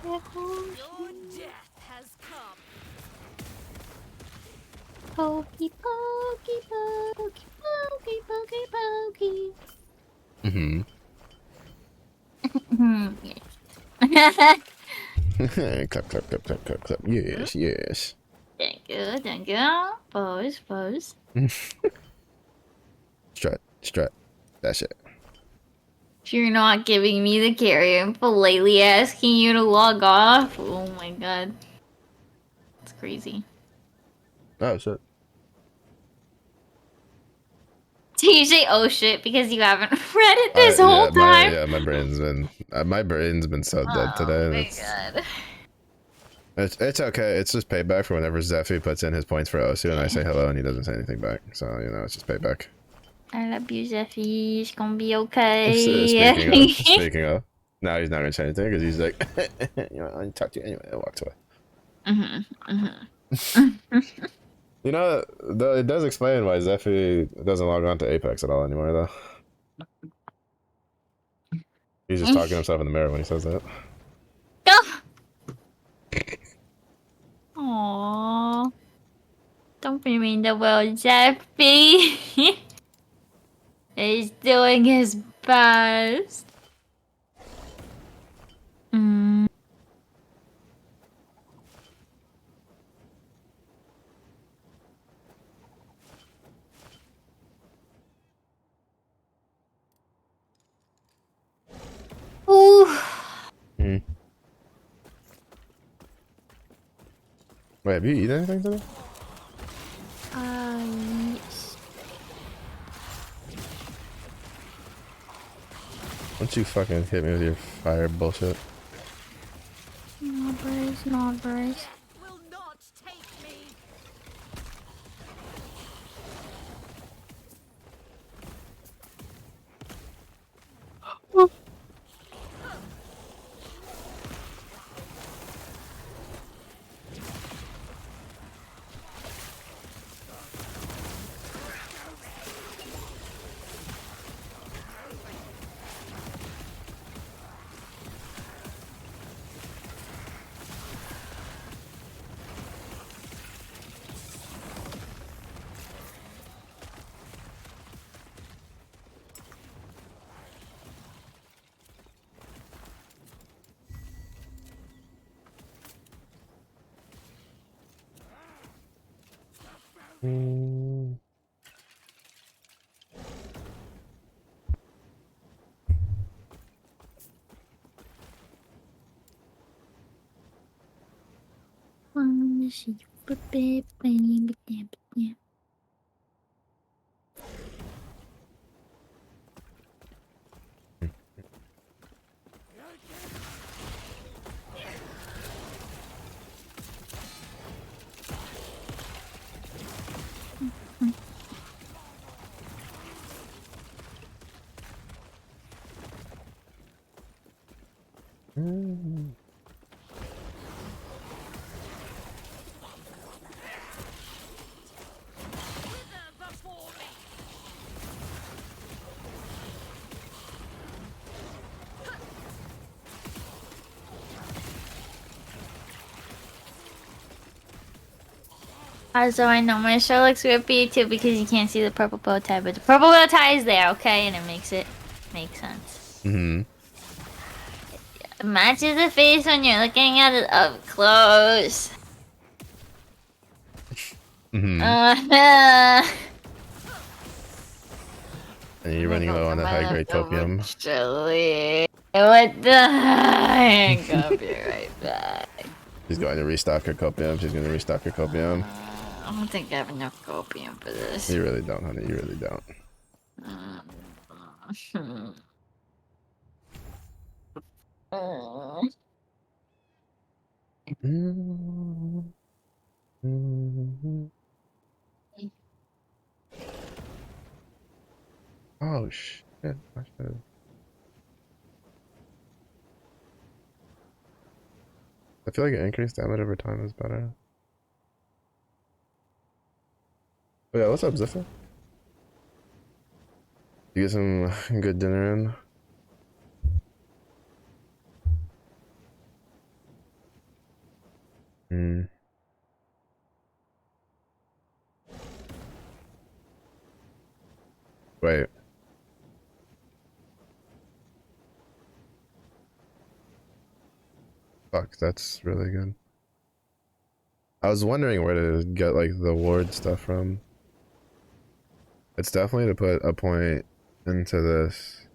Your death has come. Pokey, pokey, pokey, pokey, pokey, pokey. Mm-hmm. Clap, clap, clap, clap, clap, clap. Yes, yes. Thank you. Pose. Strut. That's it. If you're not giving me the carry, I'm politely asking you to log off. Oh my god. It's crazy. Oh, shit. Do you say oh shit because you haven't read it this whole time? My brain's been so dead today. Oh my It's, god. it's okay. It's just payback for whenever Zephy puts in his points for Osu and I say hello and he doesn't say anything back. So, it's just payback. I love you, Zeffy. It's gonna be okay. Speaking of, now he's not gonna say anything because he's like, I talk to you anyway. I walked away. You know, though it does explain why Zephy doesn't log on to Apex at all anymore, though. He's just talking to himself in the mirror when he says that. Aww. Don't be mean the world, Zephy. He's doing his best. Mm. Ooh. Hmm. Wait, have you eaten anything today? Yes. Don't you fucking hit me with your fire bullshit. No, Bruce, no, Bruce. Will not take me. Mm. Mm. Wither before me. Also, I know my show looks weird for you too because you can't see the purple bow tie, but the purple bow tie is there, okay? And it makes make sense. Mm-hmm. It matches the face when you're looking at it up close. Mm-hmm. And you're running low on that high grade copium. What the heck? I'll be right back. She's going to restock her copium. She's going to restock her copium. I don't think I have enough copium for this. You really don't, honey. You really don't. Oh shit. I feel like increased damage over time is better. Oh yeah, what's up, Ziffa? You get some good dinner in? Hmm. Wait. Fuck, that's really good. I was wondering where to get like the ward stuff from. It's definitely to put a point into this,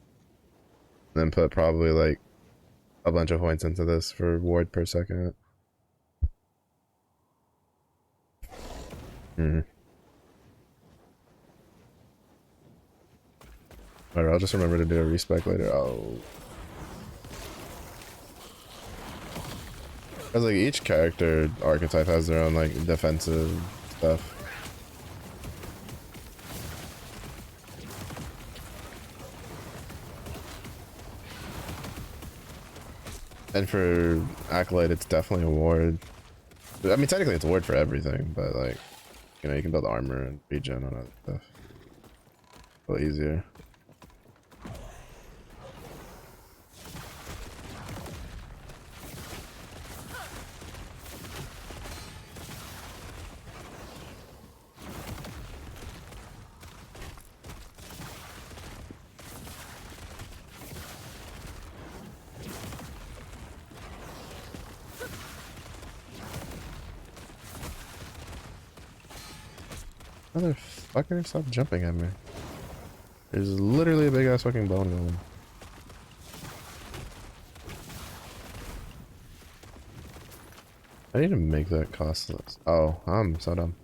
then put probably like a bunch of points into this for ward per second. Hmm. Alright, I'll just remember to do a respec later. Oh. Because like each character archetype has their own like defensive stuff. And for Acolyte, it's definitely a ward. I mean, technically it's a ward for everything, but like, You know, you can build armor and regen on other stuff. A little easier. Motherfucker, stop jumping at me. There's literally a big ass fucking bone golem. I need to make that costless. Oh, I'm so dumb.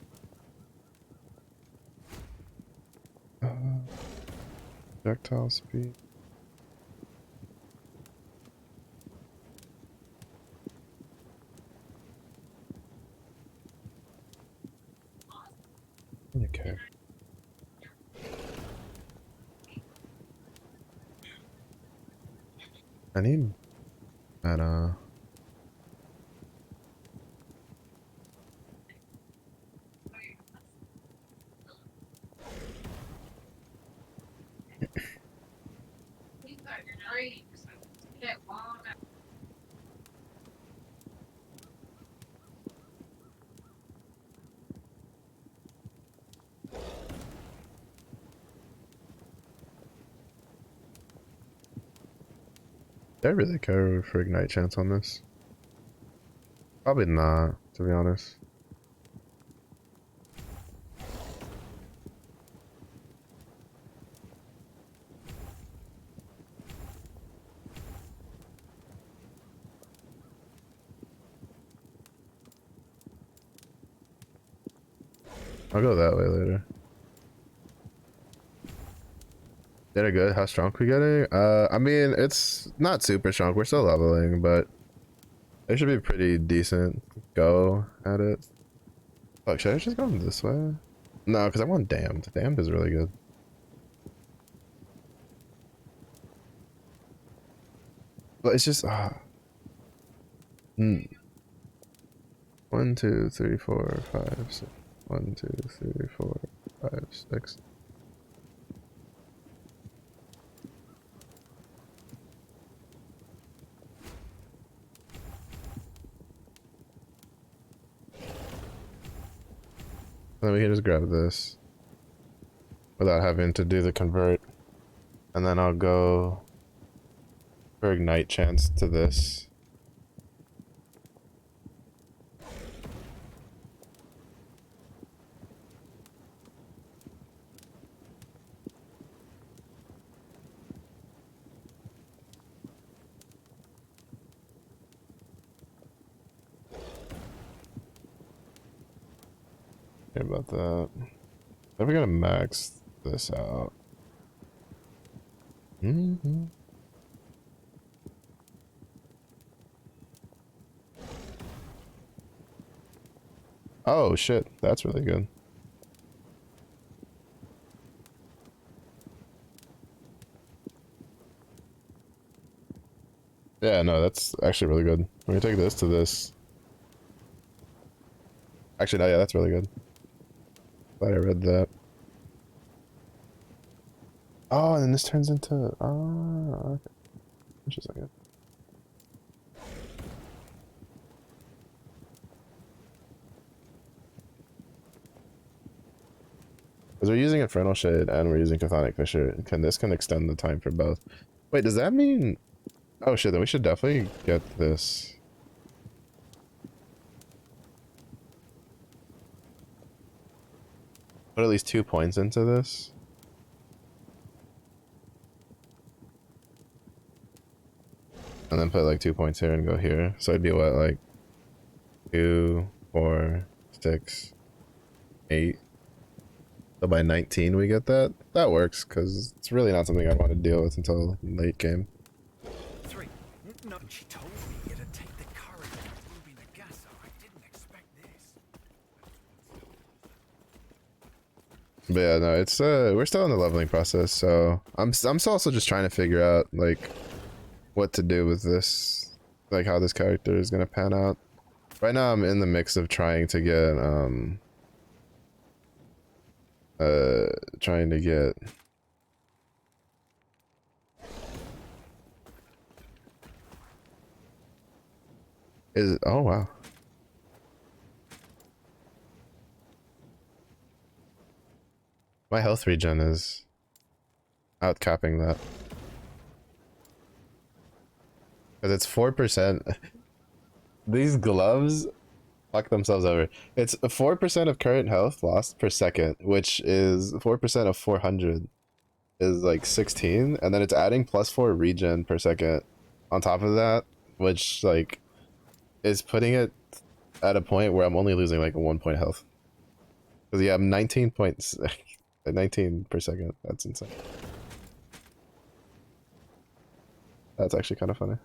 Projectile speed. Okay. I need that, do I really care for ignite chance on this? Probably not, to be honest. I'll go that way later. Did it good? How strong we getting? I mean, it's not super strong. We're still leveling, but it should be pretty decent go at it. Fuck, should I just go this way? No, because I want damned. Damned is really good. But it's just Hmm. 1, 2, 3, 4, 5, 6. 1, 2, 3, 4, 5, 6. Then we can just grab this without having to do the convert. And then I'll go for ignite chance to this. About that. Then we gotta max this out. Oh shit, that's really good. Yeah, no, that's actually really good. Let me take this to this. Actually, no, yeah, that's really good. Glad I read that. Oh, and then this turns into... Oh, okay. Interesting. Because we're using Infernal Shade and we're using Chthonic Fissure. This can extend the time for both. Wait, does that mean... Oh shit, then we should definitely get this. Put at least 2 points into this. And then put like 2 points here and go here. So it'd be what, like 2, 4, 6, 8. So by 19 we get that. That works because it's really not something I want to deal with until late game. 3. No, she told me it'd take the courage of Ruby Nagasa. I didn't expect this. But yeah, no, it's we're still in the leveling process, so I'm still also just trying to figure out like what to do with this, like how this character is gonna pan out. Right now I'm in the mix of trying to get trying to get. Oh wow. My health regen is outcapping that. Because it's 4%. These gloves fuck themselves over. It's 4% of current health lost per second, which is 4% of 400 is like 16, and then it's adding +4 regen per second on top of that, which like is putting it at a point where I'm only losing like a 1 point health. Because yeah, I'm 19 points, 19 per second. That's insane. That's actually kind of funny.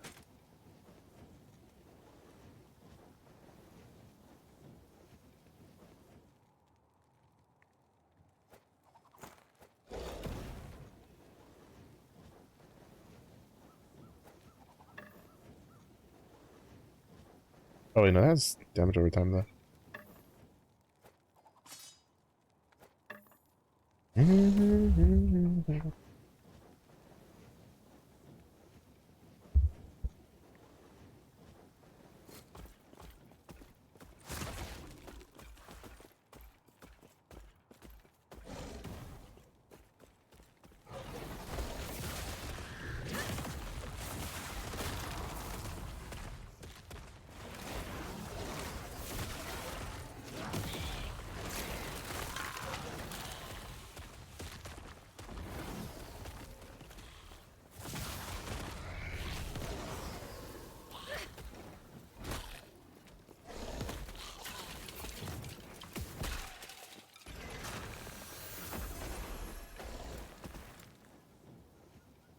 Oh wait, no, that's damage over time though.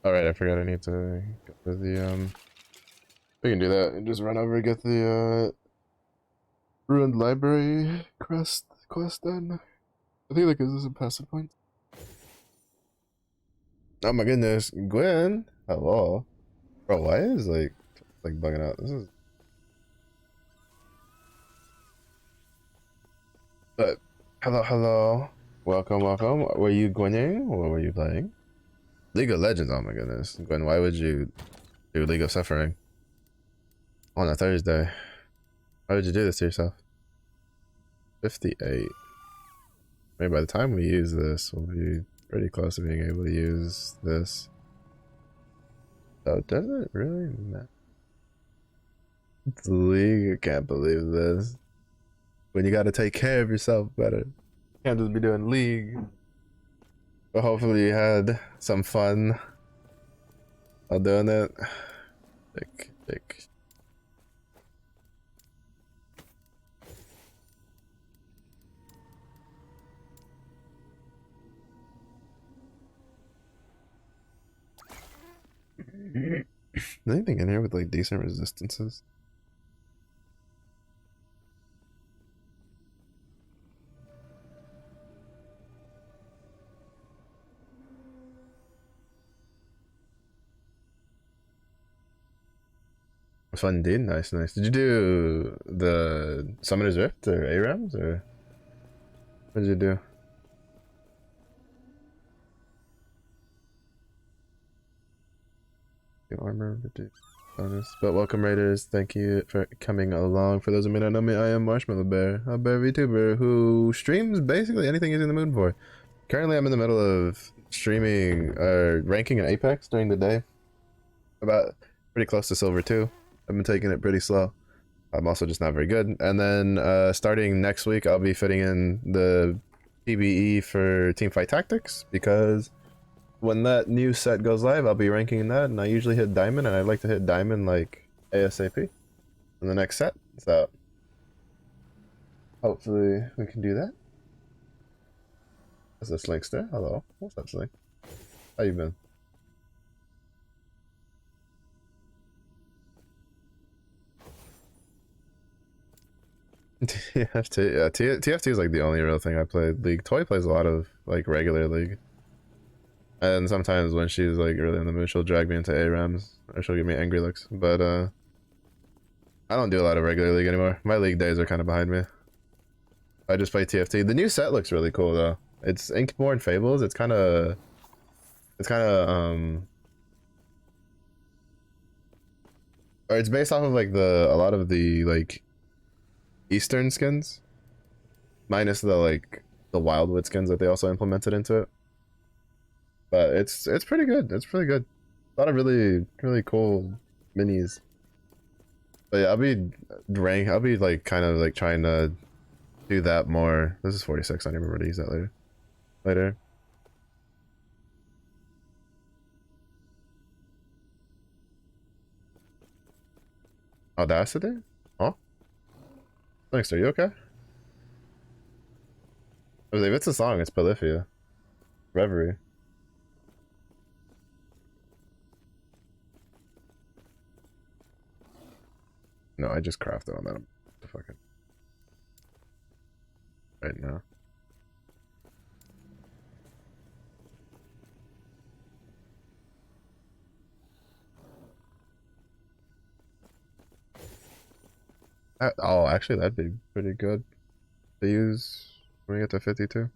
Alright, I forgot I need to go to the, we can do that and just run over and get the, ruined library quest done. I think that gives us some passive points. Oh my goodness, Gwen! Hello. Bro, why is, like bugging out? This is... But, hello. Welcome. Were you Gwening? Or were you playing? League of Legends, oh my goodness. Gwen, why would you do League of Suffering on a Thursday? Why would you do this to yourself? 58. Maybe by the time we use this, we'll be pretty close to being able to use this. So does it really matter? It's League, I can't believe this. When you gotta take care of yourself better. Can't just be doing League. But hopefully you had some fun while doing it. Dick. Is anything in here with like decent resistances? Fun dude, nice. Did you do the Summoner's Rift or ARAMs or what did you do? The armor, bonus. But welcome raiders, thank you for coming along. For those who may not know me, I am Marshmallow Bear, a bear VTuber who streams basically anything he's in the mood for. Currently I'm in the middle of streaming ranking in Apex during the day. About pretty close to silver 2. I've been taking it pretty slow. I'm also just not very good. And then starting next week, I'll be fitting in the PBE for Teamfight Tactics, because when that new set goes live, I'll be ranking in that, and I usually hit Diamond, and I'd like to hit Diamond like ASAP in the next set. So hopefully we can do that. What's this, Linkster? Hello. What's up, Slink? How you been? TFT, yeah, TFT is like the only real thing I played. League. Toy plays a lot of like regular League, and sometimes when she's like really in the mood, she'll drag me into ARAMs or she'll give me angry looks. But I don't do a lot of regular League anymore. My League days are kind of behind me. I just play TFT. The new set looks really cool though. It's Inkborn Fables. It's kind of or it's based off of like a lot of the like Eastern skins, minus the like the Wildwood skins that they also implemented into it. But it's pretty good. It's pretty good. A lot of really cool minis. But yeah, I'll be like kind of like trying to do that more. This is 46. I don't remember to use that later. Audacity? Oh, thanks. Are you okay? I was like, if it's a song, it's Polyphia. Reverie. No, I just crafted on that. Fucking right now. Oh, actually, that'd be pretty good to use when we get to 52.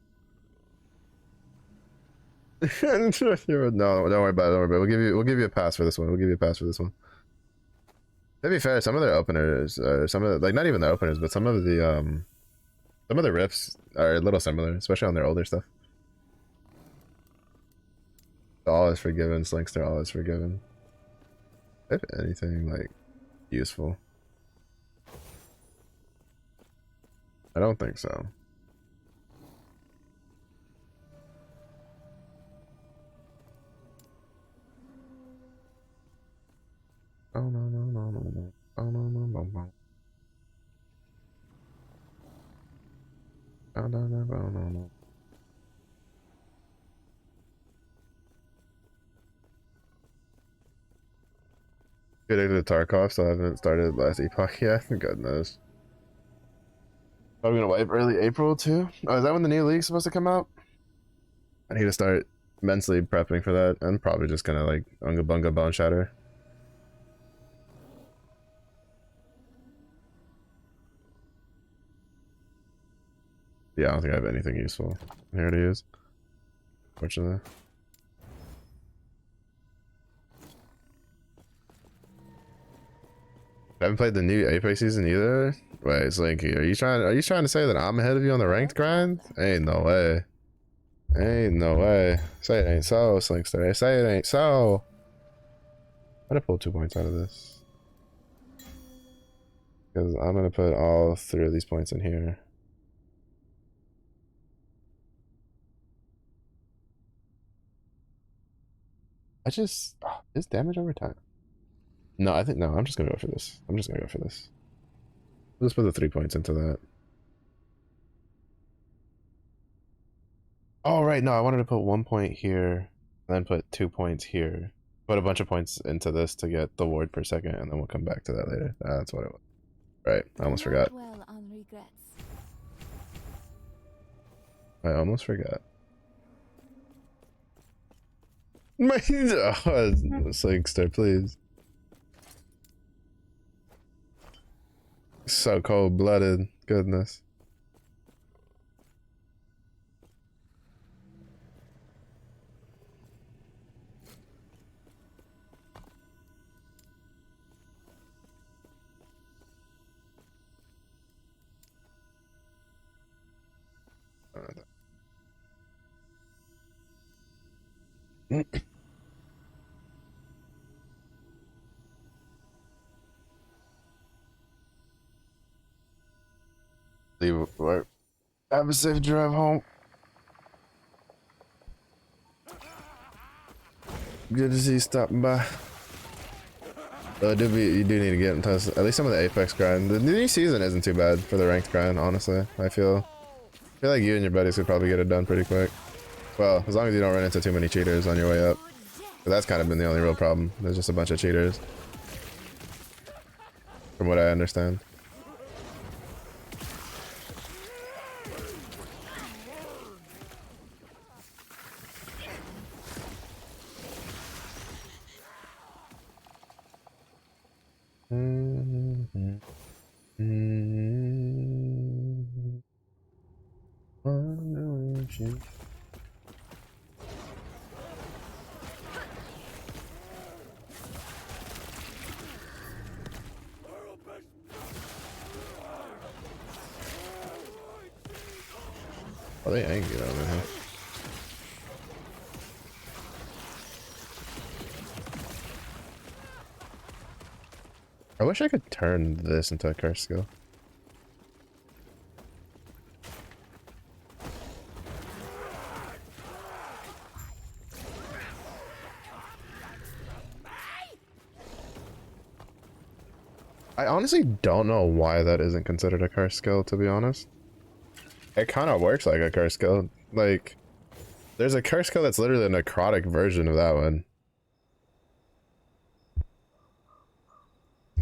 No, don't worry about it. Don't worry about it. We'll give you a pass for this one. We'll give you a pass for this one. To be fair, some of their openers, some of the, like not even the openers, but some of the riffs are a little similar, especially on their older stuff. All is forgiven, Slinkster, all is forgiven. If anything like useful. I don't think so. Oh no. Oh no. Oh no. Good into Tarkov, so I haven't started last epoch yet. Goodness. Probably gonna wipe early April too. Oh, is that when the new league's supposed to come out? I need to start mentally prepping for that. I'm probably just gonna like Unga Bunga Bone Shatter. Yeah, I don't think I have anything useful. Here it is. Fortunately. I haven't played the new Apex season either. Wait, Slinky, are you trying to say that I'm ahead of you on the ranked grind? Ain't no way. Ain't no way. Say it ain't so, Slinkster. Say it ain't so. I'm gonna pull 2 points out of this. Because I'm gonna put all 3 of these points in here. Is damage over time? No, I'm just gonna go for this. We'll just put the 3 points into that. Oh, right, no, I wanted to put 1 point here, then put 2 points here. Put a bunch of points into this to get the ward per second, and then we'll come back to that later. That's what it was. Right, I almost forgot. Well on regrets. I almost forgot. My Slinkster, please. So cold-blooded. Goodness. Leave work. Have a safe drive home. Good to see you stopping by. You do need to get into at least some of the Apex grind. The new season isn't too bad for the ranked grind, honestly. I feel like you and your buddies could probably get it done pretty quick. Well, as long as you don't run into too many cheaters on your way up. But that's kind of been the only real problem. There's just a bunch of cheaters. From what I understand. machine. Oh, they angry over here. I wish I could turn this into a curse skill. I honestly don't know why that isn't considered a curse skill, to be honest. It kind of works like a curse skill. Like, there's a curse skill that's literally a necrotic version of that one.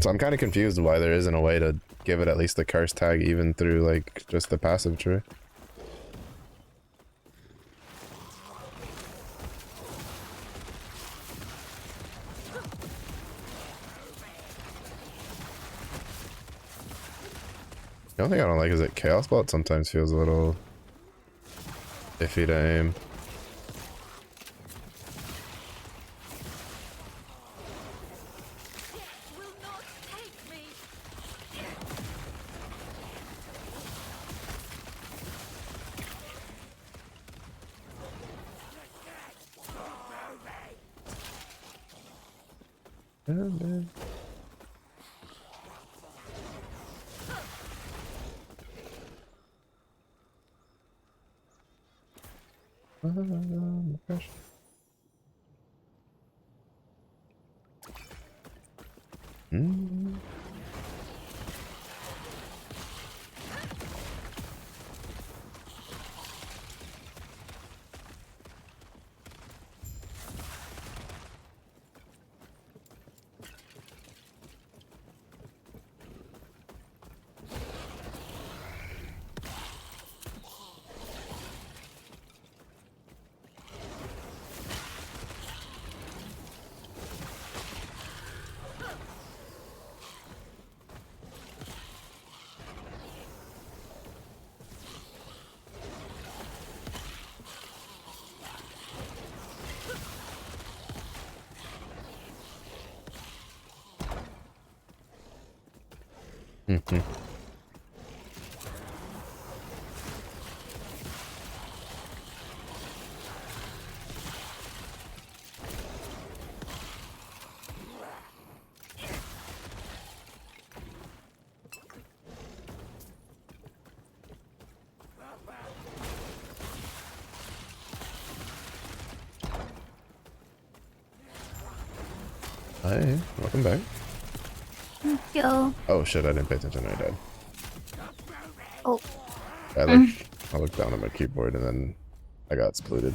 So I'm kind of confused why there isn't a way to give it at least the curse tag even through, like, just the passive tree. The only thing I don't like is that Chaos Bolt sometimes feels a little iffy to aim. Will not take me. Hey, welcome back. Yo. Oh shit, I didn't pay attention, I died. Oh. I looked down at my keyboard and then I got splooted.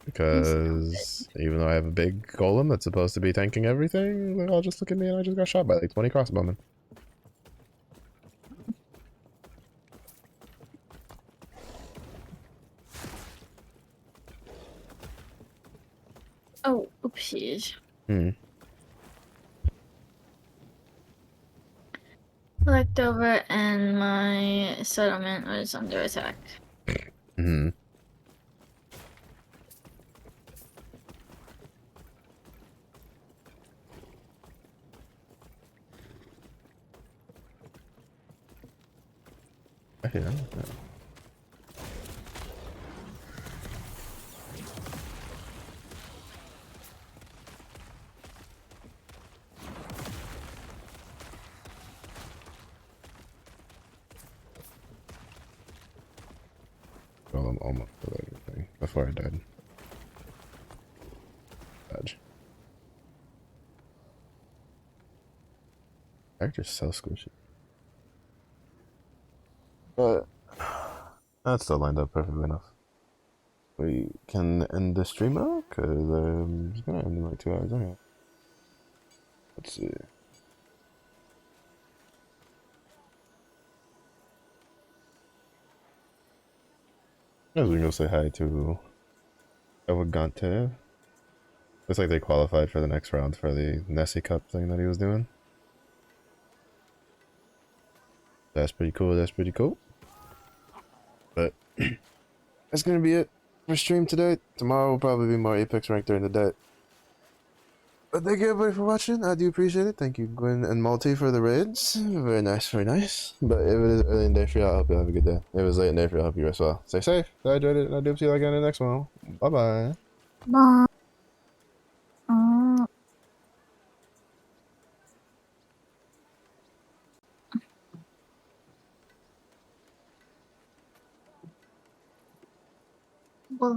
Because even though I have a big golem that's supposed to be tanking everything, they all just look at me and I just got shot by like 20 crossbowmen. Oh, oopsies. Looked over and my settlement was under attack. Okay, yeah. Well, I'm almost killed everything before I died. Dodge. Character's so squishy. But that still lined up perfectly enough. We can end the stream now, because I'm just gonna end in like 2 hours anyway. Let's see. I was gonna go say hi to Evagante. Looks like they qualified for the next round for the Nessie Cup thing that he was doing. That's pretty cool, that's pretty cool. that's gonna be it for stream today. Tomorrow will probably be more Apex ranked during the day. But thank you everybody for watching. I do appreciate it. Thank you, Gwen and Multi, for the raids. Very nice, very nice. But if it is early in the day for y'all, I hope you have a good day. If it was late in the day for y'all, I hope you rest well. Stay safe, stay hydrated, and I'll do see you again in the next one. Bye bye. Bye.